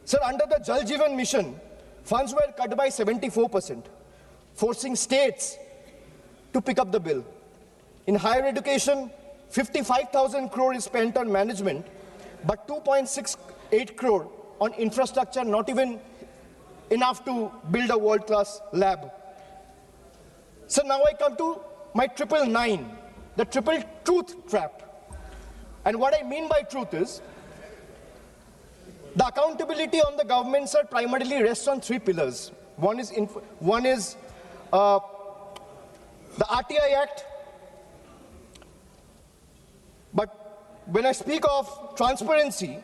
Sir, under the Jal Jeevan Mission, funds were cut by 74%, forcing states to pick up the bill. In higher education, 55,000 crore is spent on management, but 2.68 crore on infrastructure, not even enough to build a world-class lab. So now I come to my 999, the triple truth trap. And what I mean by truth is, the accountability on the government, sir, primarily rests on three pillars. One is the RTI Act. But when I speak of transparency,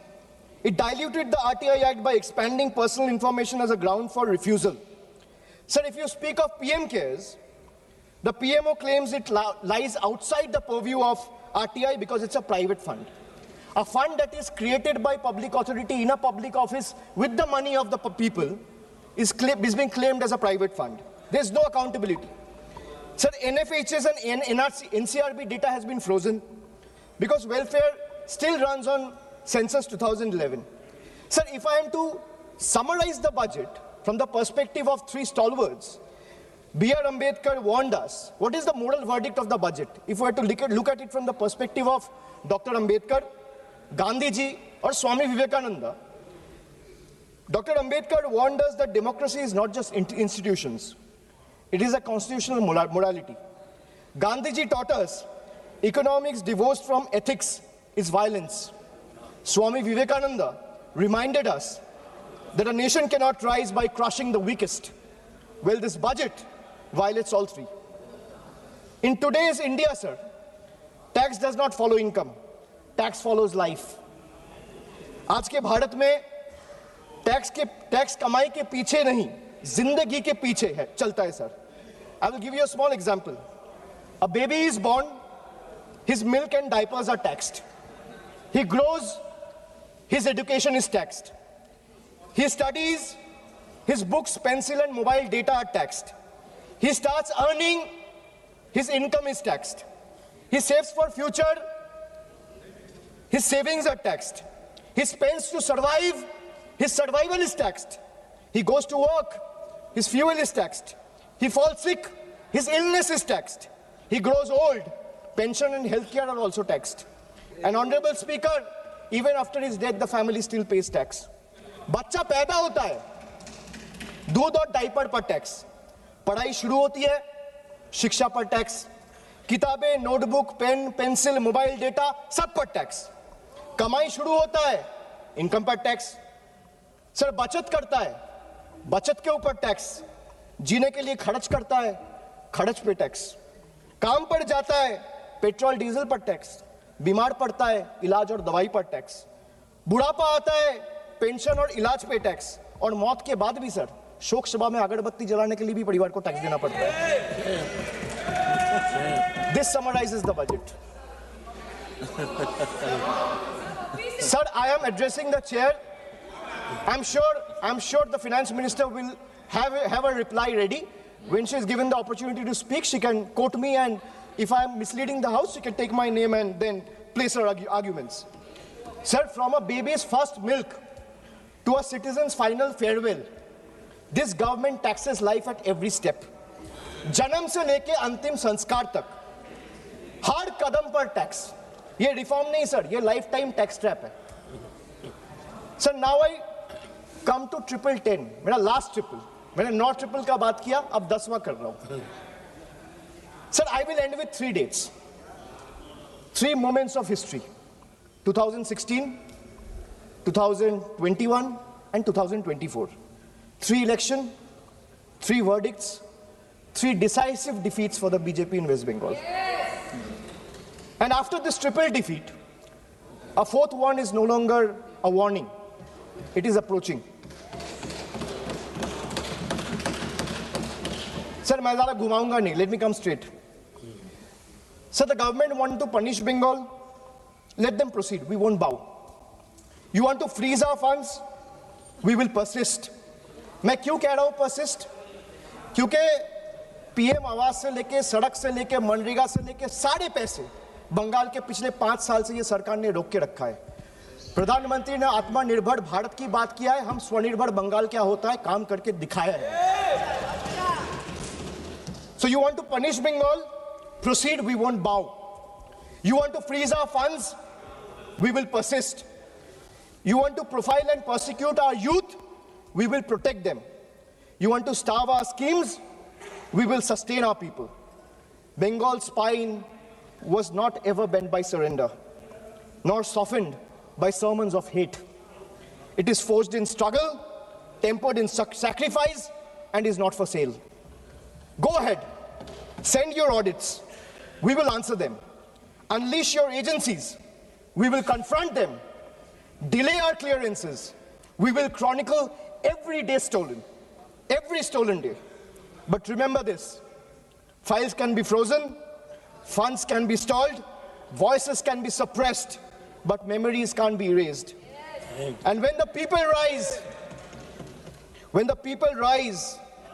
it diluted the RTI Act by expanding personal information as a ground for refusal. Sir, if you speak of PM Cares, the PMO claims it lies outside the purview of RTI because it's a private fund. A fund that is created by public authority in a public office with the money of the people is being claimed as a private fund. There's no accountability. Sir, NFHS and NCRB data has been frozen because welfare still runs on Census 2011. Sir, if I am to summarize the budget from the perspective of three stalwarts, B.R. Ambedkar warned us. What is the moral verdict of the budget? If we were to look at it from the perspective of Dr. Ambedkar, Gandhiji, or Swami Vivekananda, Dr. Ambedkar warned us that democracy is not just institutions. It is a constitutional morality. Gandhiji taught us economics divorced from ethics is violence. Swami Vivekananda reminded us that a nation cannot rise by crushing the weakest. Well, this budget violates all three. In today's India, sir, tax does not follow income. Tax follows life. आज के भारत में tax कमाई के पीछे नहीं, जिंदगी के पीछे है, चलता है sir. I will give you a small example. A baby is born, his milk and diapers are taxed. He grows, his education is taxed. He studies, his books, pencil and mobile data are taxed. He starts earning, his income is taxed. He saves for future, his savings are taxed. He spends to survive, his survival is taxed. He goes to work, his fuel is taxed. He falls sick, his illness is taxed. He grows old, pension and healthcare are also taxed. And Honorable Speaker, even after his death, the family still pays tax. बच्चा पैदा होता है, दूध और diaper पर tax, पढ़ाई शुरू होती है, शिक्षा पर टैक्स, किताबें, notebook, pen, pencil, mobile data सब पर टैक्स, कमाई शुरू होता है, इनकम पर टैक्स, सर बचत करता है, बचत के ऊपर टैक्स, जीने के लिए खर्च करता है, खर्च पे टैक्स, काम पर जाता है, पेट्रोल डीजल पर टैक्स, बीमार पड़ता है, इलाज और दवाई पर टैक्स, बुढ़ापा आता है, पेंशन और इलाज पे टैक्स, और मौत के बाद भी सर शोक सभा में अगरबत्ती जलाने के लिए भी परिवार को टैक्स देना पड़ता है. This summarizes the budget. Sir, I am addressing the chair. I'm sure the finance minister will have a reply ready. When she is given the opportunity to speak, she can quote me, and if I am misleading the house, she can take my name and then place her arguments. Sir, from a baby's first milk to a citizen's final farewell, this government taxes life at every step. जन्म से लेके अंतिम संस्कार तक हर कदम पर tax. ये reform नहीं sir, ये लाइफ टाइम टैक्स ट्रैप है. Sir, now I come to 1010, मेरा लास्ट ट्रिपल. मैंने 9 ट्रिपल का बात किया, अब 10वां कर रहा हूं. Sir, I will and with 3 dates, 3 moments of history: 2016, 2021 and 2024. 3 elections, 3 verdicts, 3 decisive defeats for the BJP in West Bengal. And after this triple defeat, a 4th one is no longer a warning. It is approaching. Sir, मैं ज़्यादा घुमाऊंगा नहीं. Let me come straight. Sir, the government want to punish Bengal. Let them proceed. We won't bow. You want to freeze our funds? We will persist. मैं क्यों कह रहा हूँ persist? क्योंकि PM आवास से लेके, सड़क से लेके, मनरेगा से लेके सारे पैसे बंगाल के पिछले 5 साल से ये सरकार ने रोक के रखा है। प्रधानमंत्री ने आत्मनिर्भर भारत की बात किया है, हम स्वनिर्भर बंगाल क्या होता है काम करके दिखाया है। So you want to punish Bengal? Proceed, we won't bow. You want to freeze our funds? We will persist. You want to profile and persecute our youth? We will protect them. You want to starve our schemes? We will sustain our people. Bengal's spine was not ever bent by surrender, nor softened by sermons of hate. It is forged in struggle, tempered in sacrifice, and is not for sale. Go ahead, send your audits. We will answer them. Unleash your agencies. We will confront them. Delay our clearances. We will chronicle every day stolen, every stolen day. But remember this, files can be frozen, funds can be stalled, voices can be suppressed, but memories can't be erased. And when the people rise,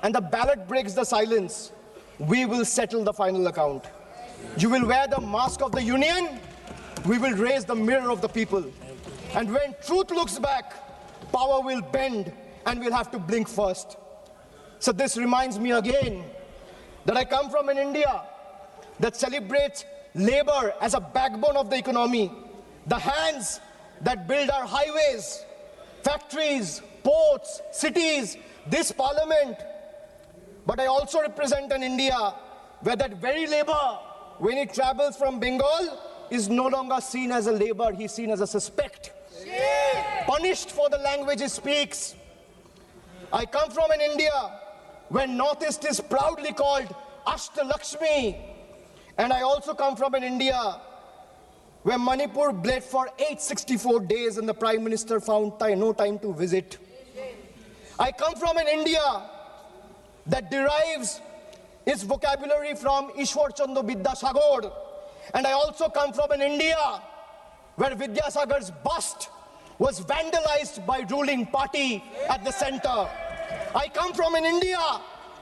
and the ballot breaks the silence, we will settle the final account. You will wear the mask of the union, we will raise the mirror of the people. And when truth looks back, power will bend and we'll have to blink first. So this reminds me again that I come from an India that celebrates labor as a backbone of the economy, the hands that build our highways, factories, ports, cities, this parliament. But I also represent an India where that very labor, when it travels from Bengal, is no longer seen as a labor, he's seen as a suspect. Punished for the language he speaks. I come from an India where Northeast is proudly called Ashtalakshmi. And I also come from an India where Manipur bled for 864 days and the Prime Minister found no time to visit. I come from an India that derives its vocabulary from Ishwar Chandra Vidyasagar. And I also come from an India where Vidyasagar's bust was vandalized by ruling party at the center. I come from an India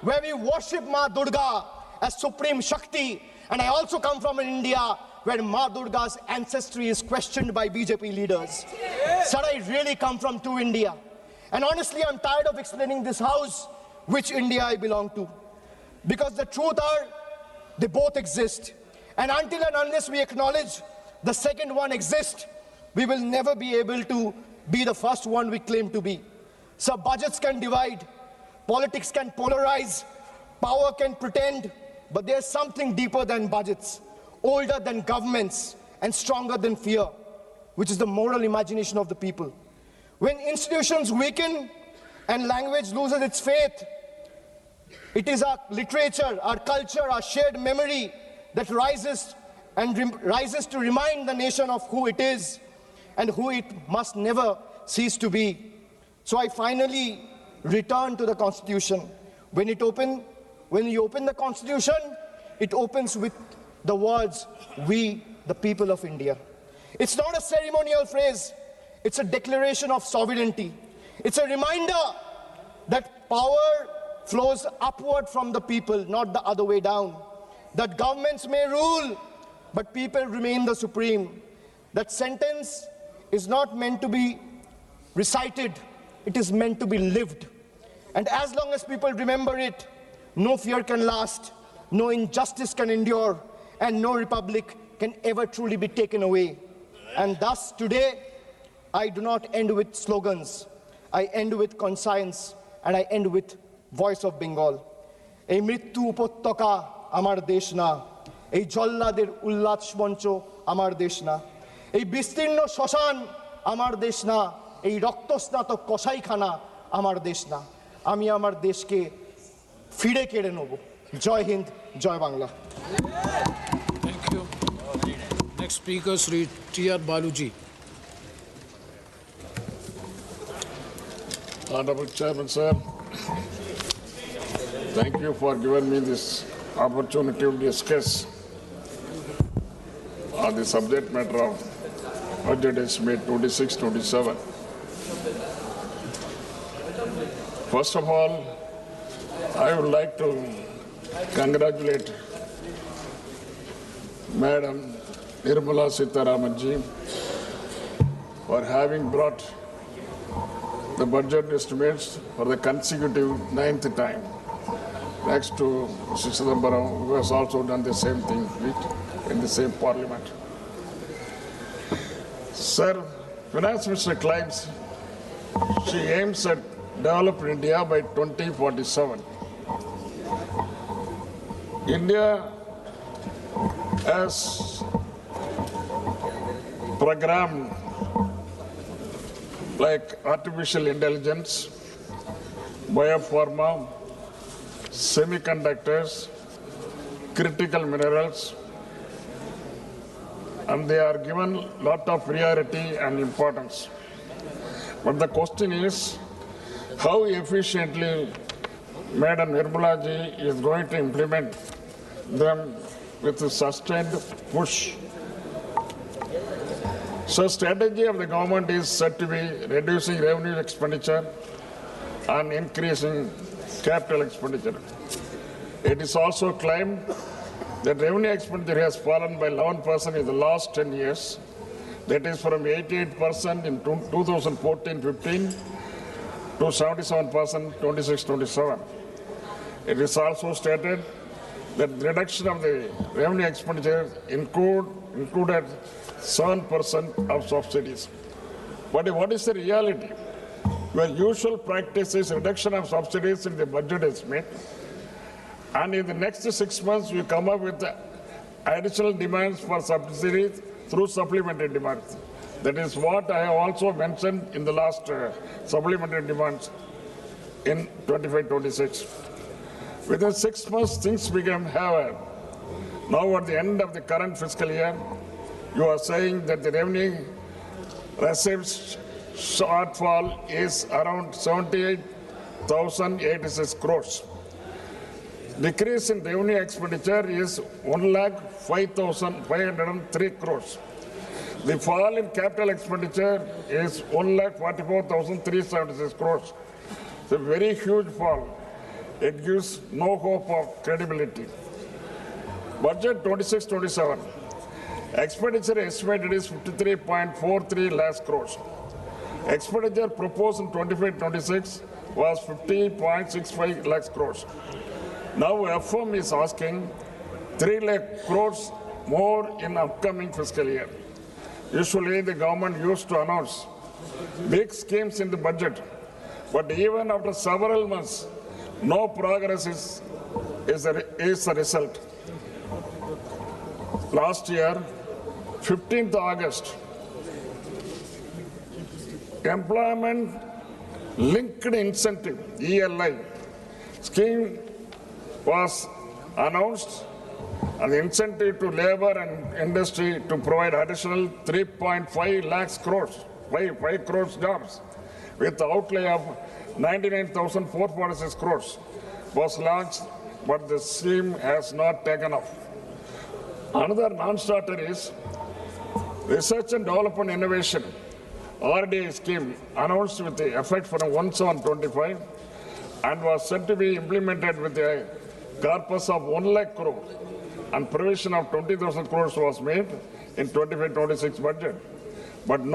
where we worship Ma Durga as Supreme Shakti. And I also come from an India where Ma Durga's ancestry is questioned by BJP leaders. Sir, I really come from two India. And honestly, I'm tired of explaining this house which India I belong to. Because the truth are, they both exist. And until and unless we acknowledge the second one exists, we will never be able to be the first one we claim to be. So budgets can divide, politics can polarize, power can pretend, but there's something deeper than budgets, older than governments, and stronger than fear, which is the moral imagination of the people. When institutions weaken and language loses its faith, it is our literature, our culture, our shared memory that rises to remind the nation of who it is and who it must never cease to be. So I finally return to the Constitution. When you open the Constitution, it opens with the words, "We, the people of India." It's not a ceremonial phrase. It's a declaration of sovereignty. It's a reminder that power flows upward from the people, not the other way down. That governments may rule, but people remain the supreme. That sentence is not meant to be recited, it is meant to be lived. And as long as people remember it, no fear can last, no injustice can endure, and no republic can ever truly be taken away. And thus today, I do not end with slogans, I end with conscience, and I end with voice of Bengal. এই মৃত্যু উপত্যকা আমার দেশ না, এই জল্লাদের উল্লাস মঞ্চ আমার দেশ না, এই বিস্তীর্ণ শ্মশান আমার দেশ না, এই রক্তস্নাত কসাইখানা আমার দেশ না। আমি আমার দেশকে ফিরে কেড়ে নেব। জয় হিন্দ, জয় Bangla. Thank you. Next speaker, Sri T.R. Baluji. Honorable Chairman, sir, thank you for giving me this opportunity to discuss on the subject matter of budget estimate 26-27. First of all, I would like to congratulate Madam Nirmala Sitharamanji for having brought the budget estimates for the consecutive 9th time. Next to Mr. Chidambaram, who has also done the same thing in the same parliament. Sir, Finance Minister claims she aims at developed India by 2047. India has programmed like artificial intelligence, biopharma, semiconductors, critical minerals, and they are given a lot of priority and importance. But the question is, how efficiently Madam Nirmala ji is going to implement them with a sustained push. So strategy of the government is said to be reducing revenue expenditure and increasing capital expenditure. It is also claimed that revenue expenditure has fallen by 11% in the last 10 years. That is from 88% in 2014-15 to 77% 26-27. It is also stated that the reduction of the revenue expenditure included 7% of subsidies. But what is the reality? Your usual practice is reduction of subsidies in the budget estimate, and in the next 6 months you come up with additional demands for subsidies through supplementary demands. That is what I have also mentioned in the last supplementary demands in 25-26. Within 6 months, things became haywire. Now at the end of the current fiscal year, you are saying that the revenue receipts shortfall is around 78,086 crores. Decrease in revenue expenditure is 1,05,503 crores. The fall in capital expenditure is 1,44,376 crores. It's a very huge fall. It gives no hope of credibility. Budget 26-27. Expenditure estimated is 53.43 lakhs crores. Expenditure proposed in 25-26 was 50.65 lakhs crores. Now FM is asking 3 lakh crores more in upcoming fiscal year. Usually the government used to announce big schemes in the budget, but even after several months, no progress is the result. Last year, 15th August, Employment Linked Incentive, ELI, scheme was announced, and the incentive to labor and industry to provide additional 3.5 lakhs crores, 5 crores jobs, with the outlay of 99,446 crores was launched, but the scheme has not taken off. Another non-starter is Research and Development Innovation, RDI scheme, announced with the effect from 1/7/25 and was said to be implemented with a corpus of 1 lakh crore, and provision of 20,000 crores was made in 25-26 budget. But no